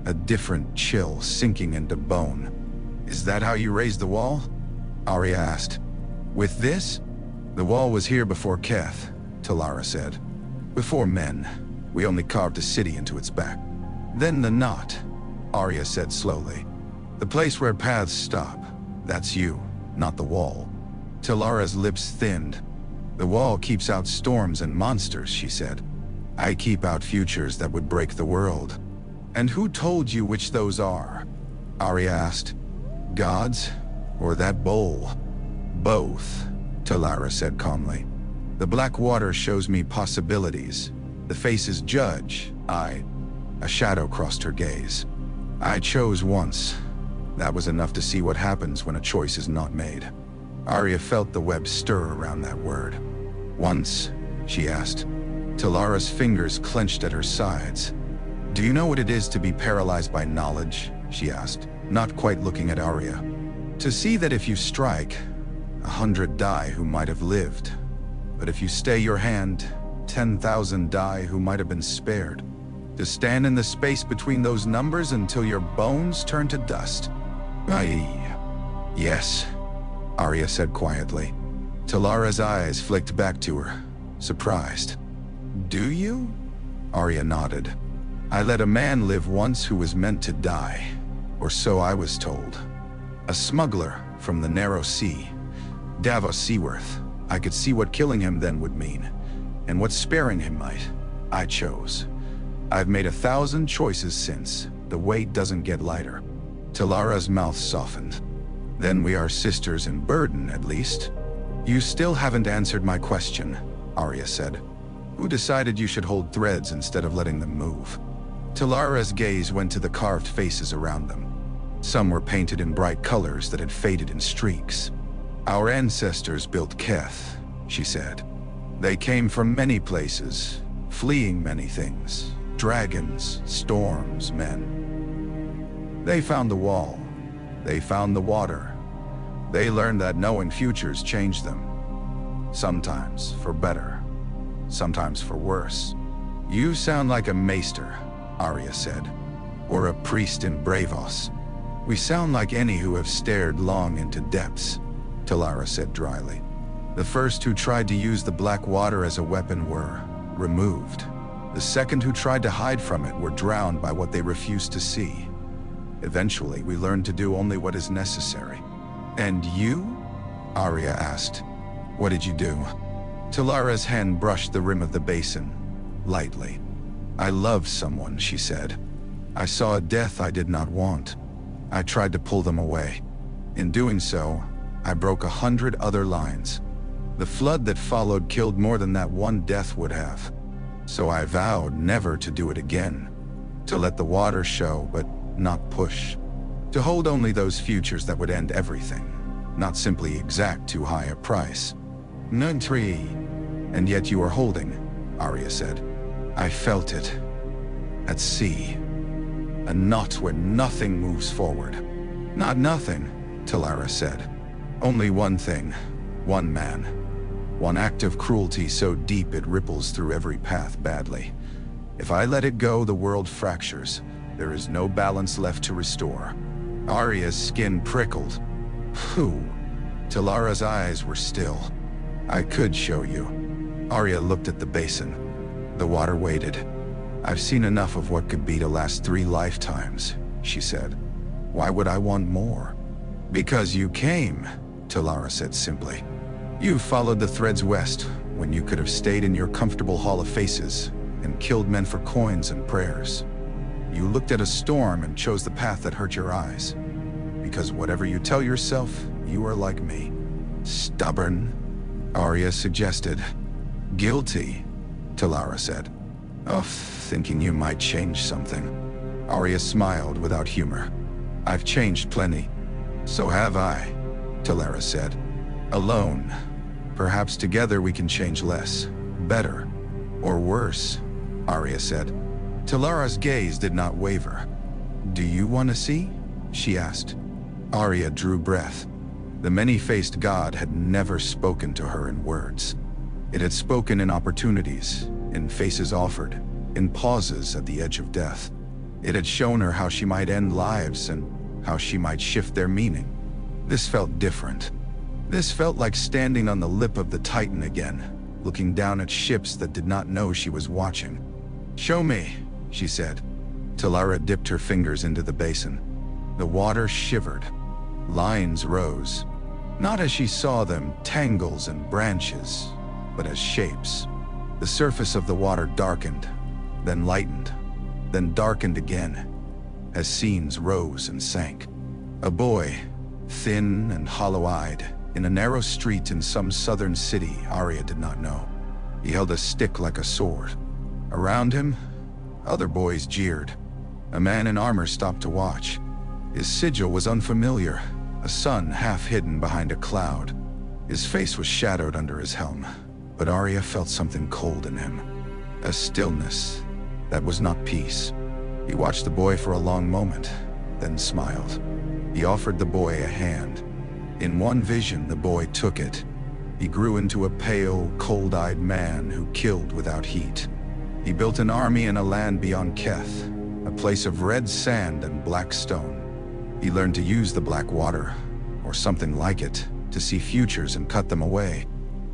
a different chill sinking into bone. "Is that how you raised the wall?" Arya asked. "With this?" "The wall was here before Keth," Talara said. "Before men. We only carved a city into its back." "Then the knot," Arya said slowly. "The place where paths stop. That's you, not the wall." Talara's lips thinned. "The wall keeps out storms and monsters," she said. "I keep out futures that would break the world." "And who told you which those are?" Arya asked. Gods? Or that bowl? Both, Talara said calmly. The black water shows me possibilities. The faces judge. A shadow crossed her gaze. I chose once. That was enough to see what happens when a choice is not made. Arya felt the web stir around that word. Once, she asked. Talara's fingers clenched at her sides. Do you know what it is to be paralyzed by knowledge? She asked, not quite looking at Arya. To see that if you strike, 100 die who might have lived. But if you stay your hand, 10,000 die who might have been spared. To stand in the space between those numbers until your bones turn to dust. Yes, Arya said quietly. Talara's eyes flicked back to her, surprised. Do you? Arya nodded. I let a man live once who was meant to die, or so I was told. A smuggler from the narrow sea, Davos Seaworth. I could see what killing him then would mean, and what sparing him might. I chose. I've made 1,000 choices since. The weight doesn't get lighter. Talara's mouth softened. Then we are sisters in burden, at least. You still haven't answered my question, Arya said. Who decided you should hold threads instead of letting them move? Talara's gaze went to the carved faces around them. Some were painted in bright colors that had faded in streaks. Our ancestors built Keth, she said. They came from many places, fleeing many things. Dragons, storms, men. They found the wall. They found the water. They learned that knowing futures changed them. Sometimes for better, sometimes for worse. You sound like a maester, Arya said, or a priest in Bravos. We sound like any who have stared long into depths, Talara said dryly. The first who tried to use the black water as a weapon were removed. The second who tried to hide from it were drowned by what they refused to see. Eventually, we learned to do only what is necessary. And you? Arya asked. What did you do? Talara's hand brushed the rim of the basin, lightly. I loved someone, she said. I saw a death I did not want. I tried to pull them away. In doing so, I broke 100 other lines. The flood that followed killed more than that one death would have. So I vowed never to do it again. To let the water show, but not push. To hold only those futures that would end everything, not simply exact too high a price. None tree. And yet you are holding, Arya said. I felt it. At sea. A knot where nothing moves forward. Not nothing, Talara said. Only one thing. One man. One act of cruelty so deep it ripples through every path badly. If I let it go, the world fractures. There is no balance left to restore. Arya's skin prickled. Who? Talara's eyes were still. I could show you. Arya looked at the basin. The water waited. I've seen enough of what could be to last 3 lifetimes, she said. Why would I want more? Because you came, Talara said simply. You followed the threads west when you could have stayed in your comfortable Hall of Faces and killed men for coins and prayers. You looked at a storm and chose the path that hurt your eyes. Because whatever you tell yourself, you are like me. Stubborn, Arya suggested. Guilty, Talara said. Of thinking you might change something. Arya smiled without humor. I've changed plenty. So have I, Talara said. Alone. Perhaps together we can change less, better, or worse, Arya said. Talara's gaze did not waver. Do you want to see? She asked. Arya drew breath. The many-faced god had never spoken to her in words. It had spoken in opportunities, in faces offered, in pauses at the edge of death. It had shown her how she might end lives and how she might shift their meaning. This felt different. This felt like standing on the lip of the Titan again, looking down at ships that did not know she was watching. Show me, she said. Talara dipped her fingers into the basin. The water shivered. Lines rose. Not as she saw them, tangles and branches, but as shapes. The surface of the water darkened, then lightened, then darkened again. as scenes rose and sank. A boy, thin and hollow-eyed, in a narrow street in some southern city Arya did not know. He held a stick like a sword. Around him, other boys jeered. A man in armor stopped to watch. His sigil was unfamiliar, a sun half hidden behind a cloud. His face was shadowed under his helm, but Arya felt something cold in him. A stillness that was not peace. He watched the boy for a long moment, then smiled. He offered the boy a hand. In one vision, the boy took it. He grew into a pale, cold-eyed man who killed without heat. He built an army in a land beyond Keth, a place of red sand and black stone. He learned to use the black water, or something like it, to see futures and cut them away.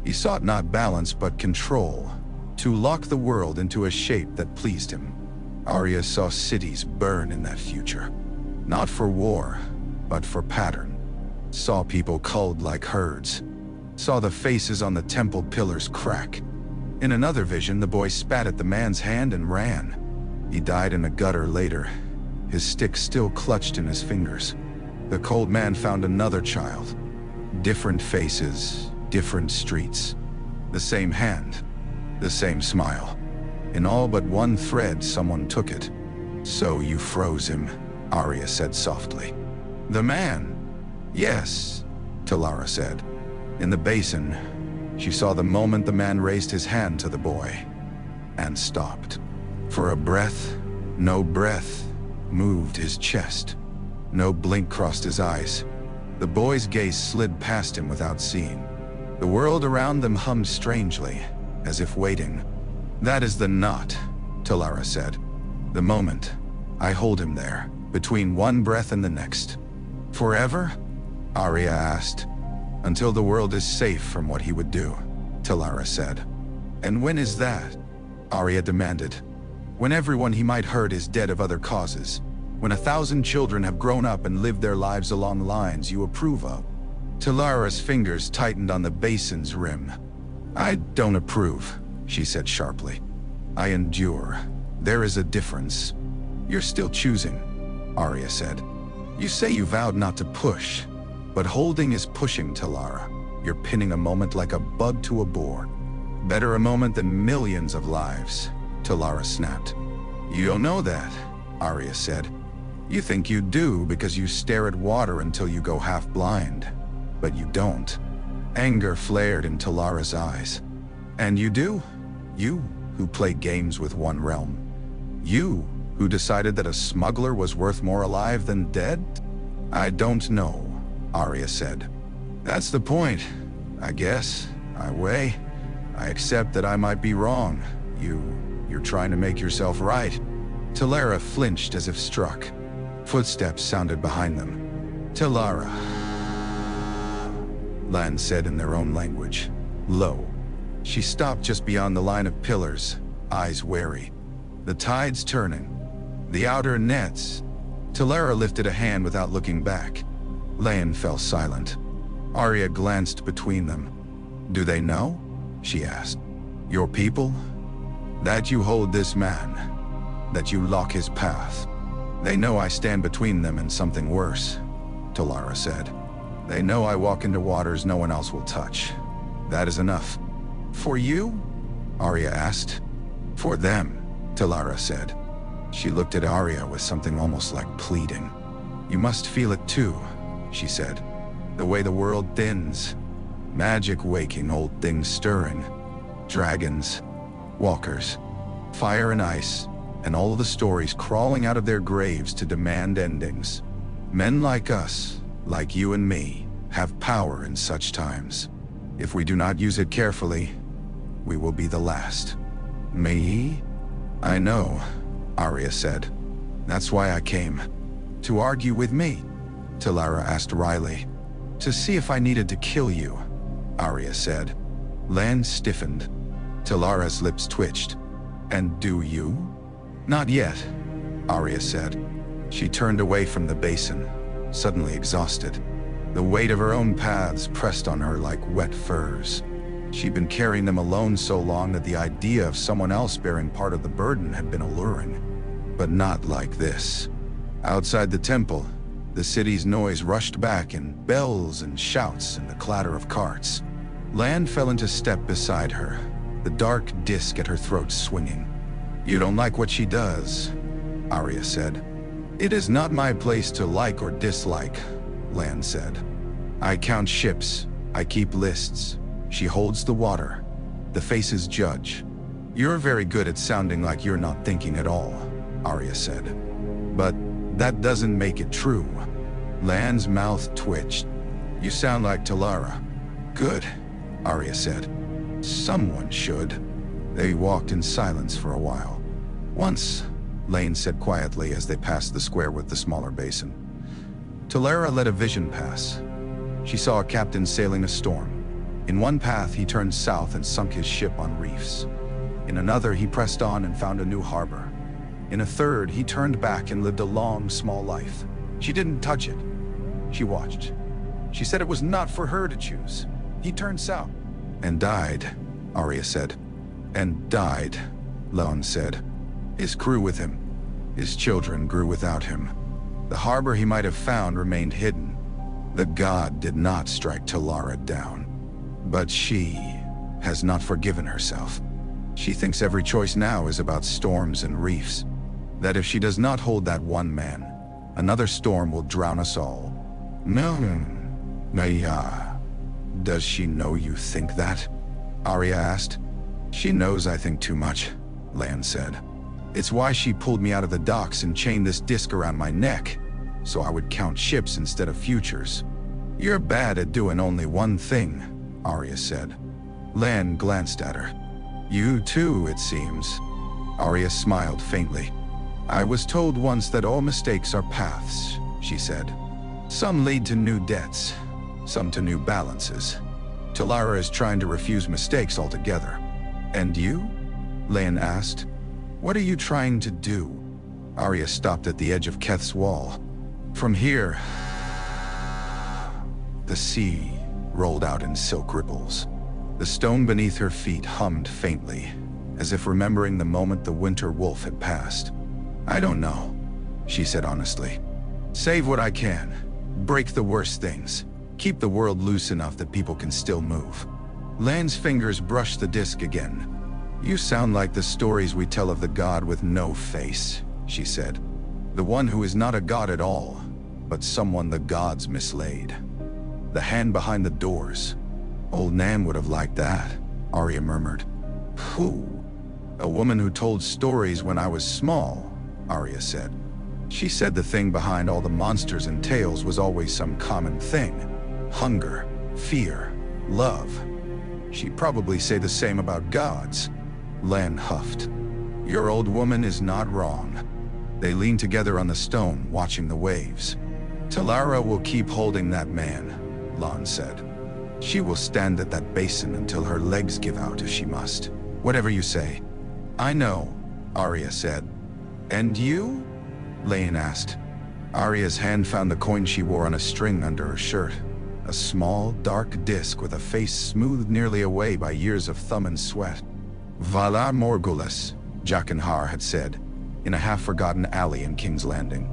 He sought not balance but control, to lock the world into a shape that pleased him. Arya saw cities burn in that future, not for war, but for pattern. Saw people culled like herds. Saw the faces on the temple pillars crack. In another vision, the boy spat at the man's hand and ran. He died in a gutter later, his stick still clutched in his fingers. The cold man found another child. Different faces, different streets. The same hand, the same smile. In all but one thread, someone took it. "So you froze him," Arya said softly. "The man?" "Yes," Talara said. In the basin, she saw the moment the man raised his hand to the boy, and stopped. For a breath, no breath, moved his chest. No blink crossed his eyes. The boy's gaze slid past him without seeing. The world around them hummed strangely, as if waiting. "That is the knot," Talara said. "The moment. I hold him there, between one breath and the next." "Forever?" Arya asked. "Until the world is safe from what he would do," Talara said. "And when is that?" Arya demanded. "When everyone he might hurt is dead of other causes. When 1,000 children have grown up and lived their lives along lines you approve of." Talara's fingers tightened on the basin's rim. "I don't approve," she said sharply. "I endure. There is a difference." "You're still choosing," Arya said. "You say you vowed not to push, but holding is pushing, Talara. You're pinning a moment like a bug to a board. Better a moment than millions of lives," Talara snapped. "You don't know that," Arya said. "You think you do because you stare at water until you go half blind. But you don't." Anger flared in Talara's eyes. "And you do? You, who play games with one realm? You, who decided that a smuggler was worth more alive than dead?" "I don't know," Arya said. "That's the point, I guess. I accept that I might be wrong. You're trying to make yourself right." Talara flinched as if struck. Footsteps sounded behind them. "Talara," Lan said in their own language, low. She stopped just beyond the line of pillars, eyes wary. The tide's turning. The outer nets. Talara lifted a hand without looking back. Lan fell silent. Arya glanced between them. "Do they know?" she asked. "Your people? That you hold this man? That you lock his path? They know I stand between them and something worse," Talara said. "They know I walk into waters no one else will touch. That is enough." "For you?" Arya asked. "For them," Talara said. She looked at Arya with something almost like pleading. "You must feel it too," she said. "The way the world thins. Magic waking, old things stirring. Dragons, walkers, fire and ice, and all the stories crawling out of their graves to demand endings. Men like us, like you and me, have power in such times. If we do not use it carefully, we will be the last." "Me? I know," Arya said. "That's why I came." "To argue with me?" Talara asked wryly. "To see if I needed to kill you," Arya said. Lan stiffened. Talara's lips twitched. "And do you?" "Not yet," Arya said. She turned away from the basin, suddenly exhausted. The weight of her own paths pressed on her like wet furs. She'd been carrying them alone so long that the idea of someone else bearing part of the burden had been alluring. But not like this. Outside the temple, the city's noise rushed back in bells and shouts and the clatter of carts. Lan fell into step beside her, the dark disc at her throat swinging. "You don't like what she does," Arya said. "It is not my place to like or dislike," Lan said. "I count ships, I keep lists. She holds the water. The faces judge." "You're very good at sounding like you're not thinking at all," Arya said. "But that doesn't make it true." Lan's mouth twitched. "You sound like Talara." "Good," Arya said. "Someone should." They walked in silence for a while. "Once," Lane said quietly as they passed the square with the smaller basin, "Talara let a vision pass. She saw a captain sailing a storm. In one path he turned south and sunk his ship on reefs. In another he pressed on and found a new harbor. In a third he turned back and lived a long, small life. She didn't touch it. She watched. She said it was not for her to choose. He turned south." "And died," Arya said. "And died," Lone said. "His crew with him. His children grew without him. The harbor he might have found remained hidden. The god did not strike Talara down. But she has not forgiven herself. She thinks every choice now is about storms and reefs. That if she does not hold that one man, another storm will drown us all." "Naya, does she know you think that?" Arya asked. "She knows I think too much," Lan said. "It's why she pulled me out of the docks and chained this disc around my neck, so I would count ships instead of futures." "You're bad at doing only one thing," Arya said. Lan glanced at her. "You too, it seems." Arya smiled faintly. "I was told once that all mistakes are paths," she said. "Some lead to new debts, some to new balances. Talara is trying to refuse mistakes altogether." "And you?" Lan asked. "What are you trying to do?" Arya stopped at the edge of Keth's wall. From here, the sea rolled out in silk ripples. The stone beneath her feet hummed faintly, as if remembering the moment the winter wolf had passed. "I don't know," she said honestly. "Save what I can. Break the worst things. Keep the world loose enough that people can still move." Lan's fingers brushed the disc again. "You sound like the stories we tell of the god with no face," she said. "The one who is not a god at all, but someone the gods mislaid. The hand behind the doors. Old Nan would have liked that," Arya murmured. "Who?" "A woman who told stories when I was small," Arya said. "She said the thing behind all the monsters and tales was always some common thing. Hunger, fear, love. She'd probably say the same about gods." Lan huffed. "Your old woman is not wrong." They leaned together on the stone, watching the waves. "Talara will keep holding that man," Lan said. "She will stand at that basin until her legs give out if she must. Whatever you say." "I know," Arya said. "And you?" Lan asked. Arya's hand found the coin she wore on a string under her shirt. A small, dark disc with a face smoothed nearly away by years of thumb and sweat. "Valar Morghulis," Jaqenhar had said, in a half-forgotten alley in King's Landing.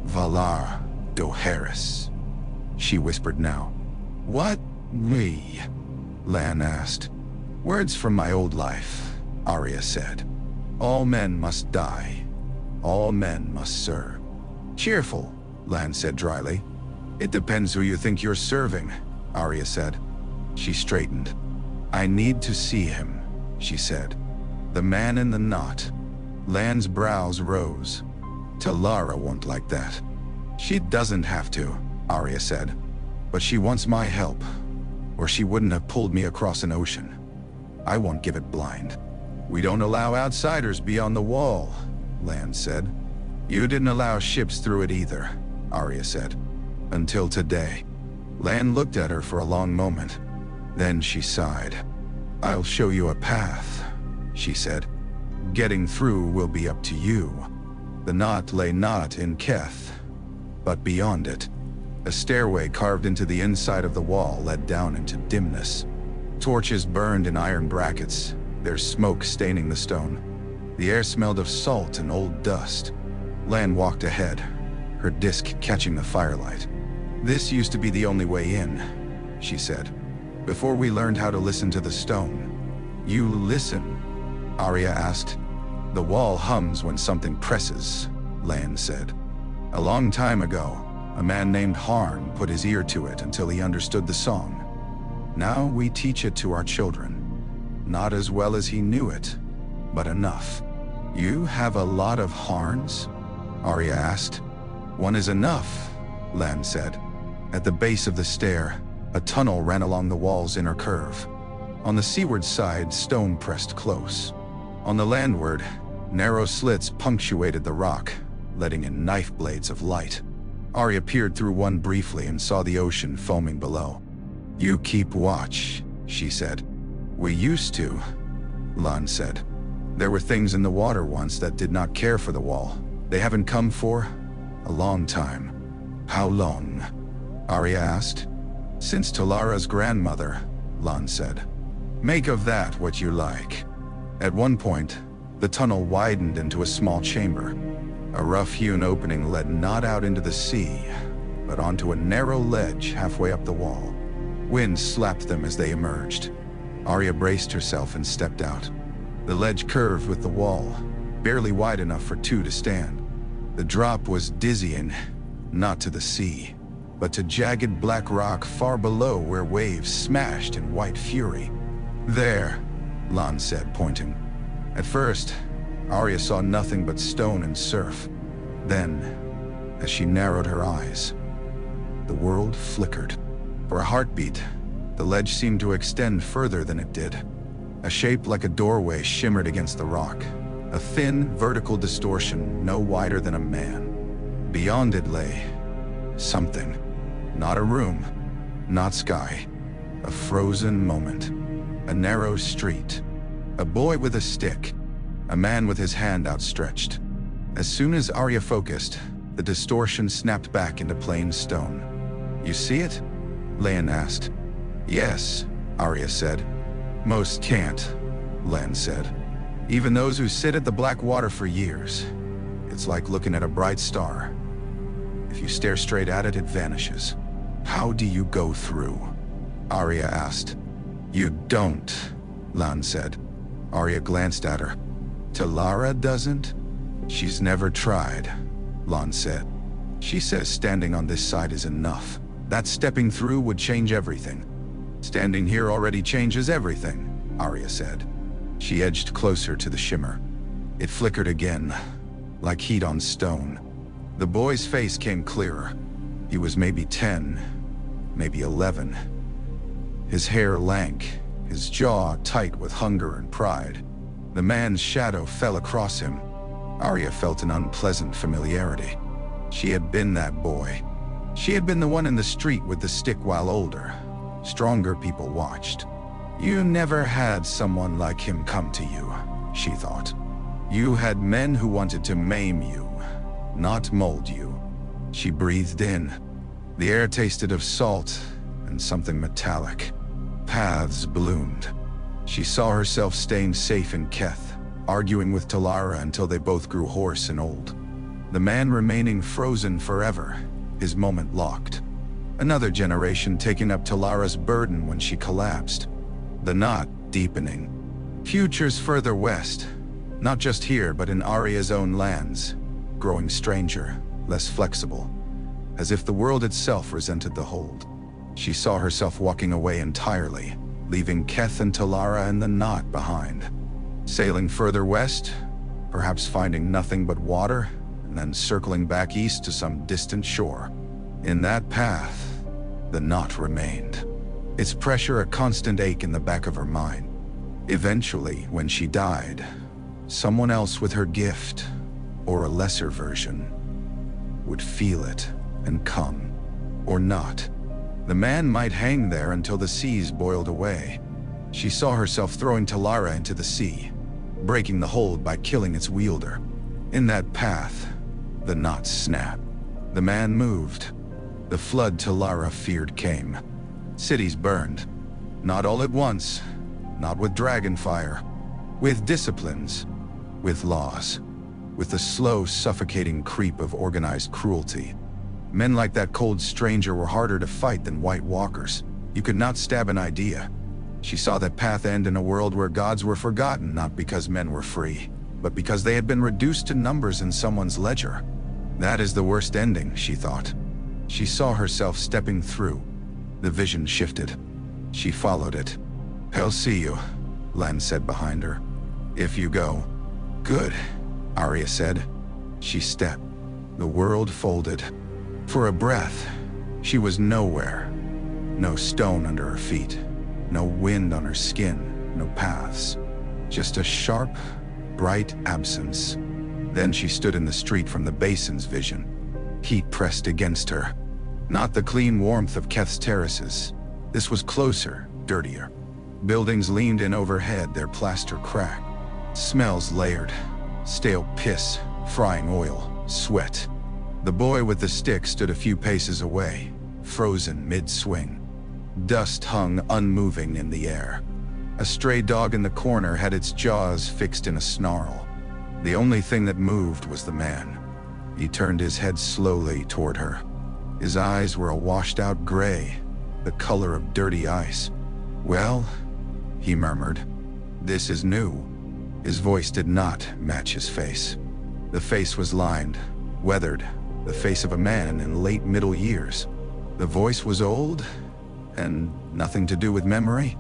"Valar Dohaeris," she whispered now. "What? Me?" Lan asked. "Words from my old life," Arya said. "All men must die. All men must serve." "Cheerful," Lan said dryly. "It depends who you think you're serving," Arya said. She straightened. "I need to see him," she said. "The man in the knot." Lan's brows rose. "Talara won't like that." "She doesn't have to," Arya said. "But she wants my help, or she wouldn't have pulled me across an ocean. I won't give it blind." "We don't allow outsiders beyond the wall," Lan said. "You didn't allow ships through it either," Arya said. "Until today." Lan looked at her for a long moment. Then she sighed. "I'll show you a path," she said. "Getting through will be up to you." The knot lay not in Keth, but beyond it. A stairway carved into the inside of the wall led down into dimness. Torches burned in iron brackets, their smoke staining the stone. The air smelled of salt and old dust. Lan walked ahead, her disc catching the firelight. "This used to be the only way in," she said, "before we learned how to listen to the stone." "You listen?" Arya asked. "The wall hums when something presses," Lan said. "A long time ago, a man named Harn put his ear to it until he understood the song. Now we teach it to our children. Not as well as he knew it, but enough." "You have a lot of Harns?" Arya asked. "One is enough," Lan said. At the base of the stair, a tunnel ran along the wall's inner curve. On the seaward side, stone pressed close. On the landward, narrow slits punctuated the rock, letting in knife blades of light. Arya peered through one briefly and saw the ocean foaming below. "You keep watch," she said. "We used to," Lan said. "There were things in the water once that did not care for the wall. They haven't come for a long time." "How long?" Arya asked. "Since Talara's grandmother," Lan said. "Make of that what you like." At one point, the tunnel widened into a small chamber. A rough-hewn opening led not out into the sea, but onto a narrow ledge halfway up the wall. Wind slapped them as they emerged. Arya braced herself and stepped out. The ledge curved with the wall, barely wide enough for two to stand. The drop was dizzying, not to the sea, but to jagged black rock far below where waves smashed in white fury. "There," Lan said, pointing. At first, Arya saw nothing but stone and surf. Then, as she narrowed her eyes, the world flickered. For a heartbeat, the ledge seemed to extend further than it did. A shape like a doorway shimmered against the rock, a thin, vertical distortion no wider than a man. Beyond it lay something. Not a room, not sky. A frozen moment. A narrow street. A boy with a stick. A man with his hand outstretched. As soon as Arya focused, the distortion snapped back into plain stone. "You see it?" Lan asked. "Yes," Arya said. "Most can't," Lan said. "Even those who sit at the black water for years. It's like looking at a bright star. If you stare straight at it, it vanishes." "How do you go through?" Arya asked. "You don't," Lan said. Arya glanced at her. "Talara doesn't?" "She's never tried," Lan said. "She says standing on this side is enough. That stepping through would change everything." "Standing here already changes everything," Arya said. She edged closer to the shimmer. It flickered again, like heat on stone. The boy's face came clearer. He was maybe 10, maybe 11. His hair lank, his jaw tight with hunger and pride. The man's shadow fell across him. Arya felt an unpleasant familiarity. She had been that boy. She had been the one in the street with the stick while older. Stronger people watched. "You never had someone like him come to you," she thought. "You had men who wanted to maim you, not mold you." She breathed in. The air tasted of salt and something metallic. Paths bloomed. She saw herself staying safe in Keth, arguing with Talara until they both grew hoarse and old. The man remaining frozen forever, his moment locked. Another generation taking up Talara's burden when she collapsed. The knot deepening. Futures further west, not just here but in Arya's own lands, growing stranger, less flexible, as if the world itself resented the hold. She saw herself walking away entirely, leaving Keth and Talara and the knot behind. Sailing further west, perhaps finding nothing but water, and then circling back east to some distant shore. In that path, the knot remained. Its pressure a constant ache in the back of her mind. Eventually, when she died, someone else with her gift, or a lesser version, would feel it and come, or not. The man might hang there until the seas boiled away. She saw herself throwing Talara into the sea, breaking the hold by killing its wielder. In that path, the knot snapped. The man moved. The flood Talara feared came. Cities burned. Not all at once, not with dragon fire. With disciplines, with laws. with the slow, suffocating creep of organized cruelty. Men like that cold stranger were harder to fight than White Walkers. You could not stab an idea. She saw that path end in a world where gods were forgotten, not because men were free, but because they had been reduced to numbers in someone's ledger. That is the worst ending, she thought. She saw herself stepping through. The vision shifted. She followed it. "I'll see you," Len said behind her. "If you go." "Good," Arya said. She stepped. The world folded. For a breath, she was nowhere. No stone under her feet, no wind on her skin, no paths. Just a sharp, bright absence. Then she stood in the street from the basin's vision. Heat pressed against her. Not the clean warmth of Keth's terraces. This was closer, dirtier. Buildings leaned in overhead, their plaster cracked. Smells layered. Stale piss, frying oil, sweat. The boy with the stick stood a few paces away, frozen mid-swing. Dust hung unmoving in the air. A stray dog in the corner had its jaws fixed in a snarl. The only thing that moved was the man. He turned his head slowly toward her. His eyes were a washed-out gray, the color of dirty ice. "Well," he murmured, "this is new." His voice did not match his face. The face was lined, weathered, the face of a man in late middle years. The voice was old, and nothing to do with memory.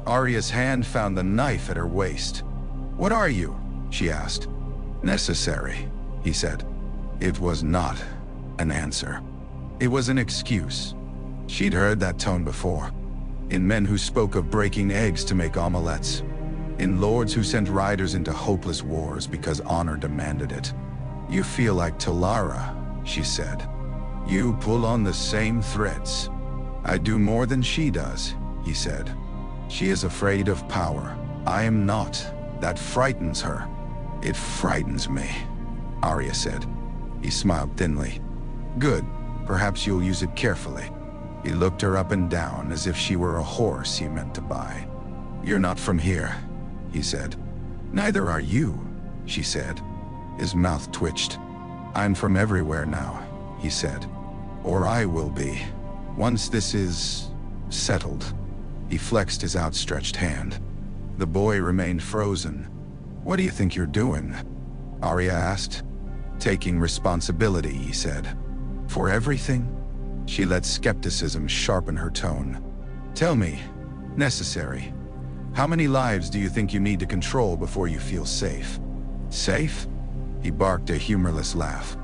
Arya's hand found the knife at her waist. "What are you?" she asked. "Necessary," he said. It was not an answer. It was an excuse. She'd heard that tone before. In men who spoke of breaking eggs to make omelettes. In lords who sent riders into hopeless wars because honor demanded it. "You feel like Talara," she said. "You pull on the same threads." "I do more than she does," he said. "She is afraid of power. I am not. That frightens her." "It frightens me," Arya said. He smiled thinly. "Good. Perhaps you'll use it carefully." He looked her up and down as if she were a horse he meant to buy. "You're not from here," he said. "Neither are you," she said. His mouth twitched. "I'm from everywhere now," he said. "Or I will be, once this is settled." He flexed his outstretched hand. The boy remained frozen. "What do you think you're doing?" Arya asked. "Taking responsibility," he said. "For everything?" She let skepticism sharpen her tone. "Tell me, necessary, how many lives do you think you need to control before you feel safe?" "Safe?" He barked a humorless laugh.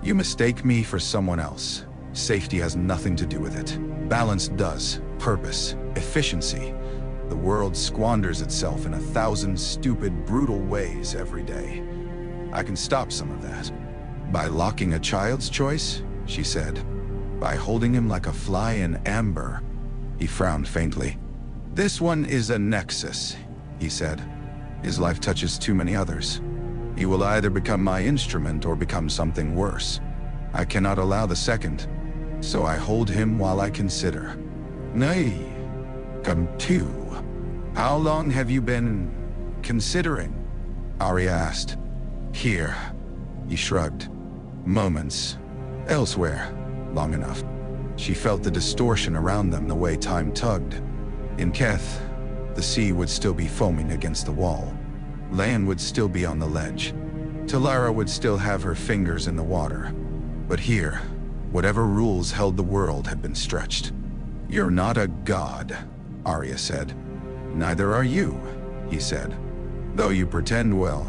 "You mistake me for someone else. Safety has nothing to do with it. Balance does. Purpose. Efficiency. The world squanders itself in 1,000 stupid, brutal ways every day. I can stop some of that. By locking a child's choice," she said. "By holding him like a fly in amber." He frowned faintly. "This one is a nexus," he said. "His life touches too many others. He will either become my instrument or become something worse. I cannot allow the second, so I hold him while I consider." "Nay, come to. How long have you been considering?" Arya asked. "Here," he shrugged. "Moments. Elsewhere. Long enough." She felt the distortion around them the way time tugged. In Keth, the sea would still be foaming against the wall. Lan would still be on the ledge. Talara would still have her fingers in the water. But here, whatever rules held the world had been stretched. "You're not a god," Arya said. "Neither are you," he said. "Though you pretend well,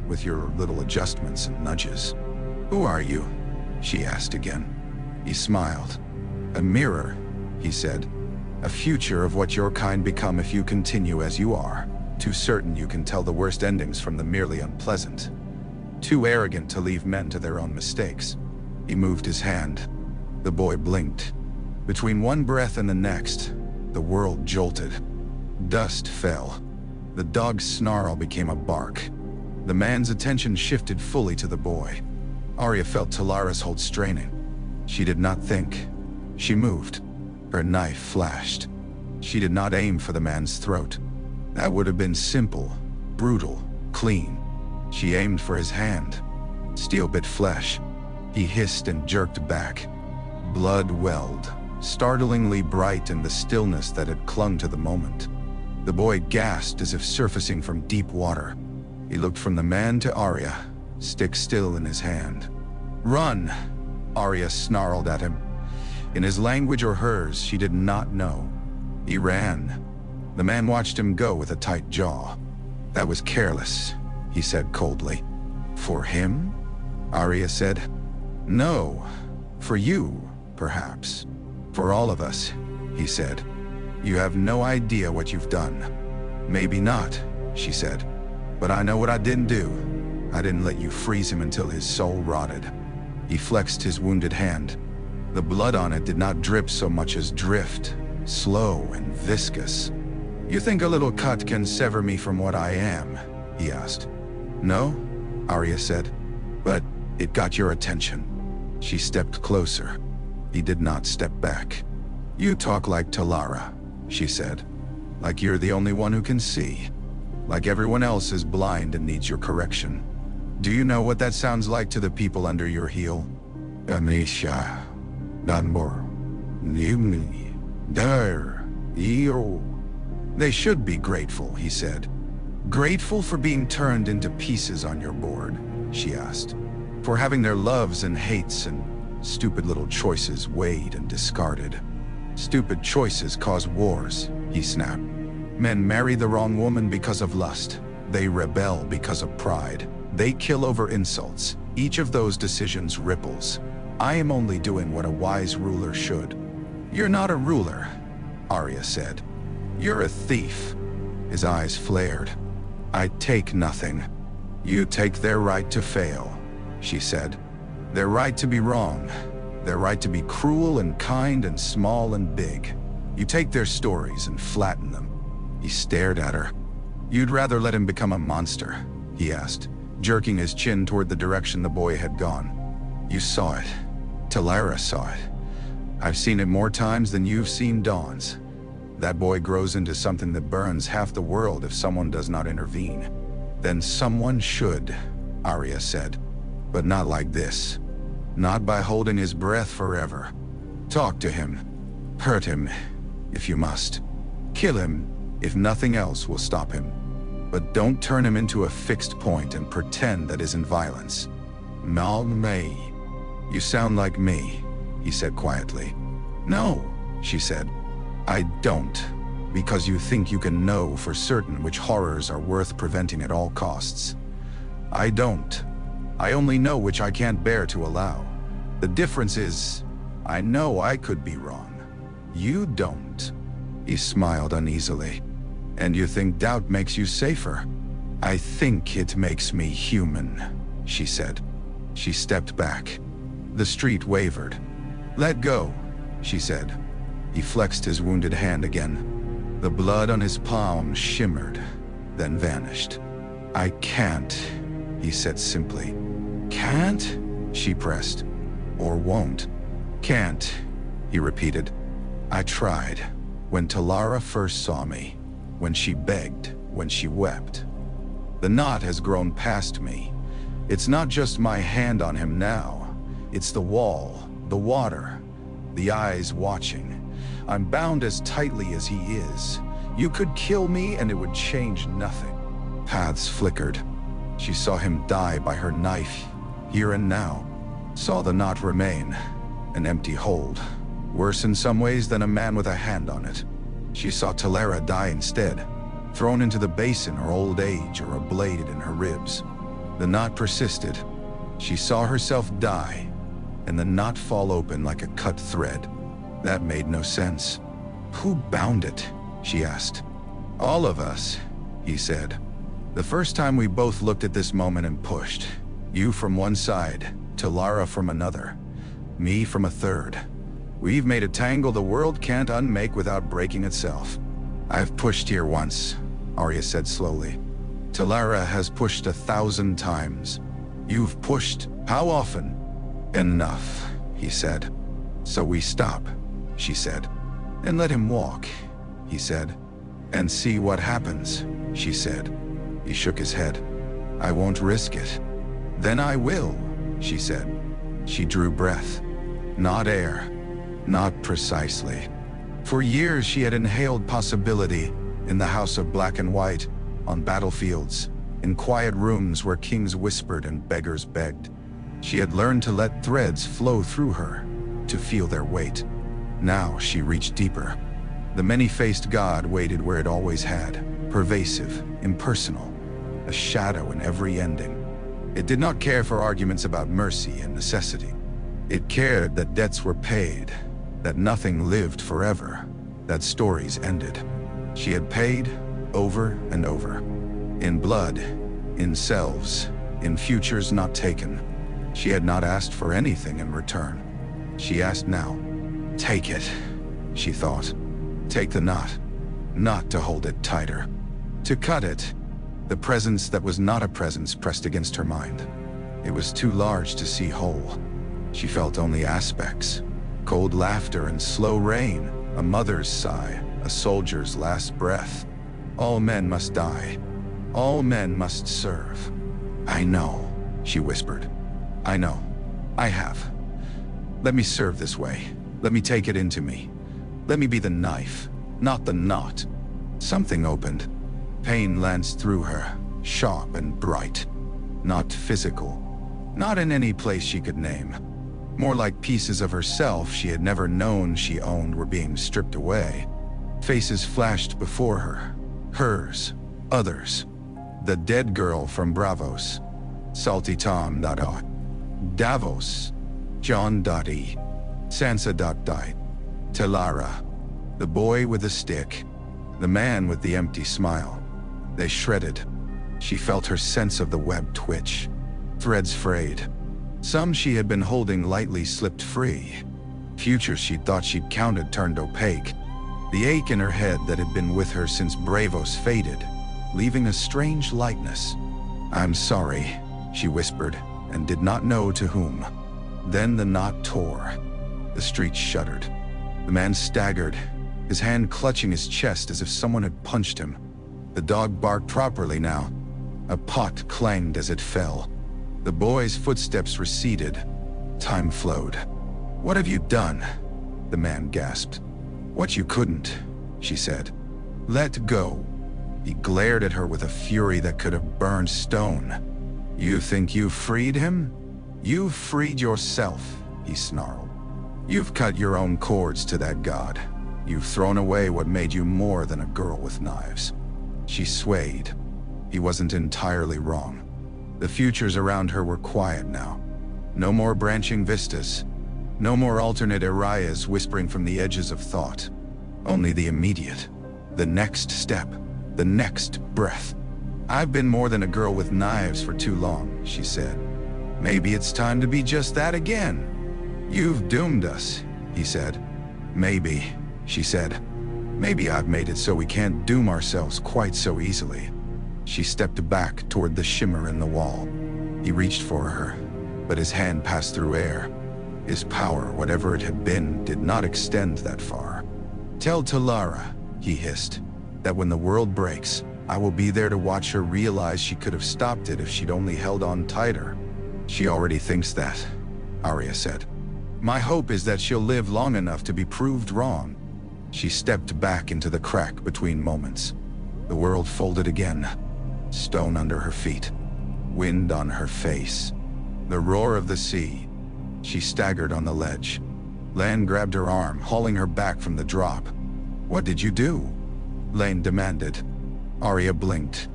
with your little adjustments and nudges." "Who are you?" she asked again. He smiled. "A mirror," he said. "A future of what your kind become if you continue as you are. Too certain you can tell the worst endings from the merely unpleasant. Too arrogant to leave men to their own mistakes." He moved his hand. The boy blinked. Between one breath and the next, the world jolted. Dust fell. The dog's snarl became a bark. The man's attention shifted fully to the boy. Arya felt Talara's hold straining. She did not think. She moved. Her knife flashed. She did not aim for the man's throat. That would have been simple, brutal, clean. She aimed for his hand. Steel bit flesh. He hissed and jerked back. Blood welled, startlingly bright in the stillness that had clung to the moment. The boy gasped as if surfacing from deep water. He looked from the man to Arya, stick still in his hand. "Run!" Arya snarled at him. In his language or hers, she did not know. He ran. The man watched him go with a tight jaw. "That was careless," he said coldly. "For him?" Arya said. "No. For you, perhaps. For all of us," he said. "You have no idea what you've done." "Maybe not," she said. "But I know what I didn't do. I didn't let you freeze him until his soul rotted." He flexed his wounded hand. The blood on it did not drip so much as drift, slow and viscous. "You think a little cut can sever me from what I am?" he asked. "No," Arya said. "But it got your attention." She stepped closer. He did not step back. "You talk like Talara," she said. "Like you're the only one who can see. Like everyone else is blind and needs your correction. Do you know what that sounds like to the people under your heel?" "Anisha, Danbor, Nimni, Dar, Eo." "They should be grateful," he said. "Grateful for being turned into pieces on your board," she asked. "For having their loves and hates and stupid little choices weighed and discarded." "Stupid choices cause wars," he snapped. "Men marry the wrong woman because of lust. They rebel because of pride. They kill over insults. Each of those decisions ripples. I am only doing what a wise ruler should." "You're not a ruler," Arya said. "You're a thief." His eyes flared. "I take nothing." "You take their right to fail," she said. "Their right to be wrong. Their right to be cruel and kind and small and big. You take their stories and flatten them." He stared at her. "You'd rather let him become a monster?" he asked, jerking his chin toward the direction the boy had gone. "You saw it. Talara saw it. I've seen it more times than you've seen dawns. That boy grows into something that burns half the world if someone does not intervene." "Then someone should," Arya said. "But not like this. Not by holding his breath forever. Talk to him. Hurt him, if you must. Kill him, if nothing else will stop him. But don't turn him into a fixed point and pretend that isn't violence." "Mal May. You sound like me," he said quietly. "No," she said. "I don't, because you think you can know for certain which horrors are worth preventing at all costs. I don't. I only know which I can't bear to allow. The difference is, I know I could be wrong. You don't." He smiled uneasily. "And you think doubt makes you safer?" "I think it makes me human," she said. She stepped back. The street wavered. "Let go," she said. He flexed his wounded hand again. The blood on his palm shimmered, then vanished. "I can't," he said simply. "Can't?" she pressed. "Or won't." "Can't," he repeated. "I tried. When Talara first saw me. When she begged. When she wept. The knot has grown past me. It's not just my hand on him now. It's the wall, the water, the eyes watching. I'm bound as tightly as he is. You could kill me and it would change nothing." Paths flickered. She saw him die by her knife, here and now. Saw the knot remain, an empty hold, worse in some ways than a man with a hand on it. She saw Talara die instead, thrown into the basin or old age or ablated in her ribs. The knot persisted. She saw herself die, and the knot fall open like a cut thread. That made no sense. "Who bound it?" she asked. "All of us," he said. "The first time we both looked at this moment and pushed. You from one side, Talara from another, me from a third. We've made a tangle the world can't unmake without breaking itself." "I've pushed here once," Arya said slowly. "Talara has pushed 1,000 times. You've pushed, how often?" "Enough," he said. "So we stop," she said. "And let him walk," he said. "And see what happens," she said. He shook his head. "I won't risk it." "Then I will," she said. She drew breath. Not air. Not precisely. For years she had inhaled possibility in the house of black and white, on battlefields, in quiet rooms where kings whispered and beggars begged. She had learned to let threads flow through her, to feel their weight. Now she reached deeper. The many-faced God waited where it always had, pervasive, impersonal, a shadow in every ending. It did not care for arguments about mercy and necessity. It cared that debts were paid, that nothing lived forever, that stories ended. She had paid over and over. In blood, in selves, in futures not taken. She had not asked for anything in return. She asked now. Take it, she thought. Take the knot. Not to hold it tighter. To cut it. The presence that was not a presence pressed against her mind. It was too large to see whole. She felt only aspects. Cold laughter and slow rain, a mother's sigh, a soldier's last breath. All men must die. All men must serve. I know, she whispered. I know. I have. Let me serve this way. Let me take it into me. Let me be the knife, not the knot. Something opened. Pain lanced through her, sharp and bright. Not physical. Not in any place she could name. More like pieces of herself she had never known she owned were being stripped away. Faces flashed before her. Hers. Others. The dead girl from Bravos. Salty Tom. Davos. John. E. Sansa. Die. Telara. The boy with the stick. The man with the empty smile. They shredded. She felt her sense of the web twitch. Threads frayed. Some she had been holding lightly slipped free. Futures she'd thought she'd counted turned opaque. The ache in her head that had been with her since Bravos faded, leaving a strange lightness. I'm sorry, she whispered, and did not know to whom. Then the knot tore. The street shuddered. The man staggered, his hand clutching his chest as if someone had punched him. The dog barked properly now. A pot clanged as it fell. The boy's footsteps receded. Time flowed. What have you done? The man gasped. What you couldn't, she said. Let go. He glared at her with a fury that could have burned stone. You think you've freed him? You've freed yourself, he snarled. You've cut your own cords to that god. You've thrown away what made you more than a girl with knives. She swayed. He wasn't entirely wrong. The futures around her were quiet now. No more branching vistas. No more alternate Aryas whispering from the edges of thought. Only the immediate. The next step. The next breath. I've been more than a girl with knives for too long, she said. Maybe it's time to be just that again. You've doomed us, he said. Maybe, she said. Maybe I've made it so we can't doom ourselves quite so easily. She stepped back toward the shimmer in the wall. He reached for her, but his hand passed through air. His power, whatever it had been, did not extend that far. Tell Telara, he hissed, that when the world breaks, I will be there to watch her realize she could have stopped it if she'd only held on tighter. She already thinks that, Arya said. My hope is that she'll live long enough to be proved wrong. She stepped back into the crack between moments. The world folded again. Stone under her feet. Wind on her face. The roar of the sea. She staggered on the ledge. Lan grabbed her arm, hauling her back from the drop. What did you do? Lane demanded. Arya blinked.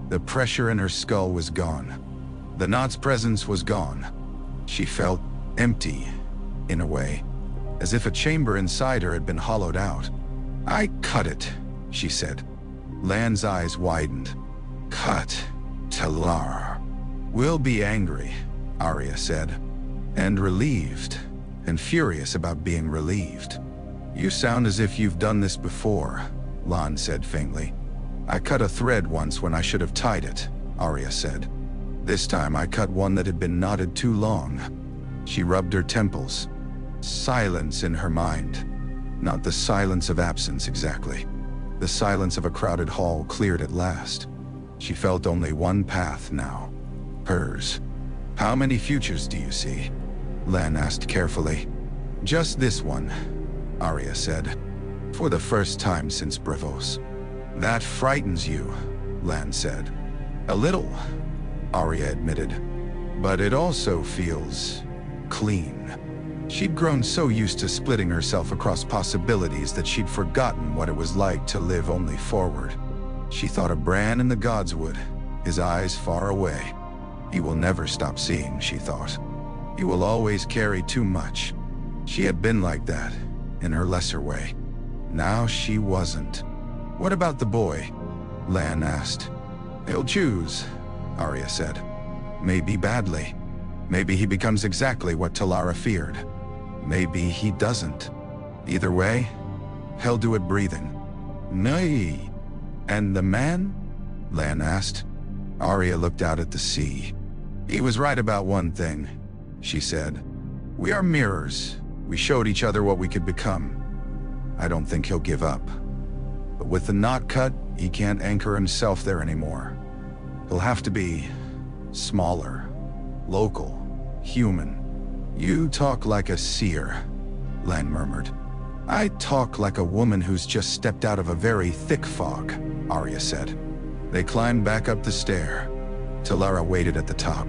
The pressure in her skull was gone. The knot's presence was gone. She felt empty, in a way, as if a chamber inside her had been hollowed out. I cut it, she said. Lan's eyes widened. Cut, Telara. We'll be angry, Arya said, and relieved, and furious about being relieved. You sound as if you've done this before, Lan said faintly. I cut a thread once when I should have tied it, Arya said. This time I cut one that had been knotted too long. She rubbed her temples. Silence in her mind. Not the silence of absence exactly. The silence of a crowded hall cleared at last. She felt only one path now. Hers. How many futures do you see? Lan asked carefully. Just this one, Arya said. For the first time since Bravos. That frightens you, Lan said. A little, Arya admitted. But it also feels clean. She'd grown so used to splitting herself across possibilities that she'd forgotten what it was like to live only forward. She thought of Bran in the Godswood, his eyes far away. He will never stop seeing, she thought. He will always carry too much. She had been like that, in her lesser way. Now she wasn't. What about the boy? Lan asked. He'll choose, Arya said. Maybe badly. Maybe he becomes exactly what Talara feared. Maybe he doesn't. Either way, he'll do it breathing. Nay. And the man? Lan asked. Arya looked out at the sea. He was right about one thing, she said. We are mirrors. We showed each other what we could become. I don't think he'll give up. But with the knot cut, he can't anchor himself there anymore. He'll have to be smaller, local, human. You talk like a seer, Lan murmured. I talk like a woman who's just stepped out of a very thick fog, Arya said. They climbed back up the stair. Talara waited at the top.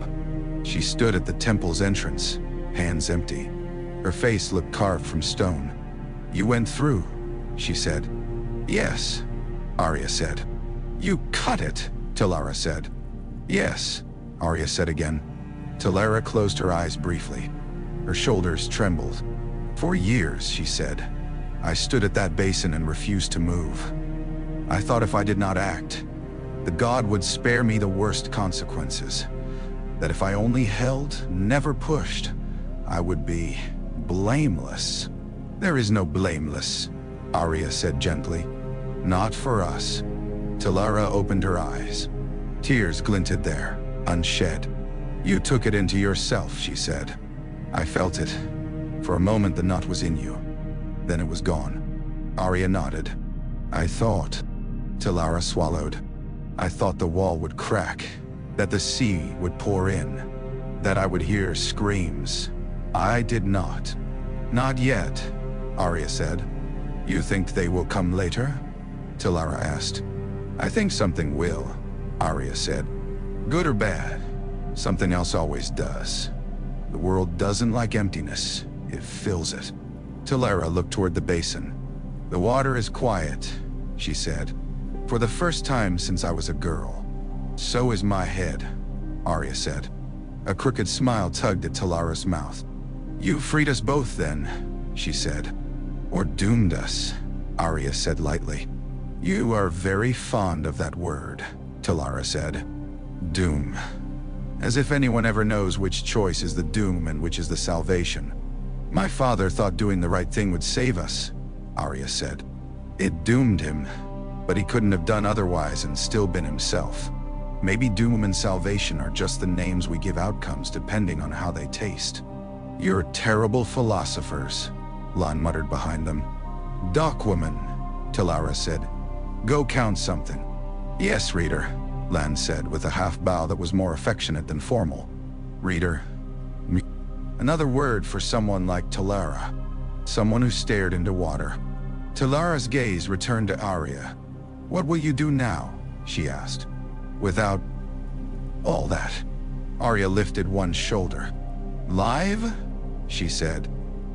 She stood at the temple's entrance, hands empty. Her face looked carved from stone. You went through, she said. Yes, Arya said. You cut it, Talara said. Yes, Arya said again. Talara closed her eyes briefly. Her shoulders trembled. For years, she said, I stood at that basin and refused to move. I thought if I did not act, the god would spare me the worst consequences. That if I only held, never pushed, I would be blameless. There is no blameless, Arya said gently. Not for us. Talara opened her eyes. Tears glinted there, unshed. You took it into yourself, she said. I felt it. For a moment the knot was in you. Then it was gone. Arya nodded. I thought. Talara swallowed. I thought the wall would crack, that the sea would pour in, that I would hear screams. I did not. Not yet, Arya said. You think they will come later? Talara asked. I think something will, Arya said. Good or bad, something else always does. The world doesn't like emptiness, it fills it. Talara looked toward the basin. The water is quiet, she said. For the first time since I was a girl. So is my head, Arya said. A crooked smile tugged at Talara's mouth. You freed us both then, she said. Or doomed us, Arya said lightly. You are very fond of that word, Talara said. Doom. As if anyone ever knows which choice is the doom and which is the salvation. My father thought doing the right thing would save us, Arya said. It doomed him, but he couldn't have done otherwise and still been himself. Maybe doom and salvation are just the names we give outcomes depending on how they taste. You're terrible philosophers, Lan muttered behind them. Dockwoman, Talara said. Go count something. Yes, reader, Lan said with a half bow that was more affectionate than formal. Reader. Another word for someone like Talara. Someone who stared into water. Talara's gaze returned to Arya. What will you do now? She asked. Without all that. Arya lifted one shoulder. Live? She said.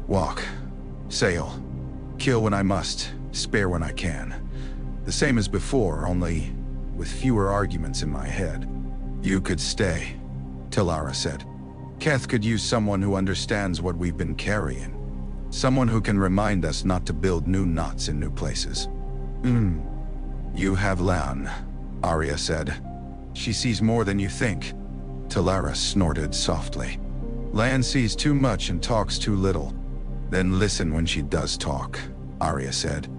Walk. Sail. Kill when I must. Spare when I can. The same as before, only with fewer arguments in my head. You could stay, Talara said. Keth could use someone who understands what we've been carrying. Someone who can remind us not to build new knots in new places. You have Lan, Arya said. She sees more than you think. Talara snorted softly. Lan sees too much and talks too little. Then listen when she does talk, Arya said.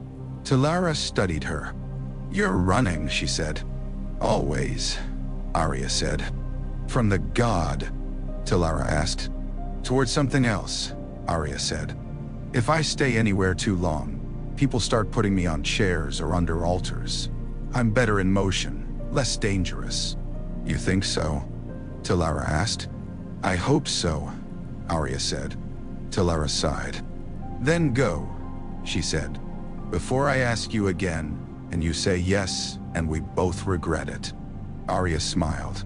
Talara studied her. You're running, she said. Always, Arya said. From the god, Talara asked. Towards something else, Arya said. If I stay anywhere too long, people start putting me on chairs or under altars. I'm better in motion, less dangerous. You think so? Talara asked. I hope so, Arya said. Talara sighed. Then go, she said, before I ask you again, and you say yes, and we both regret it. Arya smiled.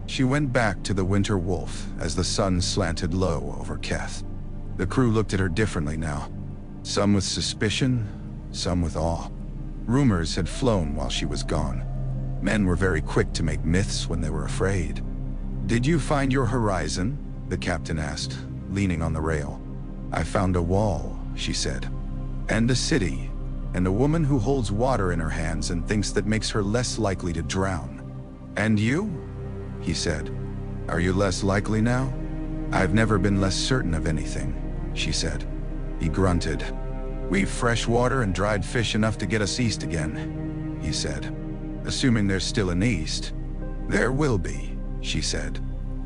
She went back to the Winter Wolf as the sun slanted low over Keth. The crew looked at her differently now. Some with suspicion, some with awe. Rumors had flown while she was gone. Men were very quick to make myths when they were afraid. Did you find your horizon? The captain asked, leaning on the rail. I found a wall, she said. And a city, and a woman who holds water in her hands and thinks that makes her less likely to drown. And you? He said. Are you less likely now? I've never been less certain of anything, she said. He grunted. We've fresh water and dried fish enough to get us east again, he said. Assuming there's still an east. There will be, she said.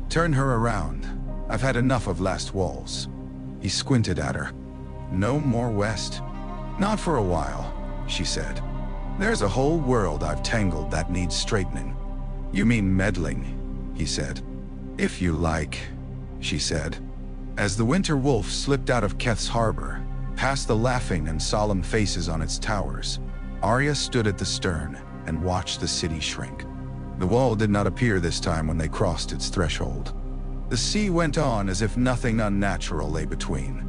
Turn her around. I've had enough of last walls. He squinted at her. No more west? Not for a while, she said. There's a whole world I've tangled that needs straightening. You mean meddling, he said. If you like, she said. As the Winter Wolf slipped out of Keth's harbor, past the laughing and solemn faces on its towers, Arya stood at the stern and watched the city shrink. The wall did not appear this time when they crossed its threshold. The sea went on as if nothing unnatural lay between.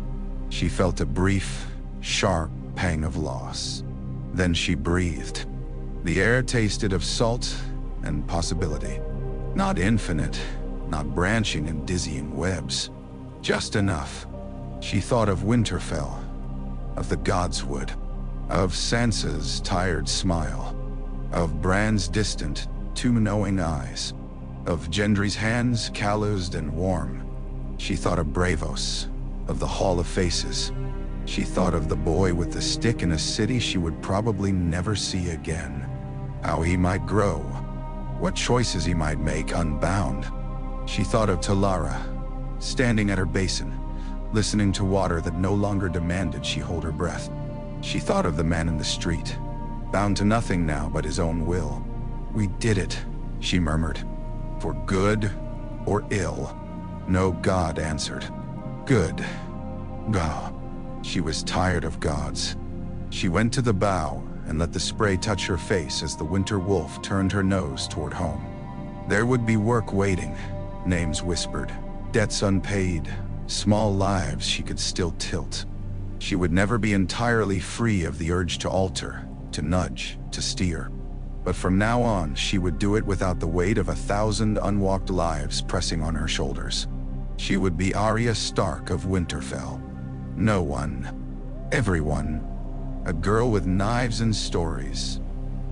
She felt a brief, sharp pang of loss. Then she breathed. The air tasted of salt and possibility. Not infinite, not branching and dizzying webs. Just enough. She thought of Winterfell, of the Godswood, of Sansa's tired smile, of Bran's distant, too knowing eyes, of Gendry's hands calloused and warm. She thought of Braavos, of the Hall of Faces. She thought of the boy with the stick in a city she would probably never see again. How he might grow, what choices he might make unbound. She thought of Talara, standing at her basin, listening to water that no longer demanded she hold her breath. She thought of the man in the street, bound to nothing now but his own will. We did it, she murmured. For good or ill? No god answered. Good. God. She was tired of gods. She went to the bow and let the spray touch her face as the Winter Wolf turned her nose toward home. There would be work waiting, names whispered, debts unpaid, small lives she could still tilt. She would never be entirely free of the urge to alter, to nudge, to steer. But from now on, she would do it without the weight of 1,000 unwalked lives pressing on her shoulders. She would be Arya Stark of Winterfell. No one. Everyone. A girl with knives and stories.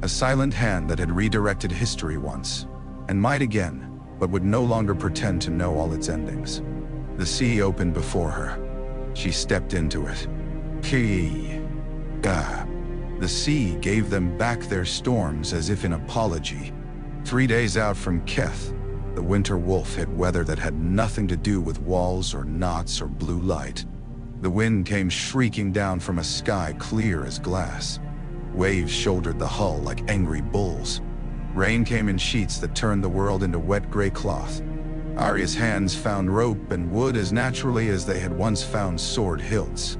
A silent hand that had redirected history once, and might again, but would no longer pretend to know all its endings. The sea opened before her. She stepped into it. The sea gave them back their storms as if in apology. 3 days out from Keth, the Winter Wolf hit weather that had nothing to do with walls or knots or blue light. The wind came shrieking down from a sky clear as glass. Waves shouldered the hull like angry bulls. Rain came in sheets that turned the world into wet gray cloth. Arya's hands found rope and wood as naturally as they had once found sword hilts.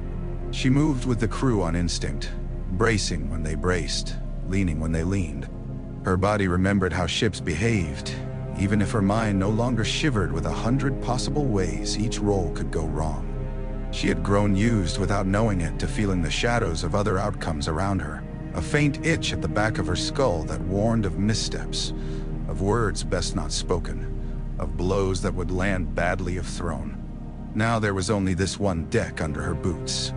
She moved with the crew on instinct, bracing when they braced, leaning when they leaned. Her body remembered how ships behaved, even if her mind no longer shivered with 100 possible ways each roll could go wrong. She had grown used without knowing it to feeling the shadows of other outcomes around her, a faint itch at the back of her skull that warned of missteps, of words best not spoken, of blows that would land badly if thrown. Now there was only this one deck under her boots,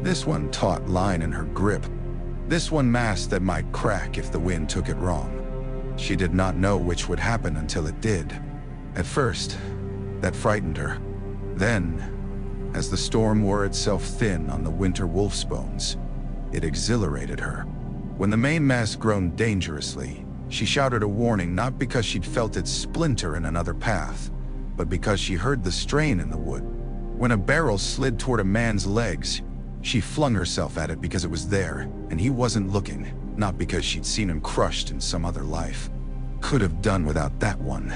this one taut line in her grip, this one mast that might crack if the wind took it wrong. She did not know which would happen until it did. At first, that frightened her. Then, as the storm wore itself thin on the Winter Wolf's bones, it exhilarated her. When the mainmast groaned dangerously, she shouted a warning not because she'd felt it splinter in another path, but because she heard the strain in the wood. When a barrel slid toward a man's legs, she flung herself at it because it was there, and he wasn't looking, not because she'd seen him crushed in some other life. Could have done without that one,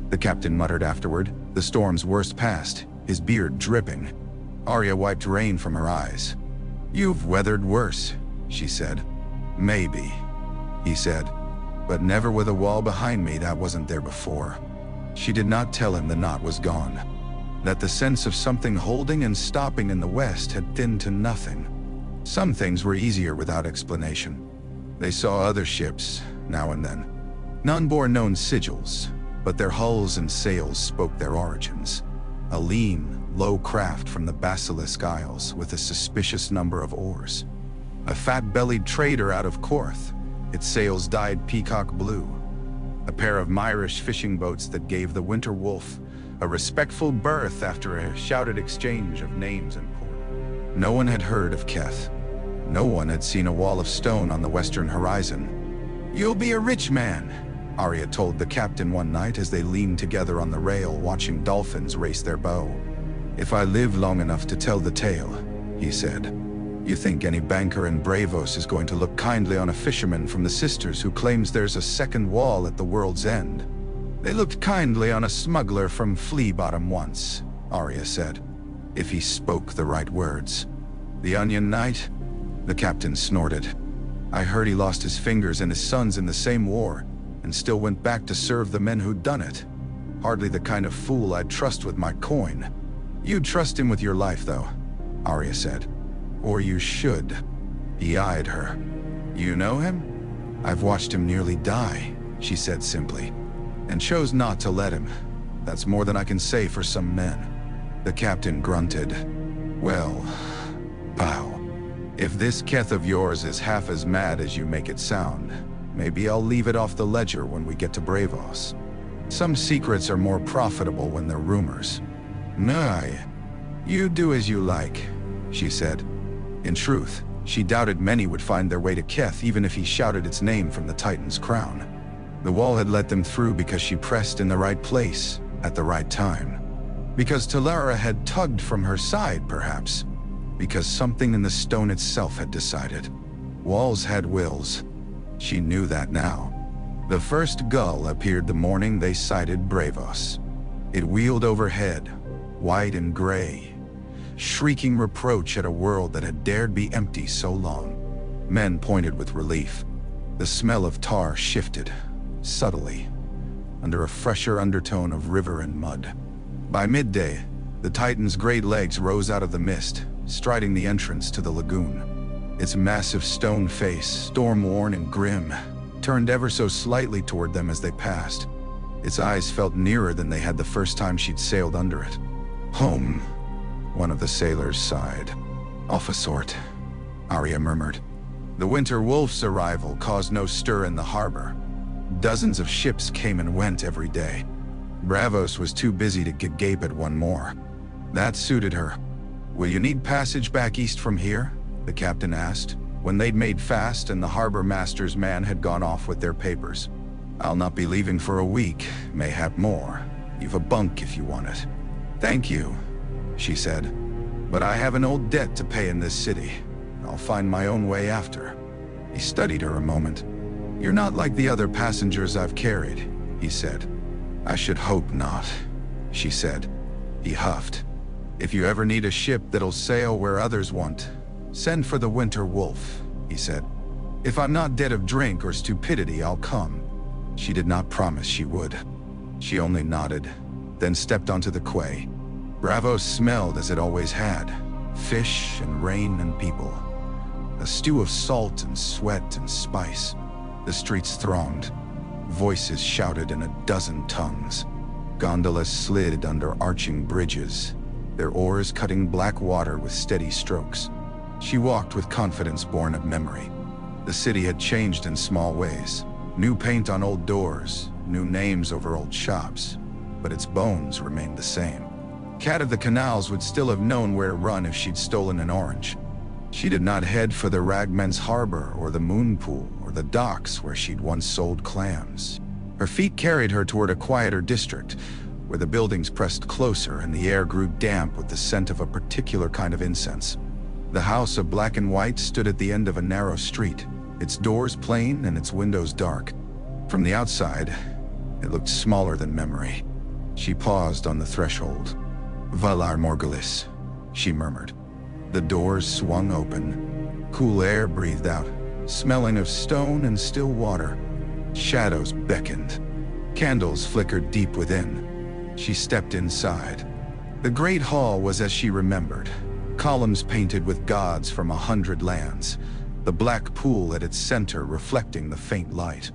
the captain muttered afterward. The storm's worst past, his beard dripping. Arya wiped rain from her eyes. "You've weathered worse," she said. "Maybe," he said, "but never with a wall behind me that wasn't there before." She did not tell him the knot was gone, that the sense of something holding and stopping in the west had thinned to nothing. Some things were easier without explanation. They saw other ships, now and then. None bore known sigils, but their hulls and sails spoke their origins. A lean, low craft from the Basilisk Isles with a suspicious number of oars. A fat-bellied trader out of Korth, its sails dyed peacock blue. A pair of Myrish fishing boats that gave the Winter Wolf a respectful berth after a shouted exchange of names and port. No one had heard of Keth. No one had seen a wall of stone on the western horizon. "You'll be a rich man," Arya told the captain one night as they leaned together on the rail watching dolphins race their bow. "If I live long enough to tell the tale," he said. "You think any banker in Bravos is going to look kindly on a fisherman from the Sisters who claims there's a second wall at the world's end?" "They looked kindly on a smuggler from Flea Bottom once," Arya said, "if he spoke the right words." "The Onion Knight?" The captain snorted. "I heard he lost his fingers and his sons in the same war, and still went back to serve the men who'd done it. Hardly the kind of fool I'd trust with my coin." "You'd trust him with your life, though," Arya said. "Or you should." He eyed her. "You know him?" "I've watched him nearly die," she said simply, "and chose not to let him. That's more than I can say for some men." The captain grunted. "Well, pal, if this Keth of yours is half as mad as you make it sound, maybe I'll leave it off the ledger when we get to Bravos. Some secrets are more profitable when they're rumors." "Nay, you do as you like," she said. In truth, she doubted many would find their way to Keth even if he shouted its name from the Titan's crown. The wall had let them through because she pressed in the right place, at the right time. Because Talara had tugged from her side, perhaps. Because something in the stone itself had decided. Walls had wills. She knew that now. The first gull appeared the morning they sighted Bravos. It wheeled overhead, white and gray, shrieking reproach at a world that had dared be empty so long. Men pointed with relief. The smell of tar shifted, subtly, under a fresher undertone of river and mud. By midday, the Titan's great legs rose out of the mist, striding the entrance to the lagoon. Its massive stone face, storm-worn and grim, turned ever so slightly toward them as they passed. Its eyes felt nearer than they had the first time she'd sailed under it. "Home," one of the sailors sighed. "Off a sort," Arya murmured. The Winter Wolf's arrival caused no stir in the harbor. Dozens of ships came and went every day. Bravos was too busy to gape at one more. That suited her. "Will you need passage back east from here?" the captain asked, when they'd made fast and the harbor master's man had gone off with their papers. "I'll not be leaving for a week, mayhap more. You've a bunk if you want it." "Thank you," she said, "but I have an old debt to pay in this city. I'll find my own way after." He studied her a moment. "You're not like the other passengers I've carried," he said. "I should hope not," she said. He huffed. "If you ever need a ship that'll sail where others won't, send for the Winter Wolf," he said. "If I'm not dead of drink or stupidity, I'll come." She did not promise she would. She only nodded, then stepped onto the quay. Bravos smelled as it always had, fish and rain and people. A stew of salt and sweat and spice. The streets thronged. Voices shouted in a dozen tongues. Gondolas slid under arching bridges, their oars cutting black water with steady strokes. She walked with confidence born of memory. The city had changed in small ways. New paint on old doors, new names over old shops, but its bones remained the same. Cat of the Canals would still have known where to run if she'd stolen an orange. She did not head for the Ragmen's harbor or the moon pool or the docks where she'd once sold clams. Her feet carried her toward a quieter district, where the buildings pressed closer and the air grew damp with the scent of a particular kind of incense. The house of black and white stood at the end of a narrow street, its doors plain and its windows dark. From the outside, it looked smaller than memory. She paused on the threshold. "Valar Morghulis," she murmured. The doors swung open. Cool air breathed out, smelling of stone and still water. Shadows beckoned. Candles flickered deep within. She stepped inside. The great hall was as she remembered. Columns painted with gods from 100 lands. The black pool at its center reflecting the faint light.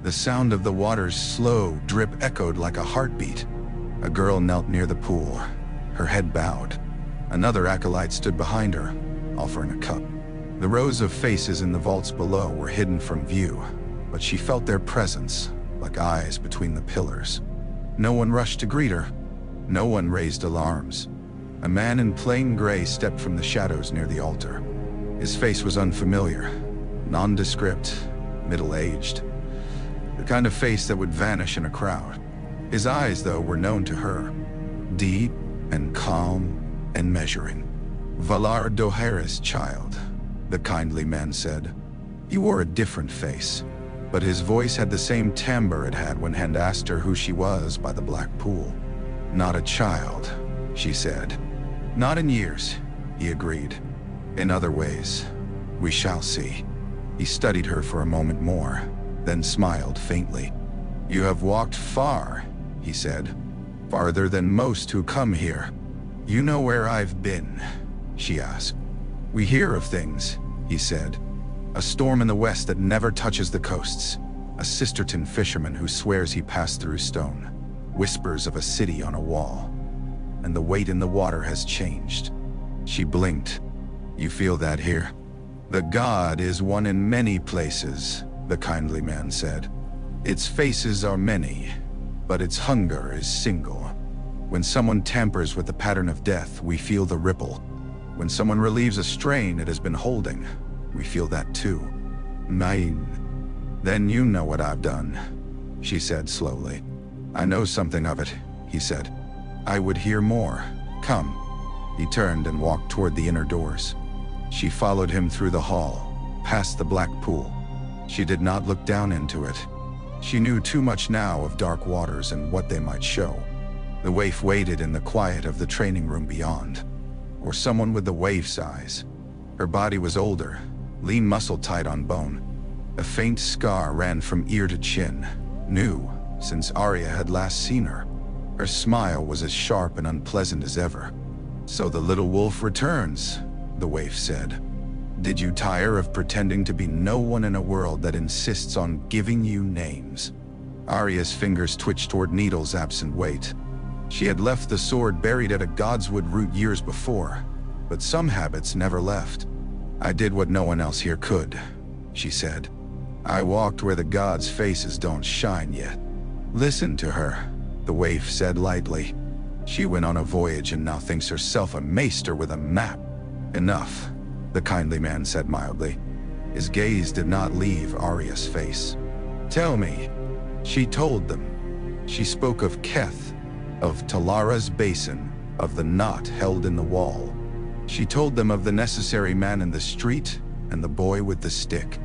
The sound of the water's slow drip echoed like a heartbeat. A girl knelt near the pool, her head bowed. Another acolyte stood behind her, offering a cup. The rows of faces in the vaults below were hidden from view, but she felt their presence, like eyes between the pillars. No one rushed to greet her. No one raised alarms. A man in plain gray stepped from the shadows near the altar. His face was unfamiliar, nondescript, middle-aged. The kind of face that would vanish in a crowd. His eyes, though, were known to her. Deep and calm and measuring. "Valar Dohaeris, child," the kindly man said. He wore a different face, but his voice had the same timbre it had when Hand asked her who she was by the black pool. "Not a child," she said. "Not in years," he agreed. "In other ways, we shall see." He studied her for a moment more, then smiled faintly. "You have walked far," he said. "Farther than most who come here." "You know where I've been?" she asked. "We hear of things," he said. "A storm in the west that never touches the coasts. A Sisterton fisherman who swears he passed through stone. Whispers of a city on a wall. And the weight in the water has changed." She blinked. "You feel that here?" "The god is one in many places," the kindly man said. "Its faces are many, but its hunger is single. When someone tampers with the pattern of death, we feel the ripple. When someone relieves a strain it has been holding, we feel that too." "Mine. Then you know what I've done," she said slowly. "I know something of it," he said. "I would hear more. Come." He turned and walked toward the inner doors. She followed him through the hall, past the black pool. She did not look down into it. She knew too much now of dark waters and what they might show. The waif waited in the quiet of the training room beyond, or someone with the waif's eyes. Her body was older, lean muscle tight on bone. A faint scar ran from ear to chin, new since Arya had last seen her. Her smile was as sharp and unpleasant as ever. "So the little wolf returns," the waif said. "Did you tire of pretending to be no one in a world that insists on giving you names?" Arya's fingers twitched toward Needle's absent weight. She had left the sword buried at a godswood root years before, but some habits never left. "I did what no one else here could," she said. "I walked where the gods' faces don't shine yet." "Listen to her," the waif said lightly. "She went on a voyage and now thinks herself a maester with a map." "Enough," the kindly man said mildly. His gaze did not leave Arya's face. "Tell me." She told them. She spoke of Keth, of Talara's basin, of the knot held in the wall. She told them of the necessary man in the street and the boy with the stick.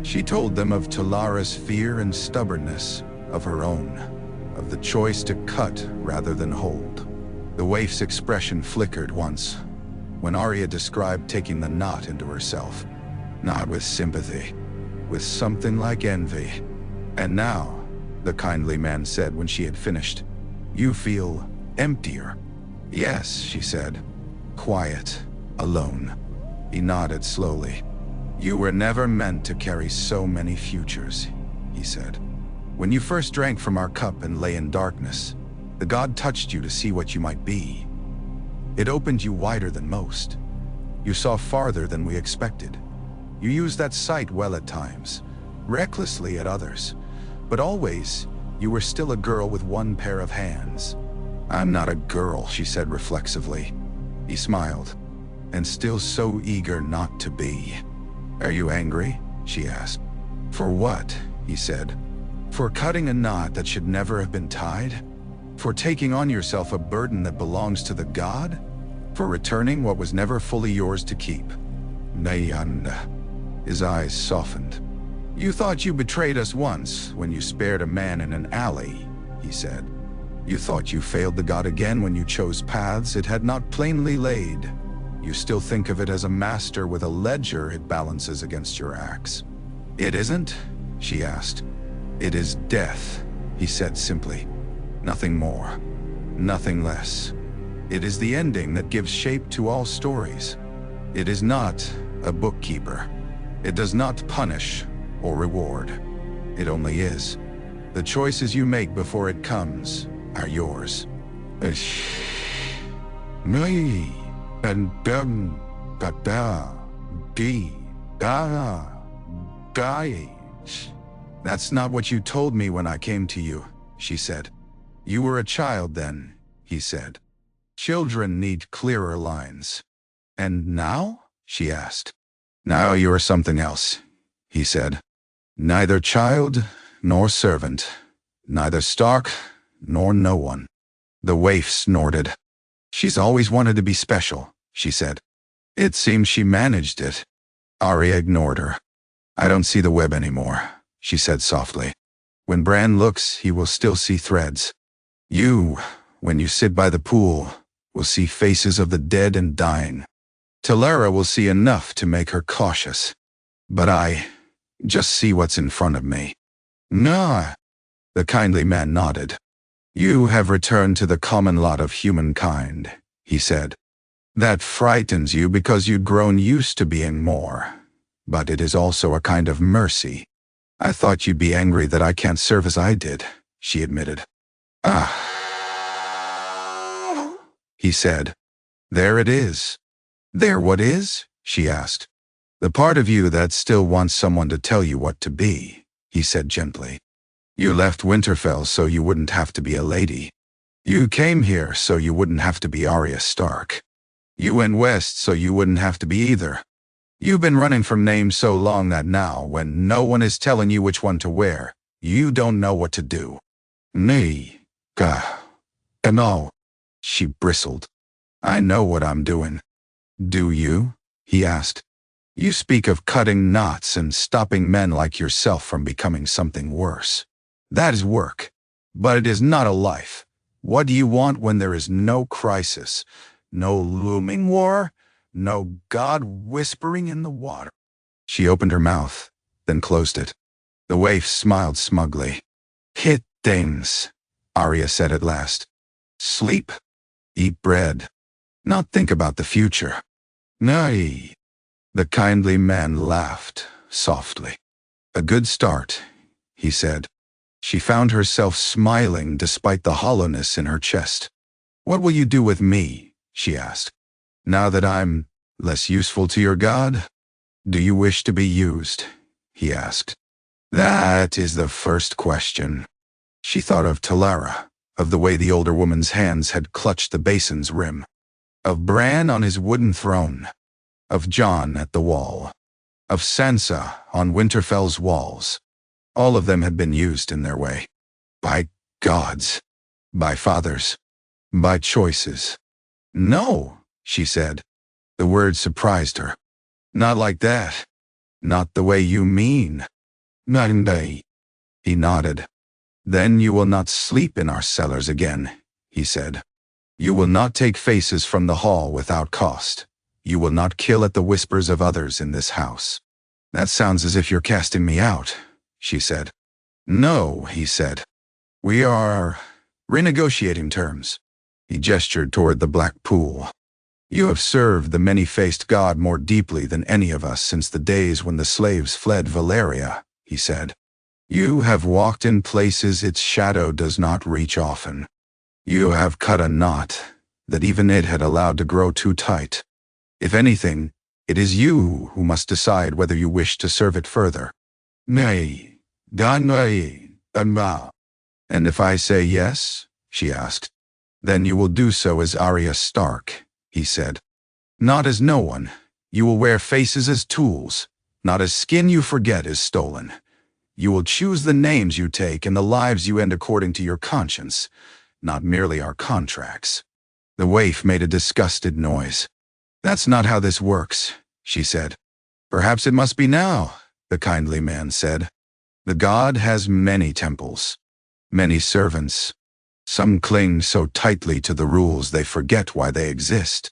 She told them of Talara's fear and stubbornness, of her own, of the choice to cut rather than hold. The waif's expression flickered once, when Arya described taking the knot into herself, not with sympathy, with something like envy. "And now," the kindly man said when she had finished, "you feel emptier." "Yes," she said. "Quiet, alone." He nodded slowly. "You were never meant to carry so many futures," he said. "When you first drank from our cup and lay in darkness, the god touched you to see what you might be. It opened you wider than most. You saw farther than we expected. You used that sight well at times, recklessly at others, but always you were still a girl with one pair of hands." "I'm not a girl," she said reflexively. He smiled, "and still so eager not to be." "Are you angry?" she asked. "For what?" he said. "For cutting a knot that should never have been tied? For taking on yourself a burden that belongs to the god? For returning what was never fully yours to keep?" "Nayanda." His eyes softened. "You thought you betrayed us once when you spared a man in an alley," he said. You thought you failed the god again when you chose paths it had not plainly laid. You still think of it as a master with a ledger it balances against your axe. It isn't? She asked. It is death, he said simply. Nothing more. Nothing less. It is the ending that gives shape to all stories. It is not a bookkeeper. It does not punish or reward. It only is. The choices you make before it comes are yours. Me and them That's not what you told me when I came to you, she said. You were a child then, he said. Children need clearer lines. And now? She asked. Now you are something else, he said. Neither child nor servant, neither Stark nor no one. The waif snorted. She's always wanted to be special, she said. It seems she managed it. Arya ignored her. I don't see the web anymore, she said softly. When Bran looks, he will still see threads. You, when you sit by the pool, will see faces of the dead and dying. Talara will see enough to make her cautious. But I just see what's in front of me. Nah. The kindly man nodded. You have returned to the common lot of humankind, he said. That frightens you because you'd grown used to being more. But it is also a kind of mercy. I thought you'd be angry that I can't serve as I did, she admitted. Ah, he said. There it is. There what is? She asked. The part of you that still wants someone to tell you what to be, he said gently. You left Winterfell so you wouldn't have to be a lady. You came here so you wouldn't have to be Arya Stark. You went west so you wouldn't have to be either. You've been running from names so long that now, when no one is telling you which one to wear, you don't know what to do. Nee, gah, and all. She bristled. I know what I'm doing. Do you? He asked. You speak of cutting knots and stopping men like yourself from becoming something worse. That is work. But it is not a life. What do you want when there is no crisis, no looming war, no God whispering in the water? She opened her mouth, then closed it. The waif smiled smugly. Hit things, Arya said at last. Sleep. Eat bread. Not think about the future. Nay. The kindly man laughed softly. A good start, he said. She found herself smiling despite the hollowness in her chest. What will you do with me? She asked. Now that I'm less useful to your god? Do you wish to be used? He asked. That is the first question. She thought of Talara, of the way the older woman's hands had clutched the basin's rim, of Bran on his wooden throne, of Jon at the wall, of Sansa on Winterfell's walls. All of them had been used in their way. By gods. By fathers. By choices. No, she said. The word surprised her. Not like that. Not the way you mean. Not in day. He nodded. Then you will not sleep in our cellars again, he said. You will not take faces from the hall without cost. You will not kill at the whispers of others in this house. That sounds as if you're casting me out, she said. No, he said. We are renegotiating terms. He gestured toward the black pool. You have served the many-faced god more deeply than any of us since the days when the slaves fled Valeria, he said. You have walked in places its shadow does not reach often. You have cut a knot that even it had allowed to grow too tight. If anything, it is you who must decide whether you wish to serve it further. Nay, nay, and if I say yes, she asked, then you will do so as Arya Stark, he said. Not as no one. You will wear faces as tools, not as skin you forget is stolen. You will choose the names you take and the lives you end according to your conscience, not merely our contracts. The waif made a disgusted noise. That's not how this works, she said. Perhaps it must be now, the kindly man said. The god has many temples, many servants. Some cling so tightly to the rules they forget why they exist.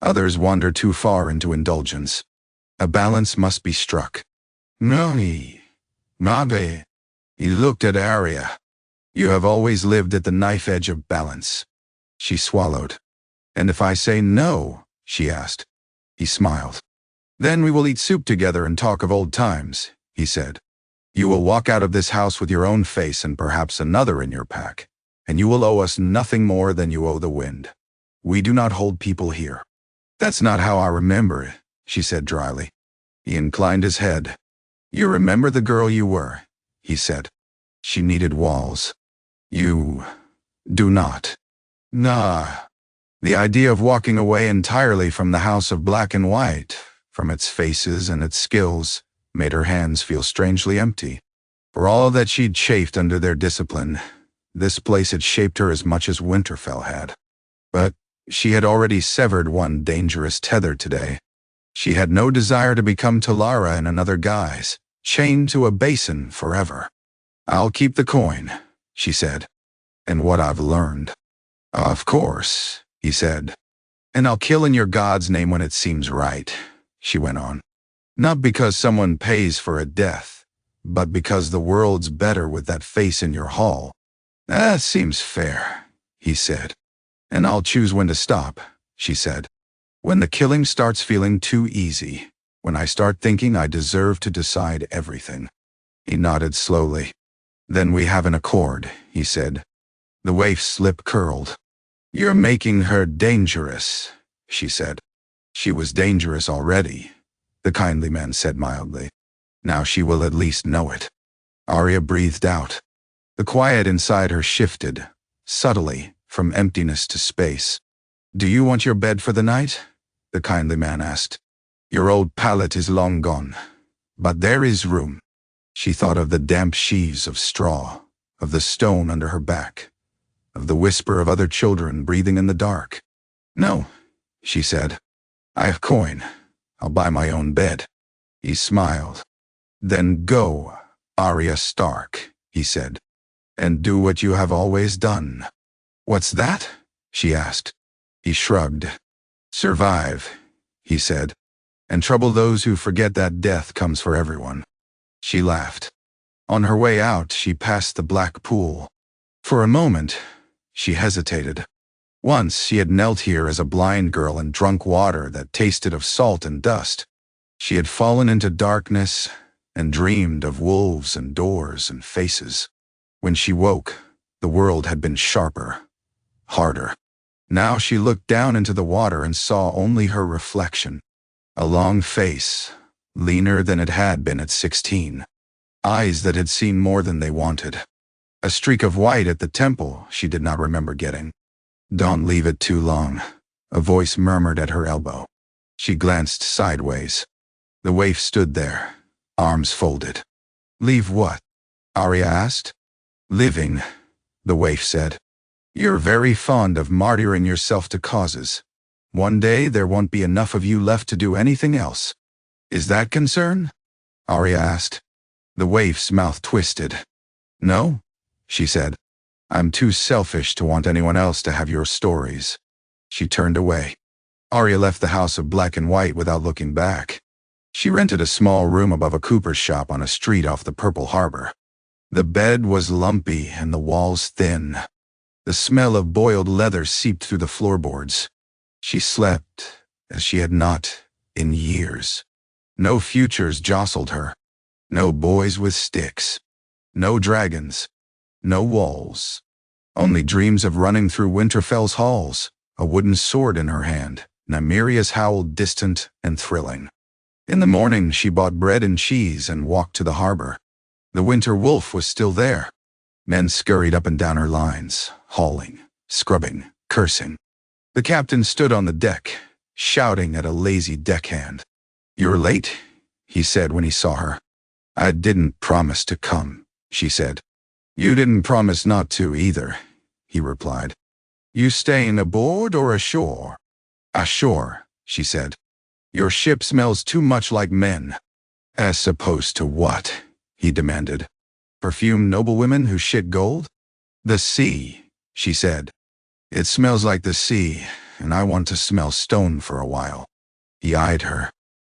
Others wander too far into indulgence. A balance must be struck. Mabe. He looked at Arya. You have always lived at the knife edge of balance. She swallowed. And if I say no, she asked. He smiled. Then we will eat soup together and talk of old times, he said. You will walk out of this house with your own face and perhaps another in your pack, and you will owe us nothing more than you owe the wind. We do not hold people here. That's not how I remember it, she said dryly. He inclined his head. You remember the girl you were, he said. She needed walls. You do not. Nah. The idea of walking away entirely from the house of black and white, from its faces and its skills, made her hands feel strangely empty. For all that she'd chafed under their discipline, this place had shaped her as much as Winterfell had. But she had already severed one dangerous tether today. She had no desire to become Talara in another guise, chained to a basin forever. I'll keep the coin, she said, and what I've learned. Of course, he said. And I'll kill in your god's name when it seems right, she went on. Not because someone pays for a death, but because the world's better with that face in your hall. That seems fair, he said. And I'll choose when to stop, she said. When the killing starts feeling too easy, when I start thinking I deserve to decide everything. He nodded slowly. Then we have an accord, he said. The waif's lip curled. You're making her dangerous, she said. She was dangerous already, the kindly man said mildly. Now she will at least know it. Arya breathed out. The quiet inside her shifted, subtly, from emptiness to space. Do you want your bed for the night? The kindly man asked. Your old pallet is long gone, but there is room. She thought of the damp sheaves of straw, of the stone under her back, of the whisper of other children breathing in the dark. No, she said. I have coin. I'll buy my own bed. He smiled. Then go, Arya Stark, he said, and do what you have always done. What's that? She asked. He shrugged. Survive, he said, and trouble those who forget that death comes for everyone. She laughed. On her way out, she passed the black pool. For a moment, she hesitated. Once she had knelt here as a blind girl and drunk water that tasted of salt and dust. She had fallen into darkness and dreamed of wolves and doors and faces. When she woke, the world had been sharper, harder. Now she looked down into the water and saw only her reflection. A long face, leaner than it had been at 16. Eyes that had seen more than they wanted. A streak of white at the temple she did not remember getting. Don't leave it too long, a voice murmured at her elbow. She glanced sideways. The waif stood there, arms folded. Leave what? Arya asked. Living, the waif said. You're very fond of martyring yourself to causes. One day there won't be enough of you left to do anything else. Is that concern? Arya asked. The waif's mouth twisted. No, she said. I'm too selfish to want anyone else to have your stories. She turned away. Arya left the house of black and white without looking back. She rented a small room above a cooper's shop on a street off the Purple Harbor. The bed was lumpy and the walls thin. The smell of boiled leather seeped through the floorboards. She slept as she had not in years. No futures jostled her. No boys with sticks. No dragons. No walls. Only dreams of running through Winterfell's halls, a wooden sword in her hand, Nymeria's howl distant and thrilling. In the morning she bought bread and cheese and walked to the harbor. The winter wolf was still there. Men scurried up and down her lines, hauling, scrubbing, cursing. The captain stood on the deck, shouting at a lazy deckhand. You're late, he said when he saw her. I didn't promise to come, she said. You didn't promise not to either, he replied. You staying aboard or ashore? Ashore, she said. Your ship smells too much like men. As opposed to what? He demanded. Perfumed noblewomen who shit gold? The sea, she said. It smells like the sea, and I want to smell stone for a while. He eyed her.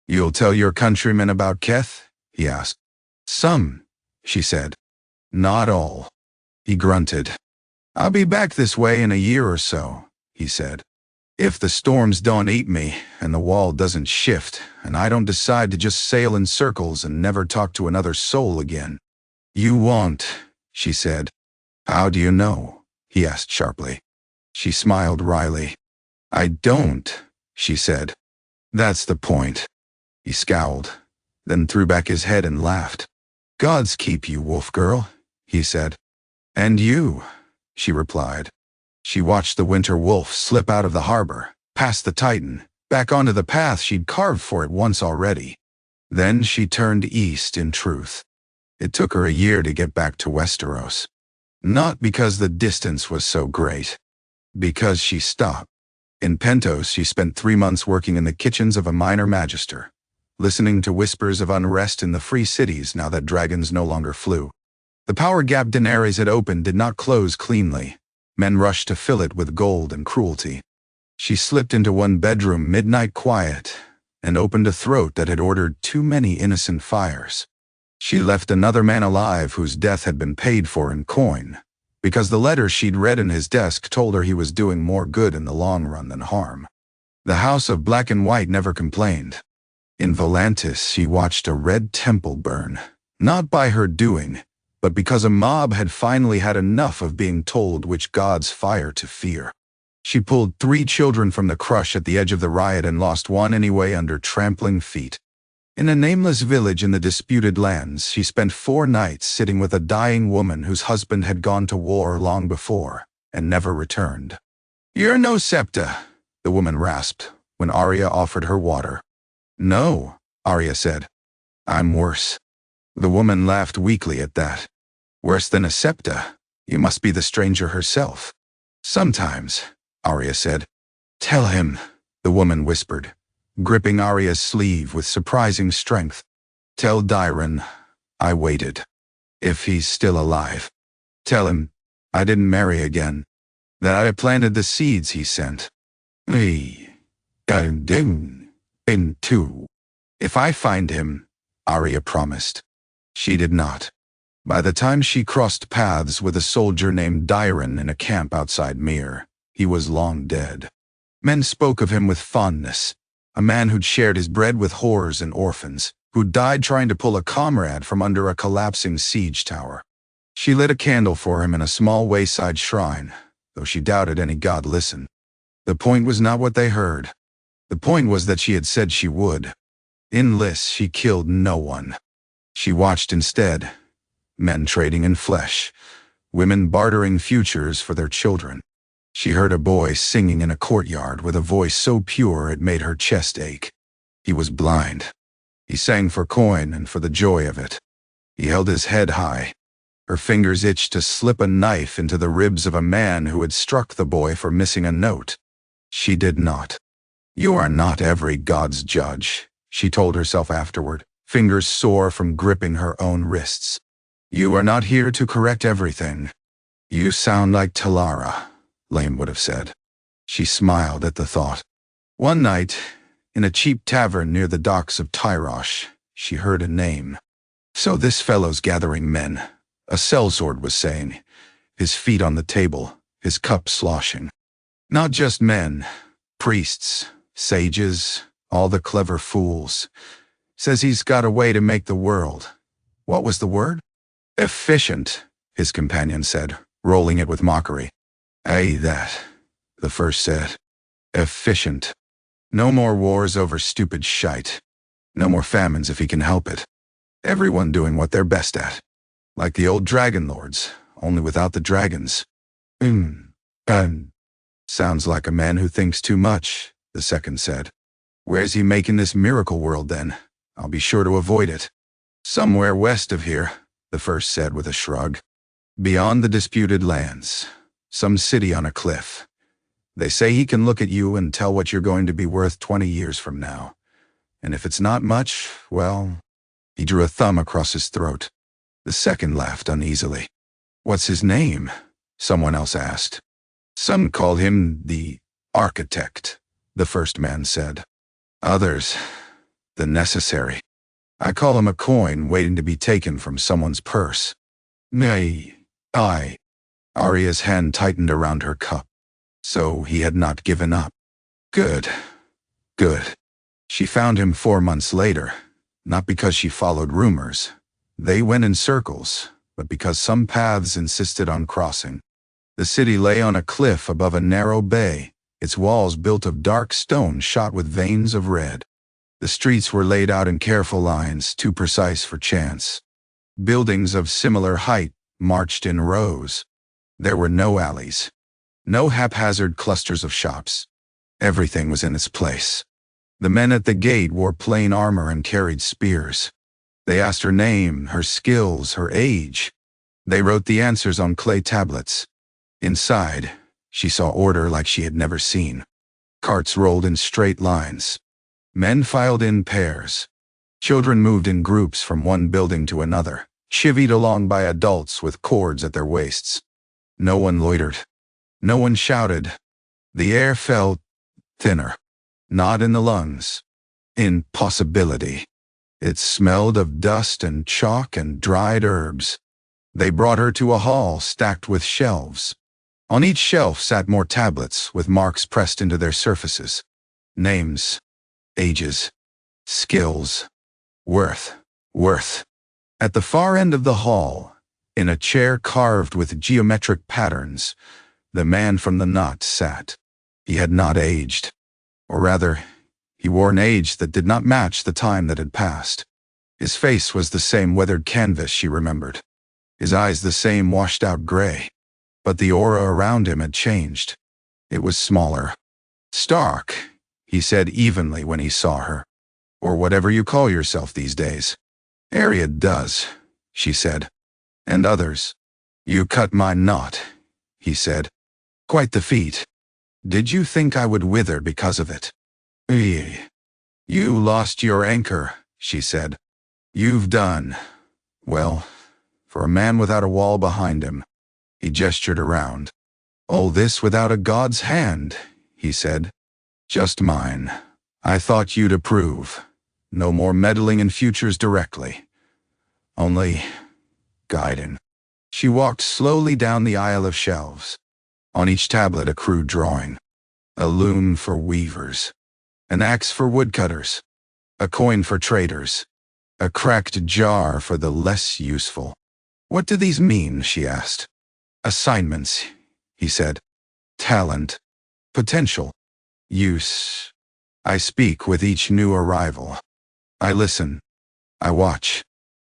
You'll tell your countrymen about Keth? He asked. Some, she said. Not all. He grunted. I'll be back this way in a year or so, he said. If the storms don't eat me, and the wall doesn't shift, and I don't decide to just sail in circles and never talk to another soul again. You won't, she said. How do you know? He asked sharply. She smiled wryly. I don't, she said. That's the point. He scowled, then threw back his head and laughed. Gods keep you, wolf girl, he said. And you, she replied. She watched the winter wolf slip out of the harbor, past the Titan, back onto the path she'd carved for it once already. Then she turned east in truth. It took her a year to get back to Westeros. Not because the distance was so great. Because she stopped. In Pentos, she spent 3 months working in the kitchens of a minor magister, listening to whispers of unrest in the free cities now that dragons no longer flew. The power gap Daenerys had opened did not close cleanly. Men rushed to fill it with gold and cruelty. She slipped into one bedroom midnight quiet and opened a throat that had ordered too many innocent fires. She left another man alive whose death had been paid for in coin, because the letter she'd read in his desk told her he was doing more good in the long run than harm. The House of Black and White never complained. In Volantis, she watched a red temple burn, not by her doing, but because a mob had finally had enough of being told which god's fire to fear. She pulled 3 children from the crush at the edge of the riot and lost one anyway under trampling feet. In a nameless village in the disputed lands, she spent 4 nights sitting with a dying woman whose husband had gone to war long before and never returned. You're no Septa, the woman rasped when Arya offered her water. No, Arya said. I'm worse. The woman laughed weakly at that. Worse than a Septa? You must be the stranger herself. Sometimes, Arya said. Tell him, the woman whispered, gripping Arya's sleeve with surprising strength. Tell Dyron, I waited. If he's still alive. Tell him, I didn't marry again. That I planted the seeds he sent. Too. If I find him, Arya promised. She did not. By the time she crossed paths with a soldier named Dyron in a camp outside Myr, he was long dead. Men spoke of him with fondness, a man who'd shared his bread with whores and orphans, who'd died trying to pull a comrade from under a collapsing siege tower. She lit a candle for him in a small wayside shrine, though she doubted any god listened. The point was not what they heard. The point was that she had said she would. In Lys, she killed no one. She watched instead. Men trading in flesh, women bartering futures for their children. She heard a boy singing in a courtyard with a voice so pure it made her chest ache. He was blind. He sang for coin and for the joy of it. He held his head high. Her fingers itched to slip a knife into the ribs of a man who had struck the boy for missing a note. She did not. You are not every god's judge, she told herself afterward, fingers sore from gripping her own wrists. You are not here to correct everything. You sound like Talara, Lame would have said. She smiled at the thought. One night, in a cheap tavern near the docks of Tyrosh, she heard a name. So this fellow's gathering men, a sellsword was saying, his feet on the table, his cup sloshing. Not just men, priests, sages, all the clever fools. Says he's got a way to make the world. What was the word? Efficient, his companion said, rolling it with mockery. Aye, that, the first said. Efficient. No more wars over stupid shite. No more famines if he can help it. Everyone doing what they're best at. Like the old dragon lords, only without the dragons. Sounds like a man who thinks too much, the second said. Where's he making this miracle world then? I'll be sure to avoid it. Somewhere west of here, the first said with a shrug. Beyond the disputed lands. Some city on a cliff. They say he can look at you and tell what you're going to be worth 20 years from now. And if it's not much, well... He drew a thumb across his throat. The second laughed uneasily. What's his name? Someone else asked. Some call him the architect, the first man said. Others, the necessary. I call him a coin waiting to be taken from someone's purse. Nay, Arya's hand tightened around her cup. So he had not given up. Good. Good. She found him 4 months later, not because she followed rumors. They went in circles, but because some paths insisted on crossing. The city lay on a cliff above a narrow bay, its walls built of dark stone shot with veins of red. The streets were laid out in careful lines, too precise for chance. Buildings of similar height marched in rows. There were no alleys, no haphazard clusters of shops. Everything was in its place. The men at the gate wore plain armor and carried spears. They asked her name, her skills, her age. They wrote the answers on clay tablets. Inside, she saw order like she had never seen. Carts rolled in straight lines. Men filed in pairs. Children moved in groups from one building to another, chivied along by adults with cords at their waists. No one loitered. No one shouted. The air felt thinner. Not in the lungs. In possibility. It smelled of dust and chalk and dried herbs. They brought her to a hall stacked with shelves. On each shelf sat more tablets with marks pressed into their surfaces. Names, ages, skills, worth. At the far end of the hall, in a chair carved with geometric patterns, the man from the knot sat. He had not aged. Or rather, he wore an age that did not match the time that had passed. His face was the same weathered canvas she remembered. His eyes the same washed-out gray. But the aura around him had changed. It was smaller. Stark, he said evenly when he saw her. Or whatever you call yourself these days. Arya does, she said. And others. You cut my knot, he said. Quite the feat. Did you think I would wither because of it? You lost your anchor, she said. You've done. Well, for a man without a wall behind him. He gestured around. All this without a god's hand, he said. Just mine. I thought you'd approve. No more meddling in futures directly. Only guiding. She walked slowly down the aisle of shelves. On each tablet a crude drawing. A loom for weavers. An axe for woodcutters. A coin for traders. A cracked jar for the less useful. What do these mean, she asked. Assignments, he said. Talent. Potential. Use. I speak with each new arrival. I listen. I watch.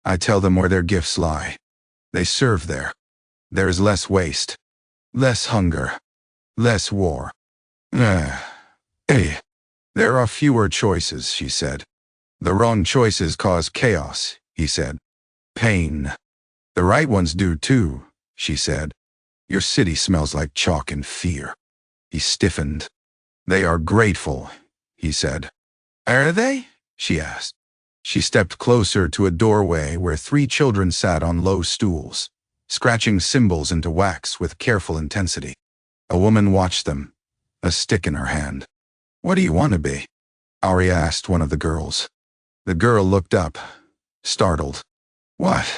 I tell them where their gifts lie. They serve there. There is less waste. Less hunger. Less war. There are fewer choices, she said. The wrong choices cause chaos, he said. Pain. The right ones do too, she said. Your city smells like chalk and fear. He stiffened. They are grateful, he said. Are they? She asked. She stepped closer to a doorway where 3 children sat on low stools, scratching symbols into wax with careful intensity. A woman watched them, a stick in her hand. What do you want to be? Arya asked one of the girls. The girl looked up, startled. What?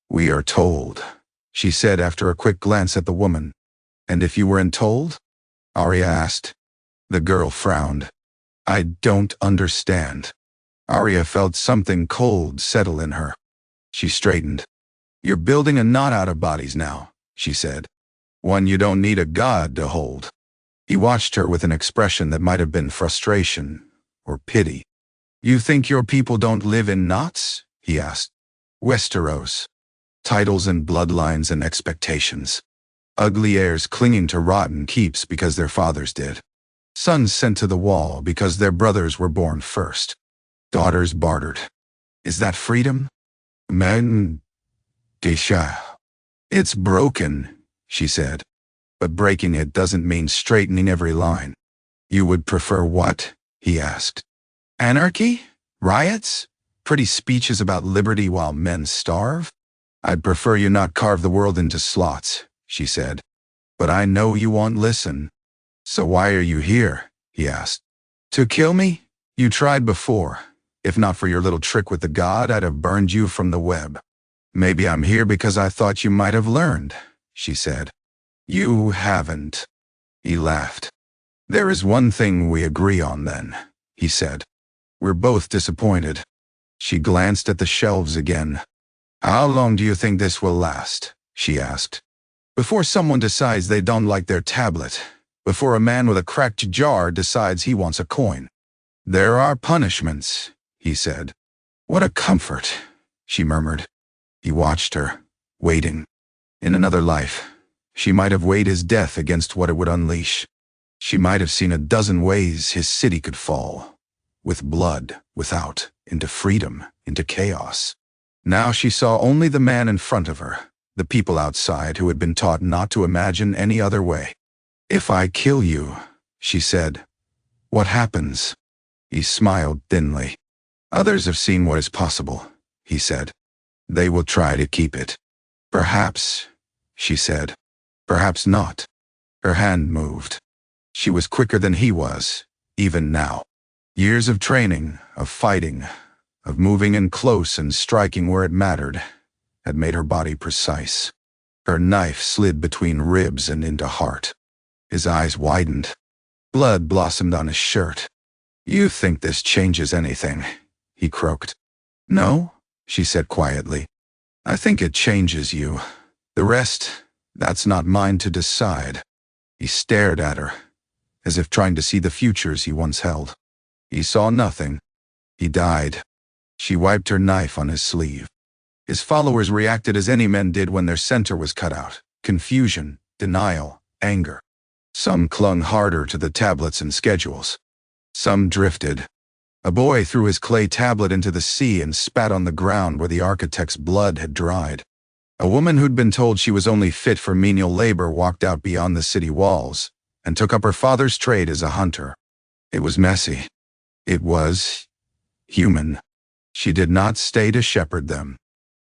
We are told, she said after a quick glance at the woman. And if you weren't told? Arya asked. The girl frowned. I don't understand. Arya felt something cold settle in her. She straightened. You're building a knot out of bodies now, she said. One you don't need a god to hold. He watched her with an expression that might have been frustration or pity. You think your people don't live in knots? He asked. Westeros. Titles and bloodlines and expectations. Ugly heirs clinging to rotten keeps because their fathers did. Sons sent to the wall because their brothers were born first. Daughters bartered. Is that freedom? Men. Geisha. It's broken, she said. But breaking it doesn't mean straightening every line. You would prefer what? He asked. Anarchy? Riots? Pretty speeches about liberty while men starve? I'd prefer you not carve the world into slots, she said. But I know you won't listen. So why are you here? He asked. To kill me? You tried before. If not for your little trick with the god, I'd have burned you from the web. Maybe I'm here because I thought you might have learned, she said. You haven't. He laughed. There is one thing we agree on then, he said. We're both disappointed. She glanced at the shelves again. How long do you think this will last? She asked. Before someone decides they don't like their tablet. Before a man with a cracked jar decides he wants a coin. There are punishments, he said. What a comfort, she murmured. He watched her, waiting. In another life, she might have weighed his death against what it would unleash. She might have seen a dozen ways his city could fall. With blood, without, into freedom, into chaos. Now she saw only the man in front of her, the people outside who had been taught not to imagine any other way. If I kill you, she said, what happens? He smiled thinly. Others have seen what is possible, he said. They will try to keep it. Perhaps, she said. Perhaps not. Her hand moved. She was quicker than he was, even now. Years of training, of fighting, of moving in close and striking where it mattered, had made her body precise. Her knife slid between ribs and into heart. His eyes widened. Blood blossomed on his shirt. You think this changes anything, he croaked. No, she said quietly. I think it changes you. The rest, that's not mine to decide. He stared at her, as if trying to see the futures he once held. He saw nothing. He died. She wiped her knife on his sleeve. His followers reacted as any men did when their center was cut out. Confusion, denial, anger. Some clung harder to the tablets and schedules. Some drifted. A boy threw his clay tablet into the sea and spat on the ground where the architect's blood had dried. A woman who'd been told she was only fit for menial labor walked out beyond the city walls and took up her father's trade as a hunter. It was messy. It was human. She did not stay to shepherd them.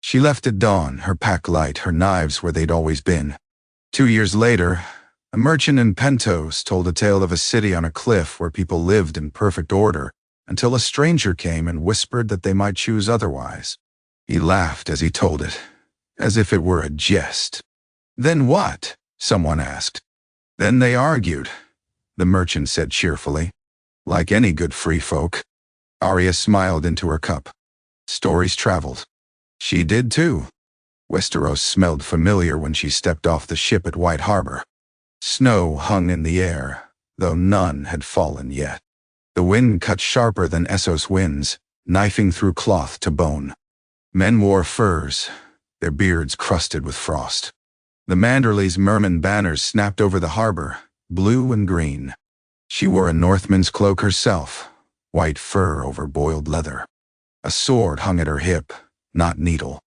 She left at dawn, her pack light, her knives where they'd always been. 2 years later, a merchant in Pentos told a tale of a city on a cliff where people lived in perfect order until a stranger came and whispered that they might choose otherwise. He laughed as he told it, as if it were a jest. Then what? Someone asked. Then they argued, the merchant said cheerfully. Like any good free folk. Arya smiled into her cup. Stories traveled. She did too. Westeros smelled familiar when she stepped off the ship at White Harbor. Snow hung in the air, though none had fallen yet. The wind cut sharper than Essos winds, knifing through cloth to bone. Men wore furs, their beards crusted with frost. The Manderley's merman banners snapped over the harbor, blue and green. She wore a Northman's cloak herself, white fur over boiled leather. A sword hung at her hip, not needle.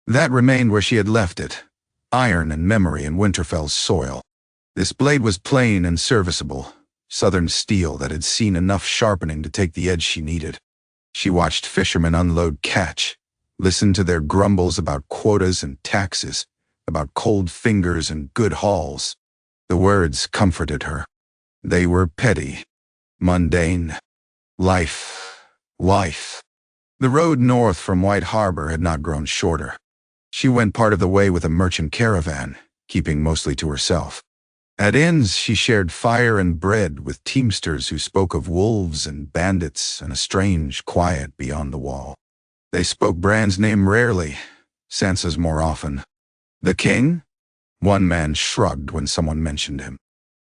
That remained where she had left it, iron and memory in Winterfell's soil. This blade was plain and serviceable, southern steel that had seen enough sharpening to take the edge she needed. She watched fishermen unload catch, listened to their grumbles about quotas and taxes, about cold fingers and good hauls. The words comforted her. They were petty, mundane. Life. The road north from White Harbor had not grown shorter. She went part of the way with a merchant caravan, keeping mostly to herself. At inns, she shared fire and bread with teamsters who spoke of wolves and bandits and a strange quiet beyond the wall. They spoke Bran's name rarely, Sansa's more often. The king? One man shrugged when someone mentioned him.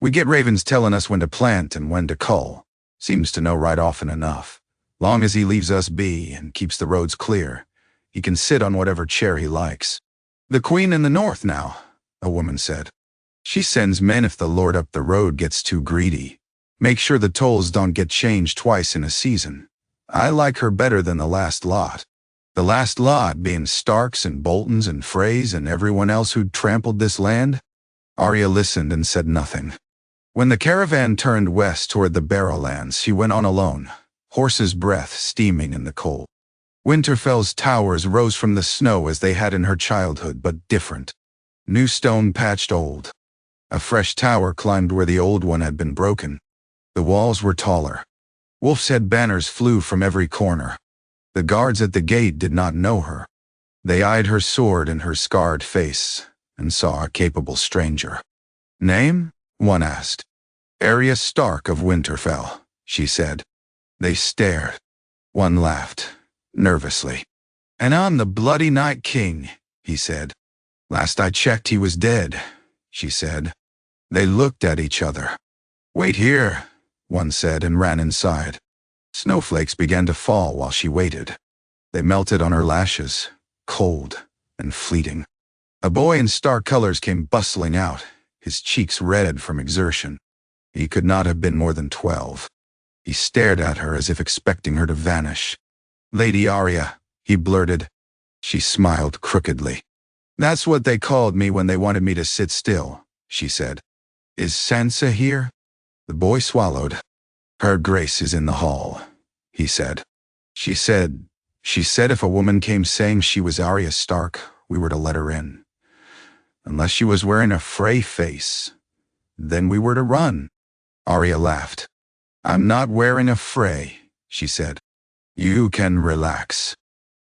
We get ravens telling us when to plant and when to cull. Seems to know right often enough. Long as he leaves us be and keeps the roads clear, he can sit on whatever chair he likes. The queen in the north now, a woman said. She sends men if the lord up the road gets too greedy. Make sure the tolls don't get changed twice in a season. I like her better than the last lot. The last lot being Starks and Boltons and Freys and everyone else who'd trampled this land. Arya listened and said nothing. When the caravan turned west toward the Barrowlands, she went on alone, horse's breath steaming in the cold. Winterfell's towers rose from the snow as they had in her childhood, but different. New stone patched old. A fresh tower climbed where the old one had been broken. The walls were taller. Wolf's head banners flew from every corner. The guards at the gate did not know her. They eyed her sword and her scarred face, and saw a capable stranger. "Name?" one asked. "Arya Stark of Winterfell," she said. They stared. One laughed, nervously. "And I'm the bloody Night King," he said. "Last I checked he was dead," she said. They looked at each other. "Wait here," one said and ran inside. Snowflakes began to fall while she waited. They melted on her lashes, cold and fleeting. A boy in star colors came bustling out, his cheeks red from exertion. He could not have been more than 12. He stared at her as if expecting her to vanish. "Lady Arya," he blurted. She smiled crookedly. "That's what they called me when they wanted me to sit still," she said. "Is Sansa here?" The boy swallowed. "Her Grace is in the hall," he said. She said if a woman came saying she was Arya Stark, we were to let her in. Unless she was wearing a Frey face, then we were to run." Arya laughed. "I'm not wearing a Frey," she said. "You can relax."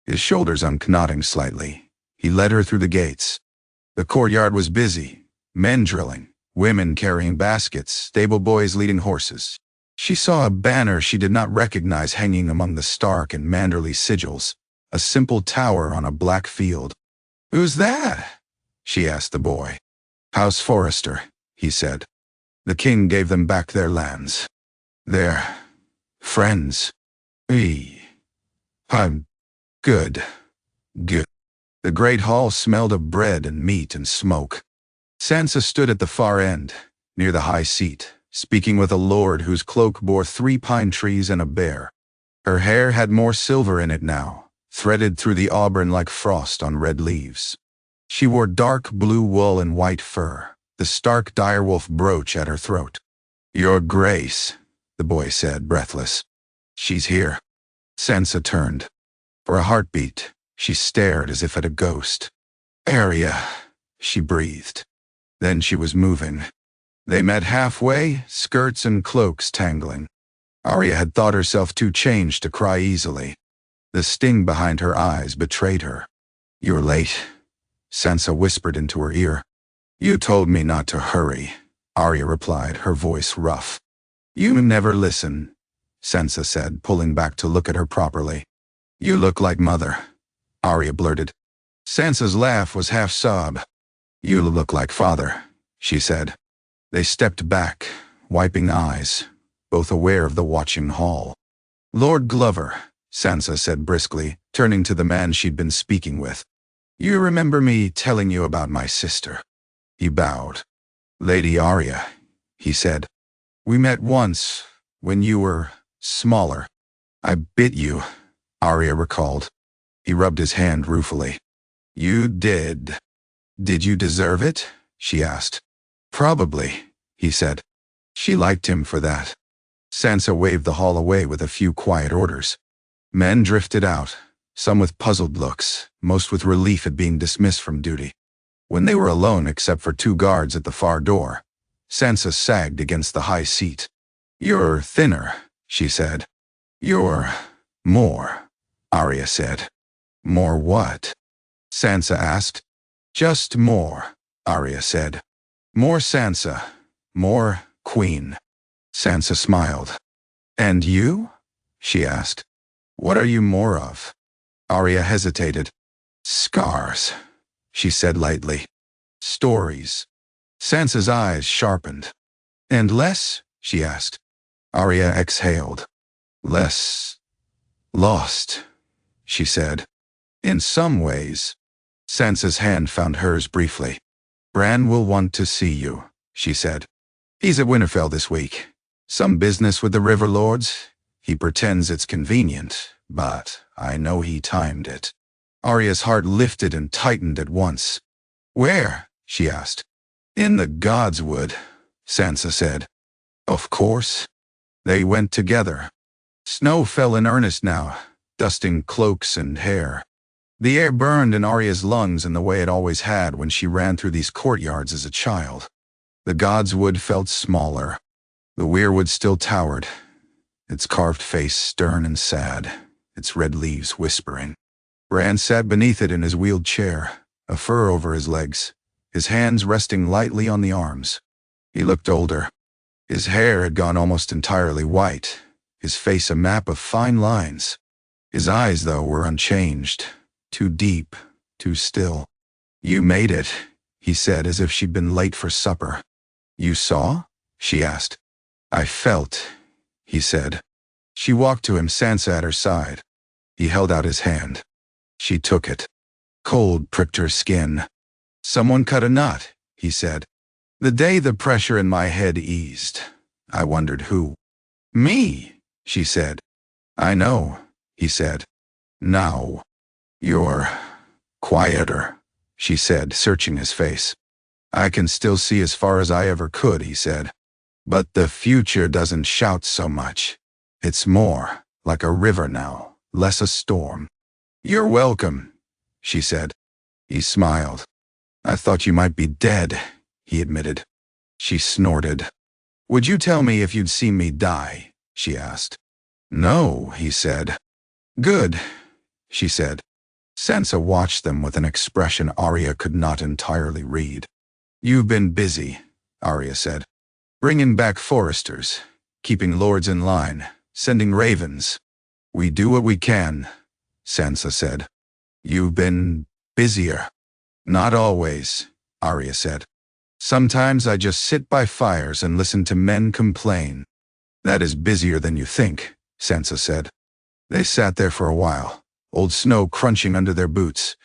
His shoulders unknotting slightly, he led her through the gates. The courtyard was busy, men drilling, women carrying baskets, stable boys leading horses. She saw a banner she did not recognize hanging among the Stark and Manderly sigils, a simple tower on a black field. "Who's that?" she asked the boy. "House Forrester," he said. "The king gave them back their lands. They're friends. I'm good. Good." The great hall smelled of bread and meat and smoke. Sansa stood at the far end, near the high seat, speaking with a lord whose cloak bore 3 pine trees and a bear. Her hair had more silver in it now, threaded through the auburn like frost on red leaves. She wore dark blue wool and white fur, the Stark direwolf brooch at her throat. "Your Grace," the boy said, breathless. "She's here." Sansa turned. For a heartbeat, she stared as if at a ghost. "Arya," she breathed. Then she was moving. They met halfway, skirts and cloaks tangling. Arya had thought herself too changed to cry easily. The sting behind her eyes betrayed her. "You're late," Sansa whispered into her ear. "You told me not to hurry," Arya replied, her voice rough. "You never listen," Sansa said, pulling back to look at her properly. "You look like Mother," Arya blurted. Sansa's laugh was half sob. "You look like Father," she said. They stepped back, wiping eyes, both aware of the watching hall. "Lord Glover," Sansa said briskly, turning to the man she'd been speaking with. "You remember me telling you about my sister?" He bowed. "Lady Arya," he said. "We met once, when you were smaller. I bit you," Arya recalled. He rubbed his hand ruefully. "You did. Did you deserve it?" she asked. "Probably," he said. She liked him for that. Sansa waved the hall away with a few quiet orders. Men drifted out, some with puzzled looks, most with relief at being dismissed from duty. When they were alone except for 2 guards at the far door, Sansa sagged against the high seat. "You're thinner," she said. "You're more," Arya said. "More what?" Sansa asked. "Just more," Arya said. "More Sansa. More Queen." Sansa smiled. "And you?" she asked. "What are you more of?" Arya hesitated. "Scars," she said lightly. "Stories." Sansa's eyes sharpened. "And less?" she asked. Arya exhaled. "Less lost," she said. "In some ways." Sansa's hand found hers briefly. "Bran will want to see you," she said. "He's at Winterfell this week. Some business with the River Lords. He pretends it's convenient, but I know he timed it." Arya's heart lifted and tightened at once. "Where?" she asked. "In the Godswood," Sansa said. "Of course." They went together. Snow fell in earnest now, dusting cloaks and hair. The air burned in Arya's lungs in the way it always had when she ran through these courtyards as a child. The god's wood felt smaller. The weirwood still towered, its carved face stern and sad, its red leaves whispering. Bran sat beneath it in his wheeled chair, a fur over his legs, his hands resting lightly on the arms. He looked older. His hair had gone almost entirely white, his face a map of fine lines. His eyes, though, were unchanged, too deep, too still. "You made it," he said, as if she'd been late for supper. "You saw?" she asked. "I felt," he said. She walked to him, Sansa at her side. He held out his hand. She took it. Cold pricked her skin. "Someone cut a knot," he said. "The day the pressure in my head eased, I wondered who." "Me," she said. "I know," he said. "Now, you're quieter," she said, searching his face. "I can still see as far as I ever could," he said. "But the future doesn't shout so much. It's more like a river now, less a storm." "You're welcome," she said. He smiled. "I thought you might be dead," he admitted. She snorted. "Would you tell me if you'd seen me die?" she asked. "No," he said. "Good," she said. Sansa watched them with an expression Arya could not entirely read. "You've been busy," Arya said. "Bringing back foresters, keeping lords in line, sending ravens." "We do what we can," Sansa said. "You've been busier." "Not always," Arya said. "Sometimes I just sit by fires and listen to men complain." "That is busier than you think," Sansa said. They sat there for a while, old snow crunching under their boots,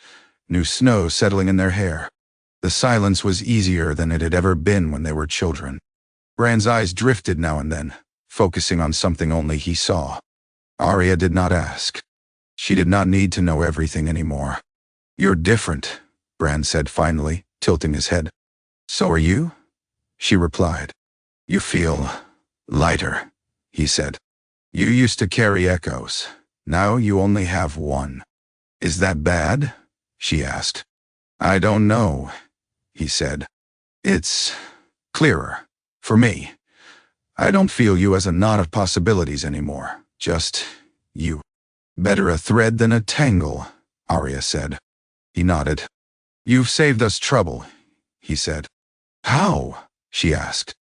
new snow settling in their hair. The silence was easier than it had ever been when they were children. Bran's eyes drifted now and then, focusing on something only he saw. Arya did not ask. She did not need to know everything anymore. "You're different," Bran said finally, tilting his head. "So are you?" she replied. "You feel lighter," he said. "You used to carry echoes. Now you only have one." "Is that bad?" she asked. "I don't know," he said. "It's clearer. For me. I don't feel you as a knot of possibilities anymore. Just you." "Better a thread than a tangle," Arya said. He nodded. "You've saved us trouble," he said. "How?" she asked.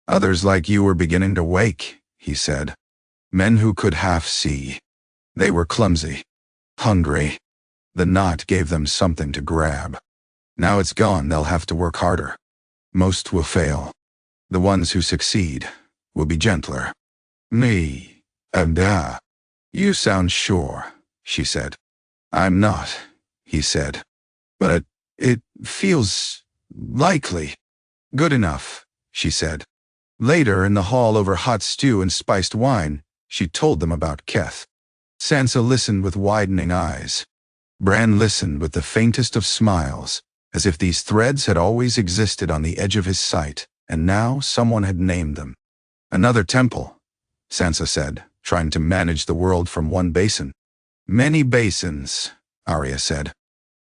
"Others like you were beginning to wake," he said. "Men who could half see. They were clumsy, hungry. The knot gave them something to grab. Now it's gone, they'll have to work harder. Most will fail. The ones who succeed will be gentler." "Me, you sound sure," she said. "I'm not," he said. "But it feels likely." "Good enough," she said. Later, in the hall over hot stew and spiced wine, she told them about Keth. Sansa listened with widening eyes. Bran listened with the faintest of smiles, as if these threads had always existed on the edge of his sight, and now someone had named them. "Another temple," Sansa said, trying to manage the world from one basin. "Many basins," Arya said.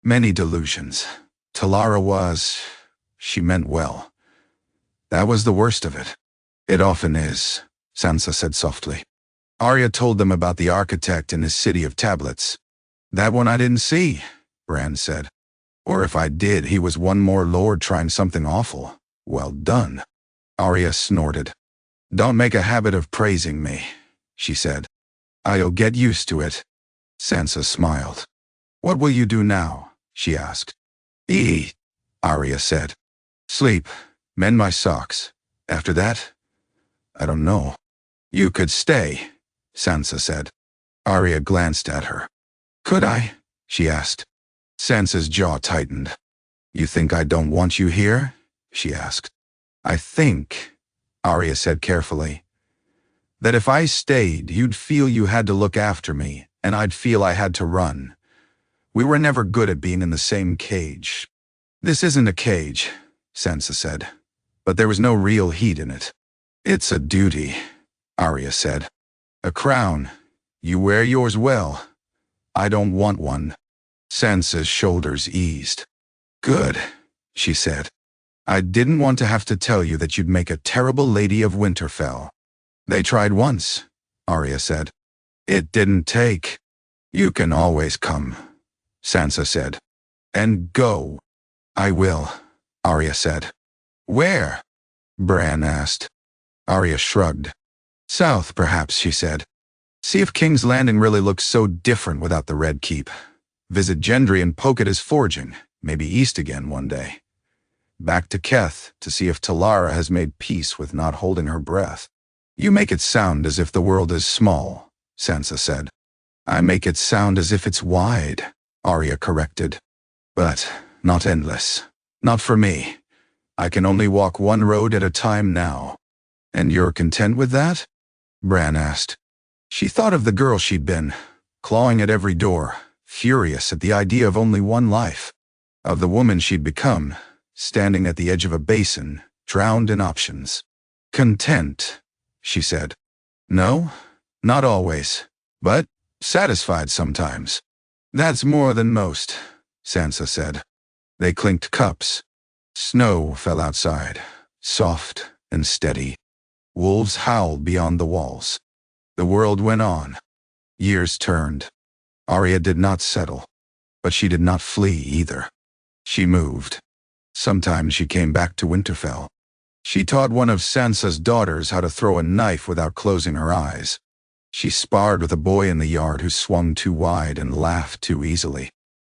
"Many delusions. Talara was—" she meant well. "That was the worst of it." "It often is," Sansa said softly. Arya told them about the architect and his city of tablets. "That one I didn't see," Bran said. "Or if I did, he was one more lord trying something awful. Well done." Arya snorted. "Don't make a habit of praising me," she said. "I'll get used to it." Sansa smiled. "What will you do now?" she asked. "Eat," Arya said. "Sleep, mend my socks. After that, I don't know." "You could stay," Sansa said. Arya glanced at her. "Could I?" she asked. Sansa's jaw tightened. "You think I don't want you here?" she asked. "I think," Arya said carefully, "that if I stayed, you'd feel you had to look after me, and I'd feel I had to run. We were never good at being in the same cage." "This isn't a cage," Sansa said, "but there was no real heat in it." "It's a duty," Arya said. "A crown. You wear yours well. I don't want one." Sansa's shoulders eased. "Good," she said. I didn't want to have to tell you that you'd make a terrible lady of Winterfell." "They tried once," Arya said. "It didn't take." "You can always come," Sansa said. "And go." "I will," Arya said. "Where?" Bran asked. Arya shrugged. "South, perhaps," she said. "See if King's Landing really looks so different without the Red Keep. Visit Gendry and poke at his forging, maybe east again one day. Back to Keth to see if Talara has made peace with not holding her breath." "You make it sound as if the world is small," Sansa said. "I make it sound as if it's wide," Arya corrected. "But not endless. Not for me. I can only walk one road at a time now." "And you're content with that?" Bran asked. She thought of the girl she'd been, clawing at every door, furious at the idea of only one life. Of the woman she'd become, standing at the edge of a basin, drowned in options. "Content," she said. "No, not always, but satisfied sometimes." "That's more than most," Sansa said. They clinked cups. Snow fell outside, soft and steady. Wolves howled beyond the walls. The world went on. Years turned. Arya did not settle, but she did not flee either. She moved. Sometimes she came back to Winterfell. She taught one of Sansa's daughters how to throw a knife without closing her eyes. She sparred with a boy in the yard who swung too wide and laughed too easily.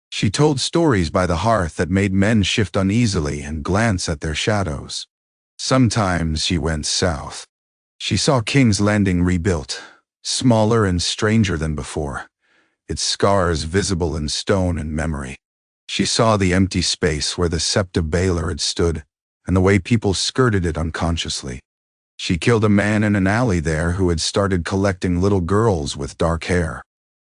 She told stories by the hearth that made men shift uneasily and glance at their shadows. Sometimes she went south. She saw King's Landing rebuilt, smaller and stranger than before, its scars visible in stone and memory. She saw the empty space where the Sept of Baelor had stood, and the way people skirted it unconsciously. She killed a man in an alley there who had started collecting little girls with dark hair.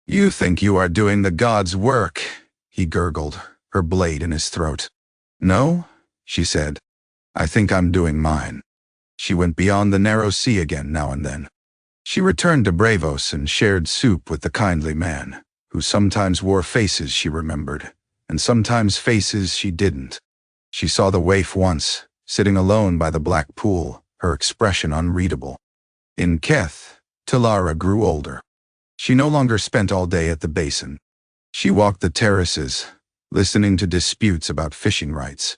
"You think you are doing the gods' work," he gurgled, her blade in his throat. "No," she said. "I think I'm doing mine." She went beyond the narrow sea again now and then. She returned to Braavos and shared soup with the kindly man, who sometimes wore faces she remembered, and sometimes faces she didn't. She saw the waif once, sitting alone by the black pool, her expression unreadable. In Keth, Talara grew older. She no longer spent all day at the basin. She walked the terraces, listening to disputes about fishing rights,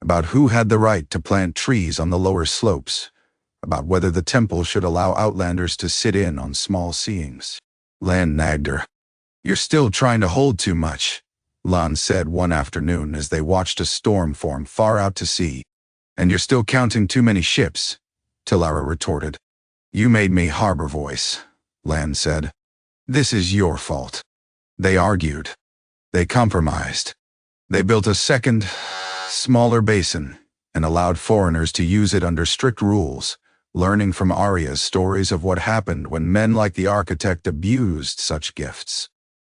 about who had the right to plant trees on the lower slopes, about whether the temple should allow outlanders to sit in on small seeings. Lan nagged her. "You're still trying to hold too much," Lan said one afternoon as they watched a storm form far out to sea. "And you're still counting too many ships," Talara retorted. "You made me harbor voice," Lan said. "This is your fault." They argued. They compromised. They built a second, smaller basin and allowed foreigners to use it under strict rules, learning from Arya's stories of what happened when men like the architect abused such gifts.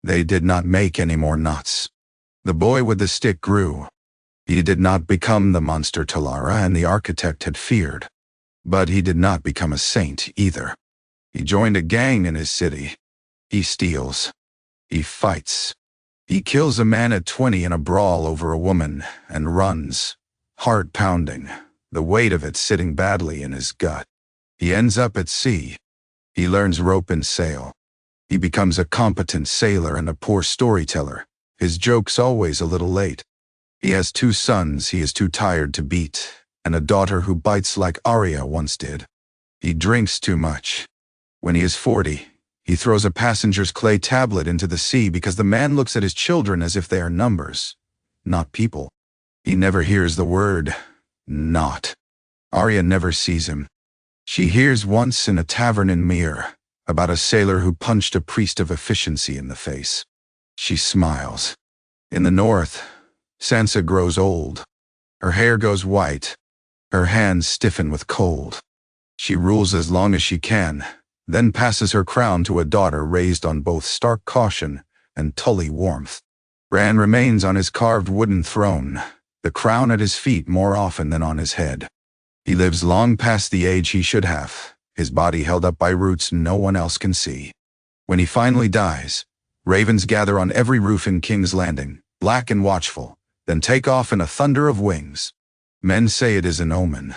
They did not make any more knots. The boy with the stick grew. He did not become the monster Talara and the architect had feared. But he did not become a saint either. He joined a gang in his city. He steals. He fights. He kills a man at 20 in a brawl over a woman and runs, heart pounding, the weight of it sitting badly in his gut. He ends up at sea. He learns rope and sail. He becomes a competent sailor and a poor storyteller, his jokes always a little late. He has 2 sons he is too tired to beat, and a daughter who bites like Arya once did. He drinks too much. When he is 40, he throws a passenger's clay tablet into the sea because the man looks at his children as if they are numbers, not people. He never hears the word, not. Arya never sees him. She hears once in a tavern in Myr about a sailor who punched a priest of efficiency in the face. She smiles. In the north, Sansa grows old. Her hair goes white. Her hands stiffen with cold. She rules as long as she can, then passes her crown to a daughter raised on both stark caution and Tully warmth. Bran remains on his carved wooden throne, the crown at his feet more often than on his head. He lives long past the age he should have, his body held up by roots no one else can see. When he finally dies, ravens gather on every roof in King's Landing, black and watchful, then take off in a thunder of wings. Men say it is an omen.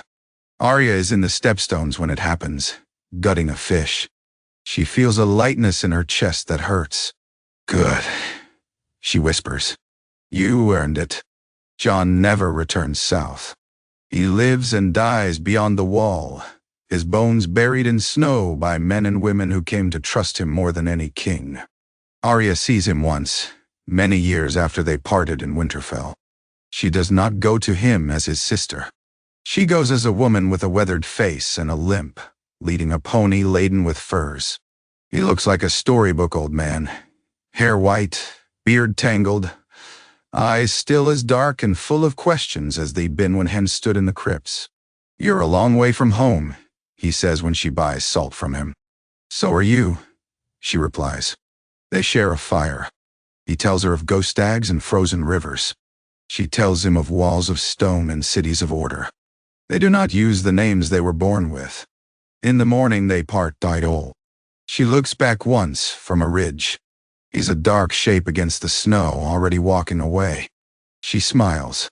Arya is in the stepstones when it happens, gutting a fish. She feels a lightness in her chest that hurts. Good, she whispers. You earned it. Jon never returns south. He lives and dies beyond the wall, his bones buried in snow by men and women who came to trust him more than any king. Arya sees him once, many years after they parted in Winterfell. She does not go to him as his sister. She goes as a woman with a weathered face and a limp, leading a pony laden with furs. He looks like a storybook old man. Hair white, beard tangled, eyes still as dark and full of questions as they'd been when Hen stood in the crypts. You're a long way from home, he says when she buys salt from him. So are you, she replies. They share a fire. He tells her of ghost stags and frozen rivers. She tells him of walls of stone and cities of order. They do not use the names they were born with. In the morning they part idle. She looks back once from a ridge. He's a dark shape against the snow, already walking away. She smiles.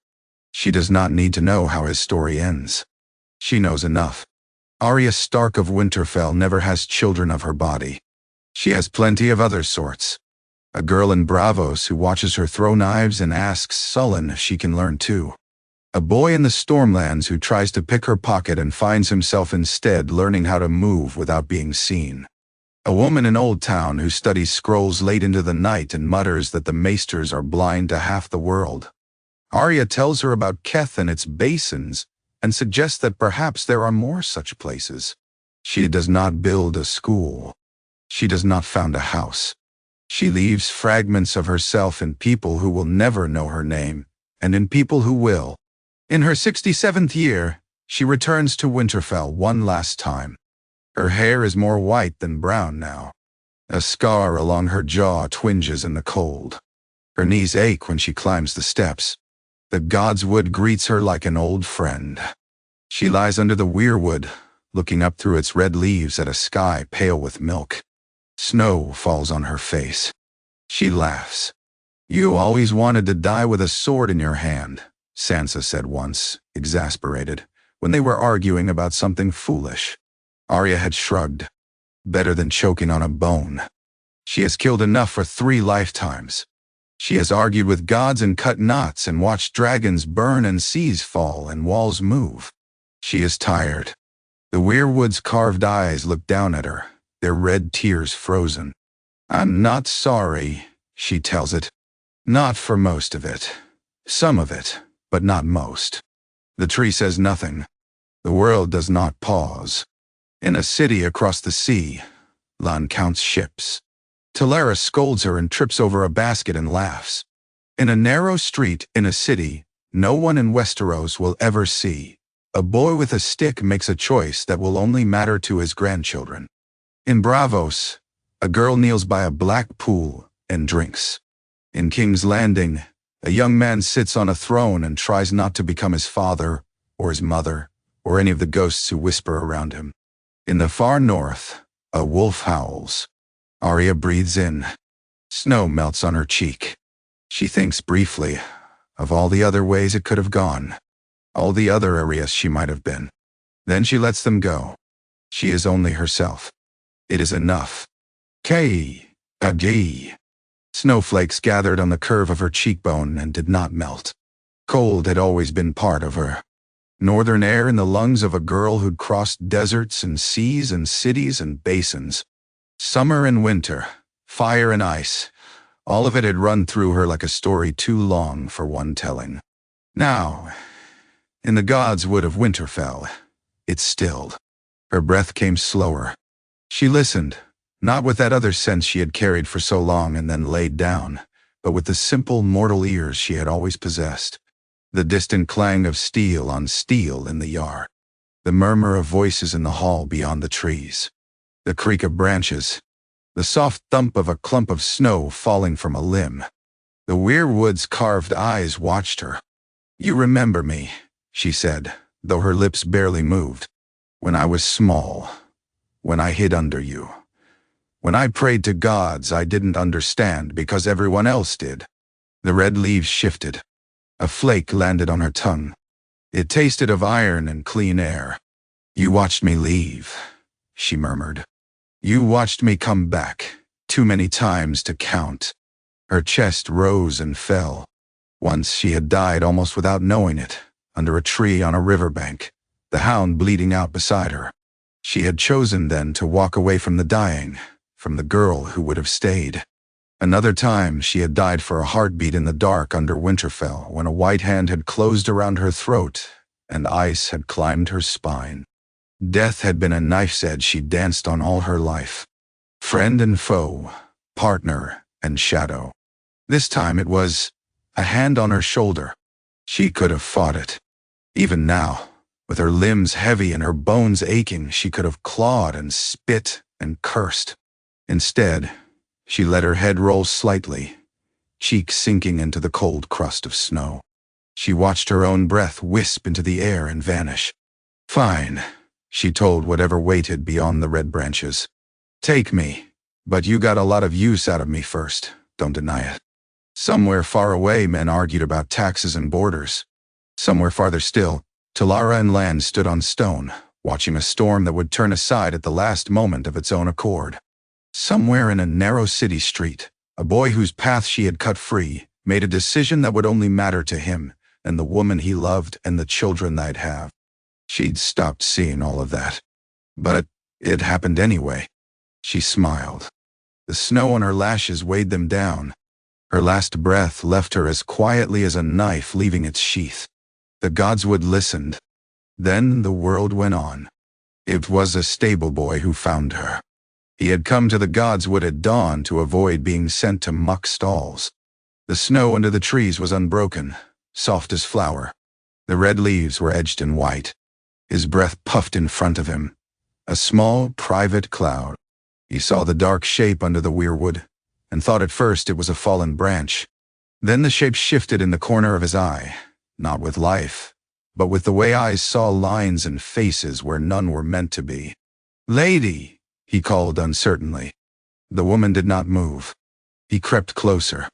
She does not need to know how his story ends. She knows enough. Arya Stark of Winterfell never has children of her body. She has plenty of other sorts. A girl in Braavos who watches her throw knives and asks sullen if she can learn too. A boy in the Stormlands who tries to pick her pocket and finds himself instead learning how to move without being seen. A woman in Old Town who studies scrolls late into the night and mutters that the maesters are blind to half the world. Arya tells her about Keth and its basins and suggests that perhaps there are more such places. She does not build a school. She does not found a house. She leaves fragments of herself in people who will never know her name, and in people who will. In her 67th year, she returns to Winterfell one last time. Her hair is more white than brown now. A scar along her jaw twinges in the cold. Her knees ache when she climbs the steps. The Godswood greets her like an old friend. She lies under the weirwood, looking up through its red leaves at a sky pale with milk. Snow falls on her face. She laughs. You always wanted to die with a sword in your hand, Sansa said once, exasperated, when they were arguing about something foolish. Arya had shrugged. Better than choking on a bone. She has killed enough for 3 lifetimes. She has argued with gods and cut knots and watched dragons burn and seas fall and walls move. She is tired. The weirwood's carved eyes look down at her, their red tears frozen. I'm not sorry, she tells it. Not for most of it. Some of it, but not most. The tree says nothing. The world does not pause. In a city across the sea, Lan counts ships. Telara scolds her and trips over a basket and laughs. In a narrow street in a city no one in Westeros will ever see, a boy with a stick makes a choice that will only matter to his grandchildren. In Braavos, a girl kneels by a black pool and drinks. In King's Landing, a young man sits on a throne and tries not to become his father, or his mother, or any of the ghosts who whisper around him. In the far north, a wolf howls. Arya breathes in. Snow melts on her cheek. She thinks briefly of all the other ways it could have gone, all the other Aryas she might have been. Then she lets them go. She is only herself. It is enough. Agi. Snowflakes gathered on the curve of her cheekbone and did not melt. Cold had always been part of her. Northern air in the lungs of a girl who'd crossed deserts and seas and cities and basins. Summer and winter, fire and ice, all of it had run through her like a story too long for one telling. Now, in the Godswood of Winterfell, it stilled. Her breath came slower. She listened, not with that other sense she had carried for so long and then laid down, but with the simple mortal ears she had always possessed. The distant clang of steel on steel in the yard. The murmur of voices in the hall beyond the trees. The creak of branches. The soft thump of a clump of snow falling from a limb. The weirwood's carved eyes watched her. You remember me, she said, though her lips barely moved. When I was small. When I hid under you. When I prayed to gods I didn't understand because everyone else did. The red leaves shifted. A flake landed on her tongue. It tasted of iron and clean air. "You watched me leave," she murmured. "You watched me come back, too many times to count." Her chest rose and fell. Once she had died almost without knowing it, under a tree on a riverbank, the hound bleeding out beside her. She had chosen then to walk away from the dying, from the girl who would have stayed. Another time she had died for a heartbeat in the dark under Winterfell, when a white hand had closed around her throat and ice had climbed her spine. Death had been a knife's edge she danced on all her life. Friend and foe, partner and shadow. This time it was a hand on her shoulder. She could have fought it. Even now, with her limbs heavy and her bones aching, she could have clawed and spit and cursed. Instead, she let her head roll slightly, cheek sinking into the cold crust of snow. She watched her own breath wisp into the air and vanish. "Fine," she told whatever waited beyond the red branches. "Take me, but you got a lot of use out of me first, don't deny it." Somewhere far away, men argued about taxes and borders. Somewhere farther still, Talara and Lan stood on stone, watching a storm that would turn aside at the last moment of its own accord. Somewhere in a narrow city street, a boy whose path she had cut free made a decision that would only matter to him and the woman he loved and the children they'd have. She'd stopped seeing all of that. But it happened anyway. She smiled. The snow on her lashes weighed them down. Her last breath left her as quietly as a knife leaving its sheath. The godswood listened. Then the world went on. It was a stable boy who found her. He had come to the godswood at dawn to avoid being sent to muck stalls. The snow under the trees was unbroken, soft as flour. The red leaves were edged in white. His breath puffed in front of him, a small, private cloud. He saw the dark shape under the weirwood, and thought at first it was a fallen branch. Then the shape shifted in the corner of his eye, not with life, but with the way eyes saw lines and faces where none were meant to be. "Lady," he called uncertainly. The woman did not move. He crept closer.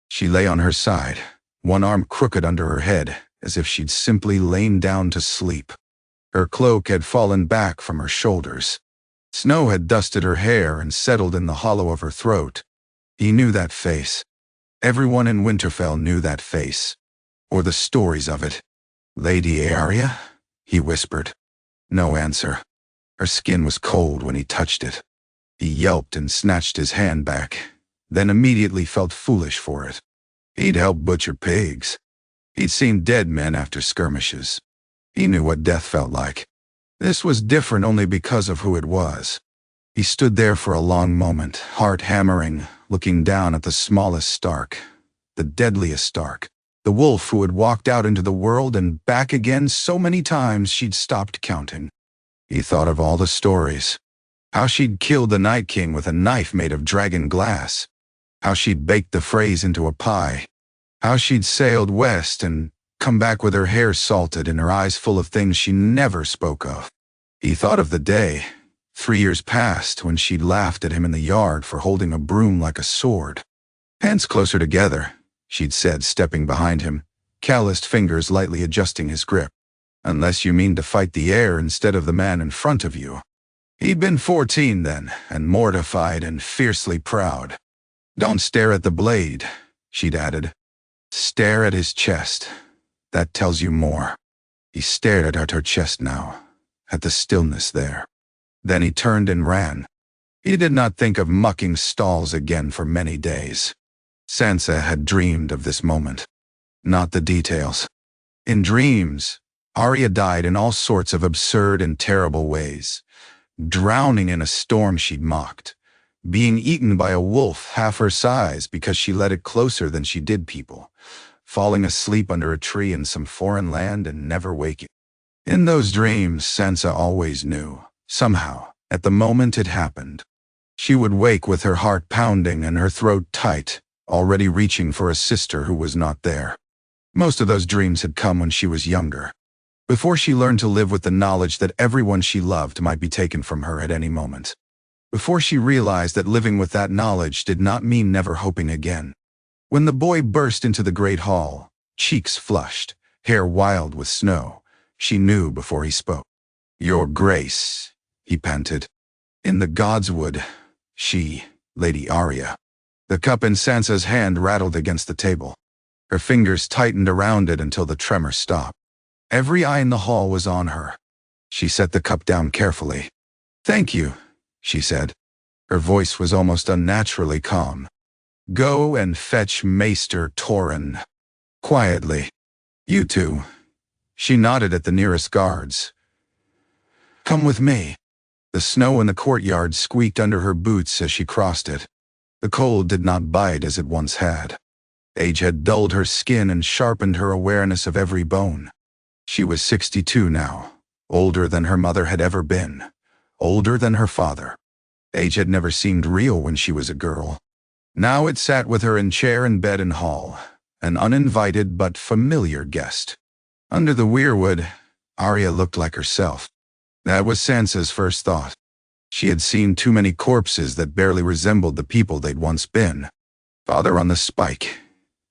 She lay on her side, one arm crooked under her head, as if she'd simply lain down to sleep. Her cloak had fallen back from her shoulders. Snow had dusted her hair and settled in the hollow of her throat. He knew that face. Everyone in Winterfell knew that face, or the stories of it. "Lady Arya?" he whispered. No answer. Her skin was cold when he touched it. He yelped and snatched his hand back, then immediately felt foolish for it. He'd helped butcher pigs. He'd seen dead men after skirmishes. He knew what death felt like. This was different only because of who it was. He stood there for a long moment, heart hammering, looking down at the smallest Stark, the deadliest Stark, the wolf who had walked out into the world and back again so many times she'd stopped counting. He thought of all the stories. How she'd killed the Night King with a knife made of dragon glass. How she'd baked the Freys into a pie. How she'd sailed west and come back with her hair salted and her eyes full of things she never spoke of. He thought of the day, 3 years past, when she'd laughed at him in the yard for holding a broom like a sword. "Hands closer together," she'd said, stepping behind him, calloused fingers lightly adjusting his grip. "Unless you mean to fight the air instead of the man in front of you." He'd been 14 then, and mortified and fiercely proud. "Don't stare at the blade," she'd added. "Stare at his chest. That tells you more." He stared at her chest now, at the stillness there. Then he turned and ran. He did not think of mucking stalls again for many days. Sansa had dreamed of this moment. Not the details. In dreams, Arya died in all sorts of absurd and terrible ways. Drowning in a storm she'd mocked. Being eaten by a wolf half her size because she let it closer than she did people. Falling asleep under a tree in some foreign land and never waking. In those dreams, Sansa always knew. Somehow, at the moment it happened. She would wake with her heart pounding and her throat tight, already reaching for a sister who was not there. Most of those dreams had come when she was younger, before she learned to live with the knowledge that everyone she loved might be taken from her at any moment. Before she realized that living with that knowledge did not mean never hoping again. When the boy burst into the great hall, cheeks flushed, hair wild with snow, She knew before he spoke. "Your Grace," he panted. "In the godswood, Lady Arya." The cup in Sansa's hand rattled against the table. Her fingers tightened around it until the tremor stopped. Every eye in the hall was on her. She set the cup down carefully. "Thank you," she said. Her voice was almost unnaturally calm. "Go and fetch Maester Torrhen." Quietly. "You two." She nodded at the nearest guards. "Come with me." The snow in the courtyard squeaked under her boots as she crossed it. The cold did not bite as it once had. Age had dulled her skin and sharpened her awareness of every bone. She was 62 now, older than her mother had ever been, older than her father. Age had never seemed real when she was a girl. Now it sat with her in chair and bed and hall, an uninvited but familiar guest. Under the weirwood, Arya looked like herself. That was Sansa's first thought. She had seen too many corpses that barely resembled the people they'd once been. Father on the spike,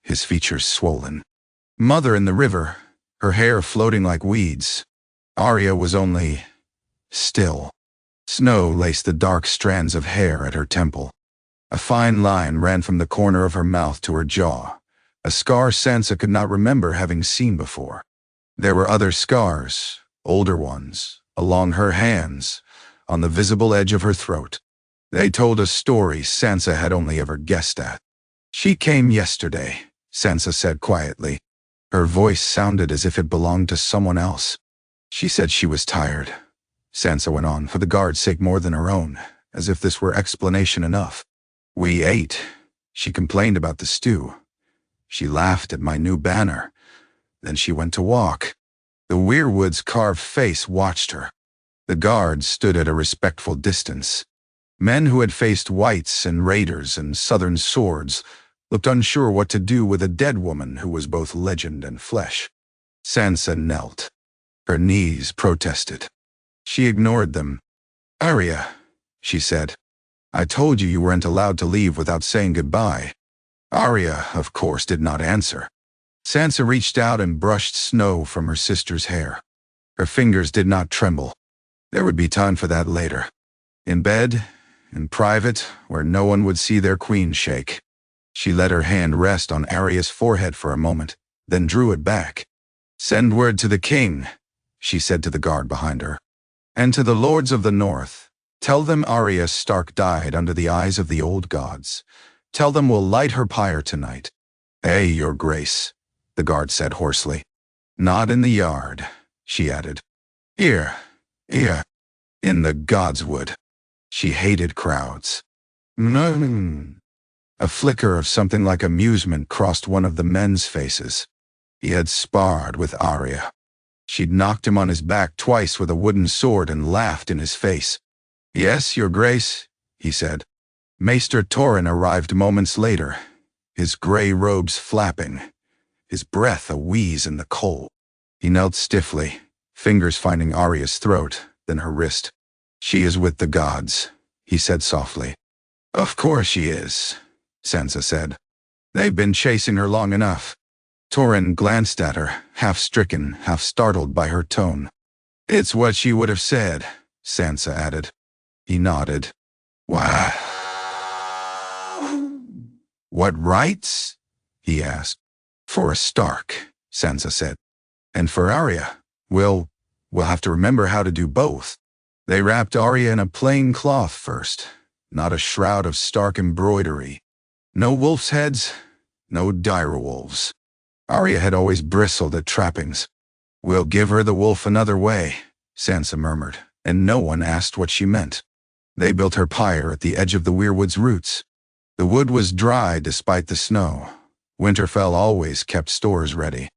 his features swollen. Mother in the river, her hair floating like weeds. Arya was only still. Snow laced the dark strands of hair at her temple. A fine line ran from the corner of her mouth to her jaw, a scar Sansa could not remember having seen before. There were other scars, older ones, along her hands, on the visible edge of her throat. They told a story Sansa had only ever guessed at. "She came yesterday," Sansa said quietly. Her voice sounded as if it belonged to someone else. "She said she was tired," Sansa went on, for the guard's sake more than her own, as if this were explanation enough. "We ate. She complained about the stew. She laughed at my new banner. Then she went to walk." The weirwood's carved face watched her. The guards stood at a respectful distance. Men who had faced whites and raiders and southern swords looked unsure what to do with a dead woman who was both legend and flesh. Sansa knelt. Her knees protested. She ignored them. "Arya," she said, "I told you weren't allowed to leave without saying goodbye." Arya, of course, did not answer. Sansa reached out and brushed snow from her sister's hair. Her fingers did not tremble. There would be time for that later. In bed, in private, where no one would see their queen shake. She let her hand rest on Arya's forehead for a moment, then drew it back. "Send word to the king," she said to the guard behind her. "And to the lords of the north. Tell them Arya Stark died under the eyes of the old gods. Tell them we'll light her pyre tonight." Your Grace," the guard said hoarsely. "Not in the yard," she added. Here, in the godswood." She hated crowds. A flicker of something like amusement crossed one of the men's faces. He had sparred with Arya. She'd knocked him on his back twice with a wooden sword and laughed in his face. "Yes, Your Grace," he said. Maester Torrhen arrived moments later, his gray robes flapping, his breath a wheeze in the cold. He knelt stiffly, fingers finding Arya's throat, then her wrist. "She is with the gods," he said softly. "Of course she is," Sansa said. "They've been chasing her long enough." Torrhen glanced at her, half stricken, half startled by her tone. "It's what she would have said," Sansa added. He nodded. "Why? What rights?" he asked. "For a Stark," Sansa said. "And for Arya, we'll have to remember how to do both." They wrapped Arya in a plain cloth first, not a shroud of Stark embroidery. No wolf's heads, no direwolves. Arya had always bristled at trappings. "We'll give her the wolf another way," Sansa murmured, and no one asked what she meant. They built her pyre at the edge of the weirwood's roots. The wood was dry despite the snow. Winterfell always kept stores ready.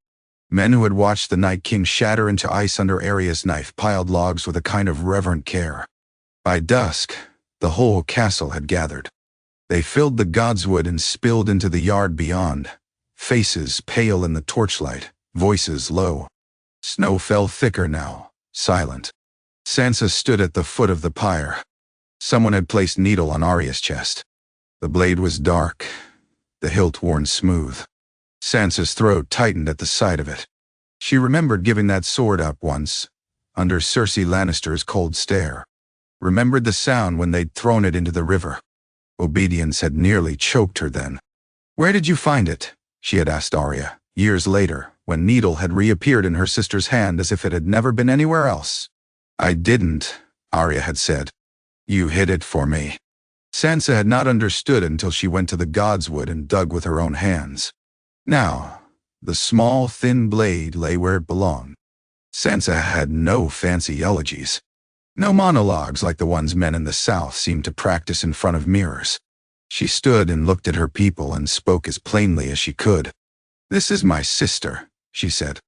Men who had watched the Night King shatter into ice under Arya's knife piled logs with a kind of reverent care. By dusk, the whole castle had gathered. They filled the godswood and spilled into the yard beyond, faces pale in the torchlight, voices low. Snow fell thicker now, silent. Sansa stood at the foot of the pyre. Someone had placed needle on Arya's chest. The blade was dark, the hilt worn smooth. Sansa's throat tightened at the sight of it. She remembered giving that sword up once, under Cersei Lannister's cold stare. Remembered the sound when they'd thrown it into the river. Obedience had nearly choked her then. "Where did you find it?" she had asked Arya, years later, when Needle had reappeared in her sister's hand as if it had never been anywhere else. "I didn't," Arya had said. "You hid it for me." Sansa had not understood until she went to the Godswood and dug with her own hands. Now, the small, thin blade lay where it belonged. Sansa had no fancy eulogies. No monologues like the ones men in the South seemed to practice in front of mirrors. She stood and looked at her people and spoke as plainly as she could. "This is my sister," she said.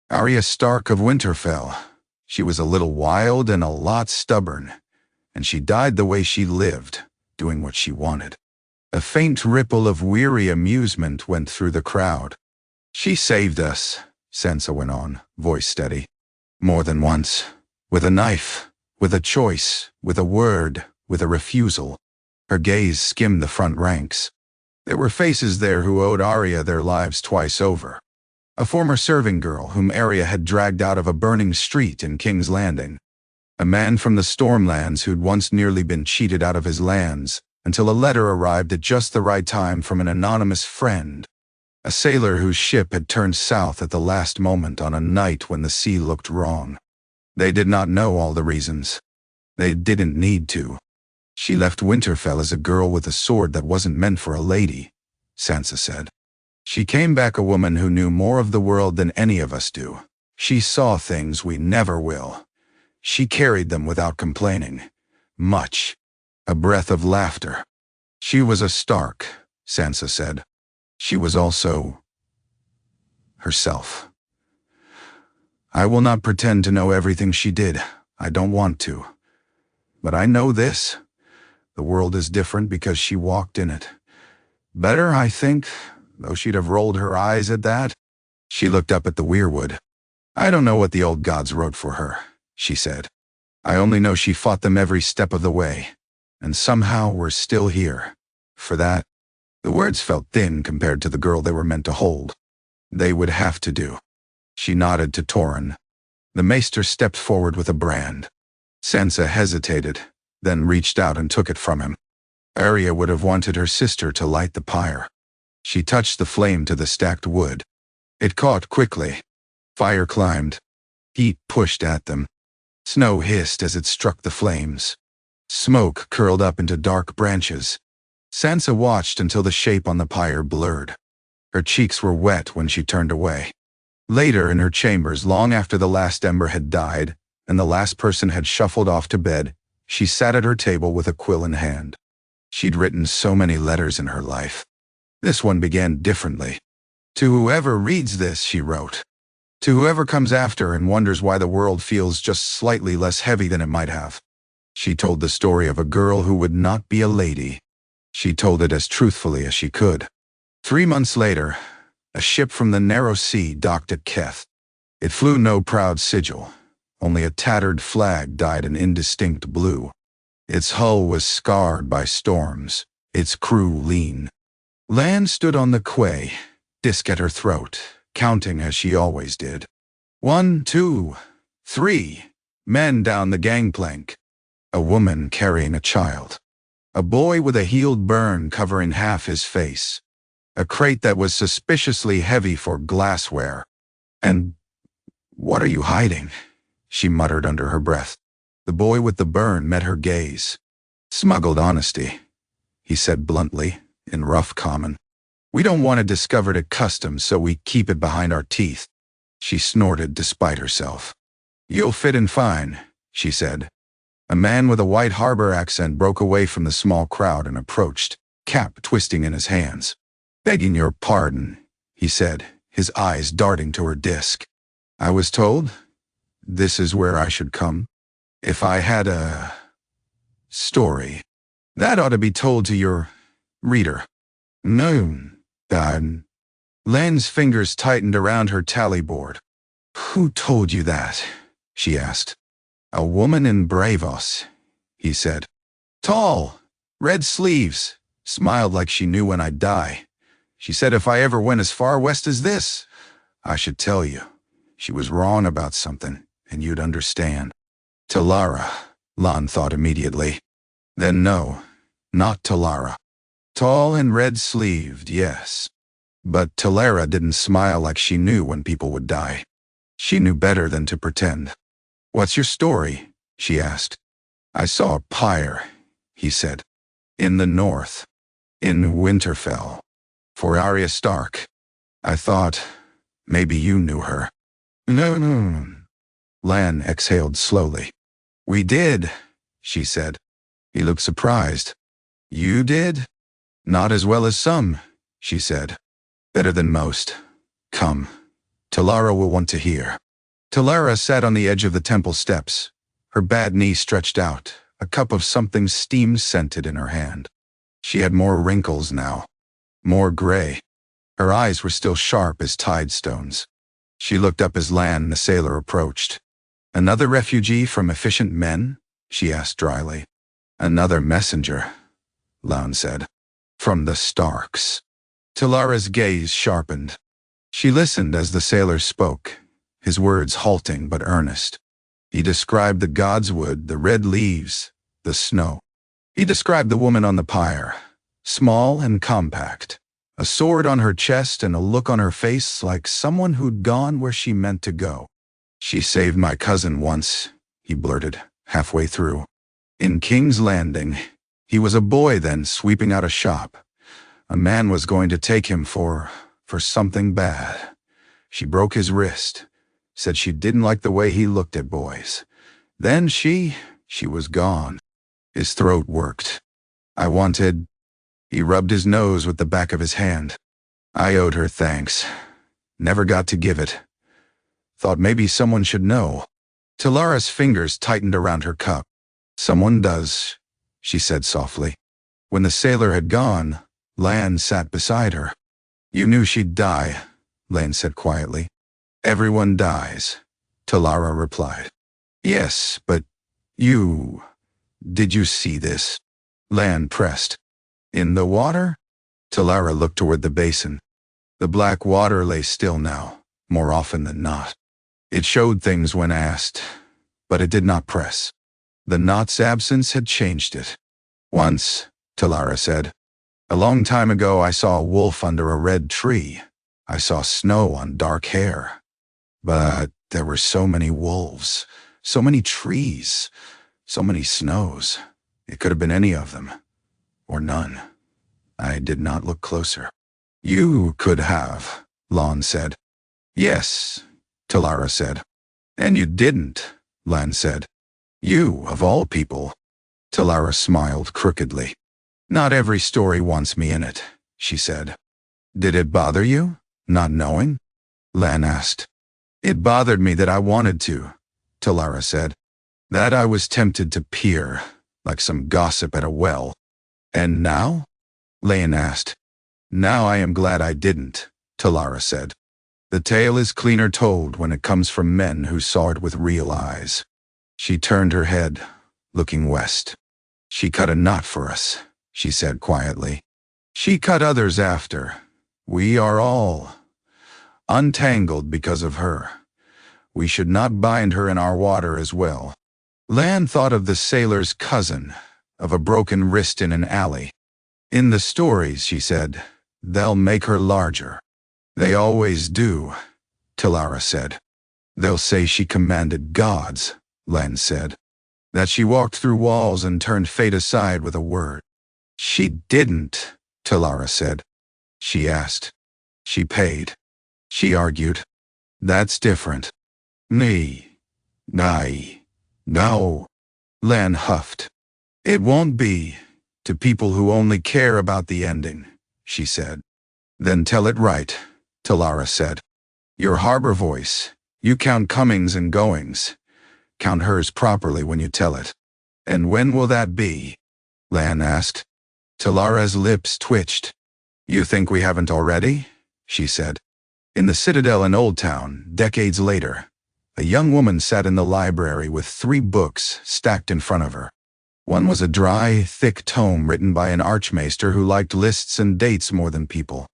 "Arya Stark of Winterfell. She was a little wild and a lot stubborn, and she died the way she lived, doing what she wanted." A faint ripple of weary amusement went through the crowd. "She saved us," Sansa went on, voice steady. "More than once. With a knife, with a choice, with a word, with a refusal." Her gaze skimmed the front ranks. There were faces there who owed Arya their lives twice over. A former serving girl whom Arya had dragged out of a burning street in King's Landing. A man from the Stormlands who'd once nearly been cheated out of his lands, until a letter arrived at just the right time from an anonymous friend. A sailor whose ship had turned south at the last moment on a night when the sea looked wrong. They did not know all the reasons. They didn't need to. "She left Winterfell as a girl with a sword that wasn't meant for a lady," Sansa said. "She came back a woman who knew more of the world than any of us do. She saw things we never will. She carried them without complaining. Much. A breath of laughter. She was a Stark," Sansa said. "She was also herself. I will not pretend to know everything she did. I don't want to. But I know this. The world is different because she walked in it. Better, I think, though she'd have rolled her eyes at that." She looked up at the weirwood. "I don't know what the old gods wrote for her," she said. "I only know she fought them every step of the way. And somehow we're still here. For that." The words felt thin compared to the girl they were meant to hold. "They would have to do." She nodded to Torrhen. The maester stepped forward with a brand. Sansa hesitated, then reached out and took it from him. Arya would have wanted her sister to light the pyre. She touched the flame to the stacked wood. It caught quickly. Fire climbed. Heat pushed at them. Snow hissed as it struck the flames. Smoke curled up into dark branches. Sansa watched until the shape on the pyre blurred. Her cheeks were wet when she turned away. Later in her chambers, long after the last ember had died and the last person had shuffled off to bed, she sat at her table with a quill in hand. She'd written so many letters in her life. This one began differently. "To whoever reads this," she wrote. "To whoever comes after and wonders why the world feels just slightly less heavy than it might have." She told the story of a girl who would not be a lady. She told it as truthfully as she could. 3 months later, a ship from the narrow sea docked at Keth. It flew no proud sigil. Only a tattered flag dyed an indistinct blue. Its hull was scarred by storms, its crew lean. Lan stood on the quay, disk at her throat, counting as she always did. 1, 2, 3 men down the gangplank. A woman carrying a child. A boy with a healed burn covering half his face. A crate that was suspiciously heavy for glassware. "And what are you hiding?" she muttered under her breath. The boy with the burn met her gaze. "Smuggled honesty," he said bluntly, in rough common. "We don't want it discovered at customs, so we keep it behind our teeth." She snorted despite herself. "You'll fit in fine," she said. A man with a White Harbor accent broke away from the small crowd and approached, cap twisting in his hands. "Begging your pardon," he said, his eyes darting to her disk. "I was told this is where I should come. If I had a story, that ought to be told to your reader." "No, God." Lan's fingers tightened around her tally board. "Who told you that?" she asked. "A woman in Bravos," he said. "Tall, red sleeves, smiled like she knew when I'd die. She said if I ever went as far west as this, I should tell you. she was wrong about something, and you'd understand. Talara, Lan thought immediately. Then no, not Talara. Tall and red-sleeved, yes. But Talara didn't smile like she knew when people would die. She knew better than to pretend. "What's your story?" she asked. "I saw a pyre," he said. "In the north. In Winterfell. For Arya Stark. I thought maybe you knew her." "No." Lan exhaled slowly. "We did," she said. He looked surprised. "You did?" "Not as well as some," she said. "Better than most. Come. Talara will want to hear." Talara sat on the edge of the temple steps, her bad knee stretched out, a cup of something steam-scented in her hand. She had more wrinkles now, more gray. Her eyes were still sharp as tide stones. She looked up as Lan, the sailor, approached. "Another refugee from efficient men?" she asked dryly. "Another messenger," Lan said. "From the Starks." Talara's gaze sharpened. She listened as the sailor spoke, his words halting but earnest. He described the god's wood, the red leaves, the snow. He described the woman on the pyre, small and compact, a sword on her chest and a look on her face like someone who'd gone where she meant to go. "She saved my cousin once," he blurted, halfway through. "In King's Landing. He was a boy then, sweeping out a shop. A man was going to take him for something bad. She broke his wrist, said she didn't like the way he looked at boys. Then she was gone." His throat worked. "I wanted..." He rubbed his nose with the back of his hand. "I owed her thanks. Never got to give it. Thought maybe someone should know." Talara's fingers tightened around her cup. "Someone does," she said softly. When the sailor had gone, Lan sat beside her. "You knew she'd die," Lan said quietly. "Everyone dies," Talara replied. "Yes, but did you see this?" Lan pressed. "In the water?" Talara looked toward the basin. The black water lay still now, more often than not. It showed things when asked, but it did not press. The knot's absence had changed it. "Once," Talara said. "A long time ago I saw a wolf under a red tree. I saw snow on dark hair. But there were so many wolves, so many trees, so many snows. It could have been any of them. Or none. I did not look closer." "You could have," Lan said. "Yes," Talara said. "And you didn't," Lan said. "You, of all people." Talara smiled crookedly. "Not every story wants me in it," she said. "Did it bother you, not knowing?" Lan asked. "It bothered me that I wanted to," Talara said. "That I was tempted to peer, like some gossip at a well." "And now?" Lan asked. "Now I am glad I didn't," Talara said. "The tale is cleaner told when it comes from men who saw it with real eyes." She turned her head, looking west. "She cut a knot for us," she said quietly. "She cut others after. We are all untangled because of her. We should not bind her in our water as well." Lan thought of the sailor's cousin, of a broken wrist in an alley. "In the stories," she said, "they'll make her larger." "They always do," Talara said. "They'll say she commanded gods," Lan said. "That she walked through walls and turned fate aside with a word." "She didn't," Talara said. "She asked. She paid. She argued. That's different." "Nee. No." Lan huffed. "It won't be, to people who only care about the ending," she said. "Then tell it right," Talara said. "Your harbor voice, you count comings and goings. Count hers properly when you tell it." "And when will that be?" Lan asked. Talara's lips twitched. "You think we haven't already?" she said. In the Citadel in Old Town, decades later, a young woman sat in the library with 3 books stacked in front of her. One was a dry, thick tome written by an archmaester who liked lists and dates more than people.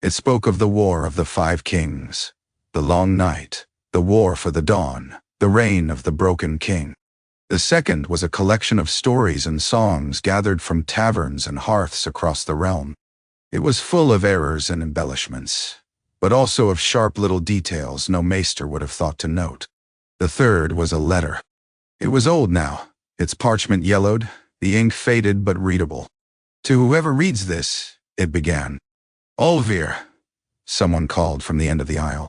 It spoke of the War of the 5 Kings, the long night, The War for the Dawn, The Reign of the Broken King. The second was a collection of stories and songs gathered from taverns and hearths across the realm. It was full of errors and embellishments, but also of sharp little details no maester would have thought to note. The third was a letter. It was old now, its parchment yellowed, the ink faded but readable. "To whoever reads this," it began. "Olvir," someone called from the end of the aisle.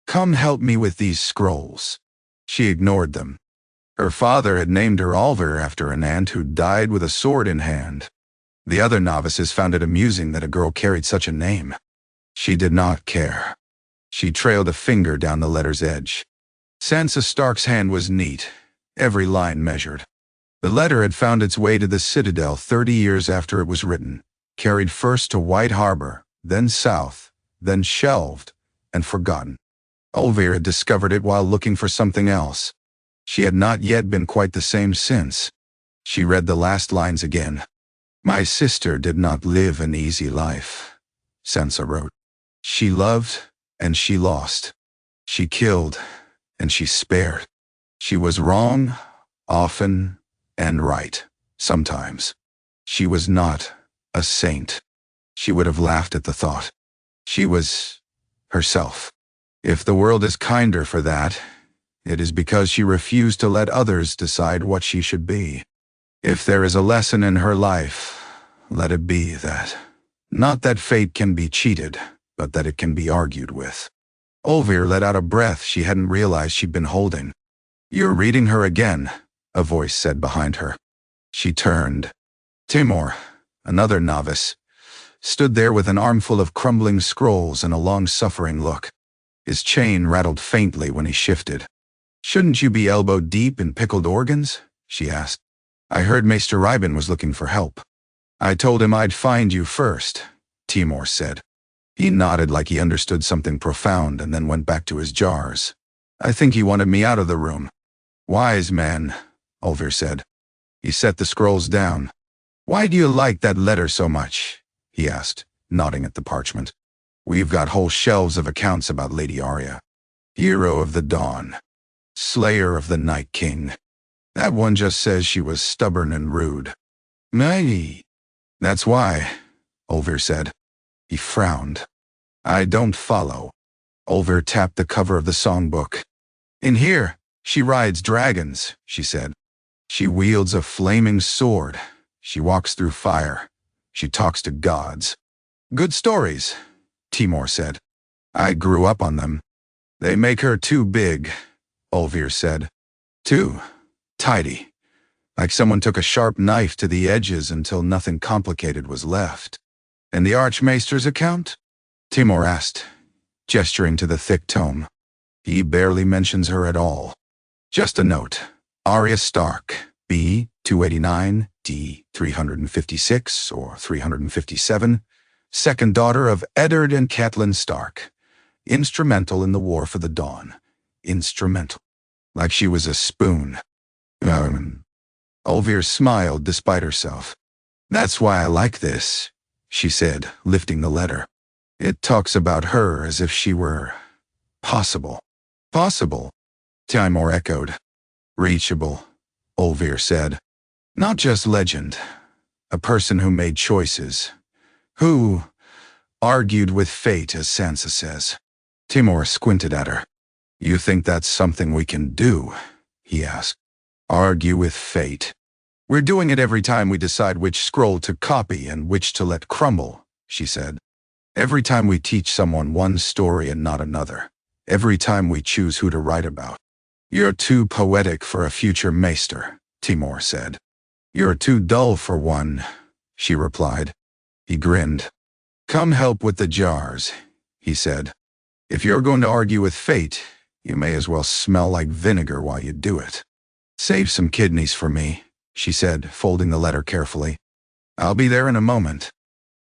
"Come help me with these scrolls." She ignored them. Her father had named her Olvir after an aunt who died with a sword in hand. The other novices found it amusing that a girl carried such a name. She did not care. She trailed a finger down the letter's edge. Sansa Stark's hand was neat, every line measured. The letter had found its way to the Citadel 30 years after it was written, carried first to White Harbor, then south, then shelved and forgotten. Olvir had discovered it while looking for something else. She had not yet been quite the same since. She read the last lines again. "My sister did not live an easy life," Sansa wrote. "She loved and she lost. She killed and she spared. She was wrong, often, and right, sometimes. She was not a saint." She would have laughed at the thought. She was herself. If the world is kinder for that, it is because she refused to let others decide what she should be. If there is a lesson in her life, let it be that. Not that fate can be cheated, but that it can be argued with. Olvir let out a breath she hadn't realized she'd been holding. "You're reading her again," a voice said behind her. She turned. Timor, another novice, stood there with an armful of crumbling scrolls and a long-suffering look. His chain rattled faintly when he shifted. "Shouldn't you be elbow-deep in pickled organs?" she asked. "I heard Maester Rybin was looking for help." "I told him I'd find you first," Timor said. He nodded like he understood something profound and then went back to his jars. "I think he wanted me out of the room." "Wise man," Olvir said. He set the scrolls down. "Why do you like that letter so much?" he asked, nodding at the parchment. "We've got whole shelves of accounts about Lady Arya. Hero of the Dawn. Slayer of the Night King. That one just says she was stubborn and rude." "Maybe." "That's why," Olvir said. He frowned. "I don't follow." Olvir tapped the cover of the songbook. "In here, she rides dragons," she said. "She wields a flaming sword. She walks through fire. She talks to gods." "Good stories," Timor said. "I grew up on them." "They make her too big," Olvir said. "Too tidy. Like someone took a sharp knife to the edges until nothing complicated was left." "And the Archmaester's account?" Timor asked, gesturing to the thick tome. "He barely mentions her at all. Just a note. Arya Stark, B. 289, D. 356 or 357, second daughter of Eddard and Catelyn Stark. Instrumental in the War for the Dawn. Instrumental. Like she was a spoon." Olvir smiled despite herself. "That's why I like this," she said, lifting the letter. "It talks about her as if she were possible." "Possible," Timor echoed. "Reachable," Olvir said. "Not just legend. A person who made choices. Who argued with fate, as Sansa says." Timor squinted at her. "You think that's something we can do?" he asked. "Argue with fate." "We're doing it every time we decide which scroll to copy and which to let crumble," she said. "Every time we teach someone one story and not another. Every time we choose who to write about." "You're too poetic for a future maester," Timor said. "You're too dull for one," she replied. He grinned. "Come help with the jars," he said. "If you're going to argue with fate, you may as well smell like vinegar while you do it." "Save some kidneys for me," she said, folding the letter carefully. "I'll be there in a moment."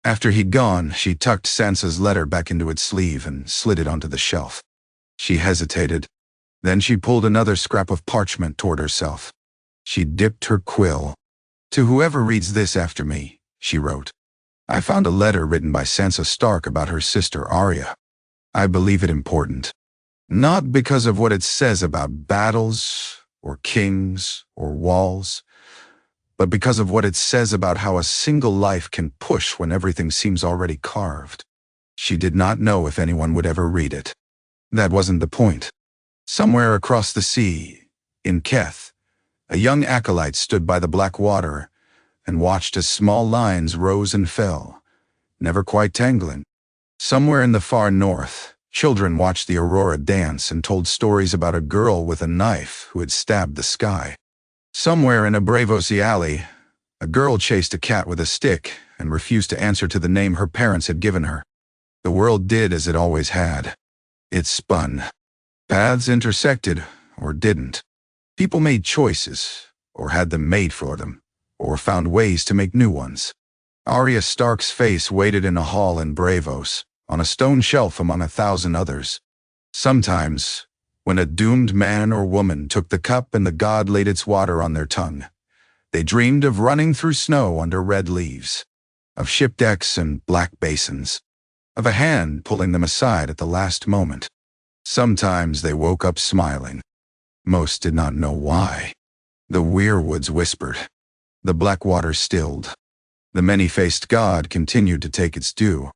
After he'd gone, she tucked Sansa's letter back into its sleeve and slid it onto the shelf. She hesitated. Then she pulled another scrap of parchment toward herself. She dipped her quill. "To whoever reads this after me," she wrote. "I found a letter written by Sansa Stark about her sister Arya. I believe it important. Not because of what it says about battles, or kings, or walls, but because of what it says about how a single life can push when everything seems already carved. She did not know if anyone would ever read it. That wasn't the point. Somewhere across the sea, in Keth, a young acolyte stood by the black water and watched as small lines rose and fell, never quite tangling. Somewhere in the far north, children watched the aurora dance and told stories about a girl with a knife who had stabbed the sky. Somewhere in a Bravosi alley, a girl chased a cat with a stick and refused to answer to the name her parents had given her. The world did as it always had. It spun. Paths intersected, or didn't. People made choices, or had them made for them, or found ways to make new ones. Arya Stark's face waited in a hall in Bravos, on a stone shelf among 1,000 others. Sometimes, when a doomed man or woman took the cup and the god laid its water on their tongue, they dreamed of running through snow under red leaves, of shipdecks and black basins, of a hand pulling them aside at the last moment. Sometimes they woke up smiling. Most did not know why. The weirwoods whispered. The black water stilled. The many-faced god continued to take its due.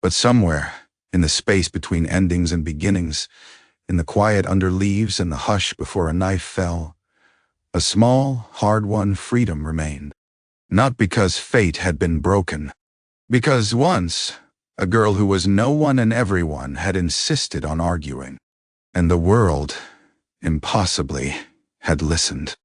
But somewhere, in the space between endings and beginnings, in the quiet under leaves and the hush before a knife fell, a small, hard-won freedom remained. Not because fate had been broken. Because once, a girl who was no one and everyone had insisted on arguing. And the world, impossibly, had listened.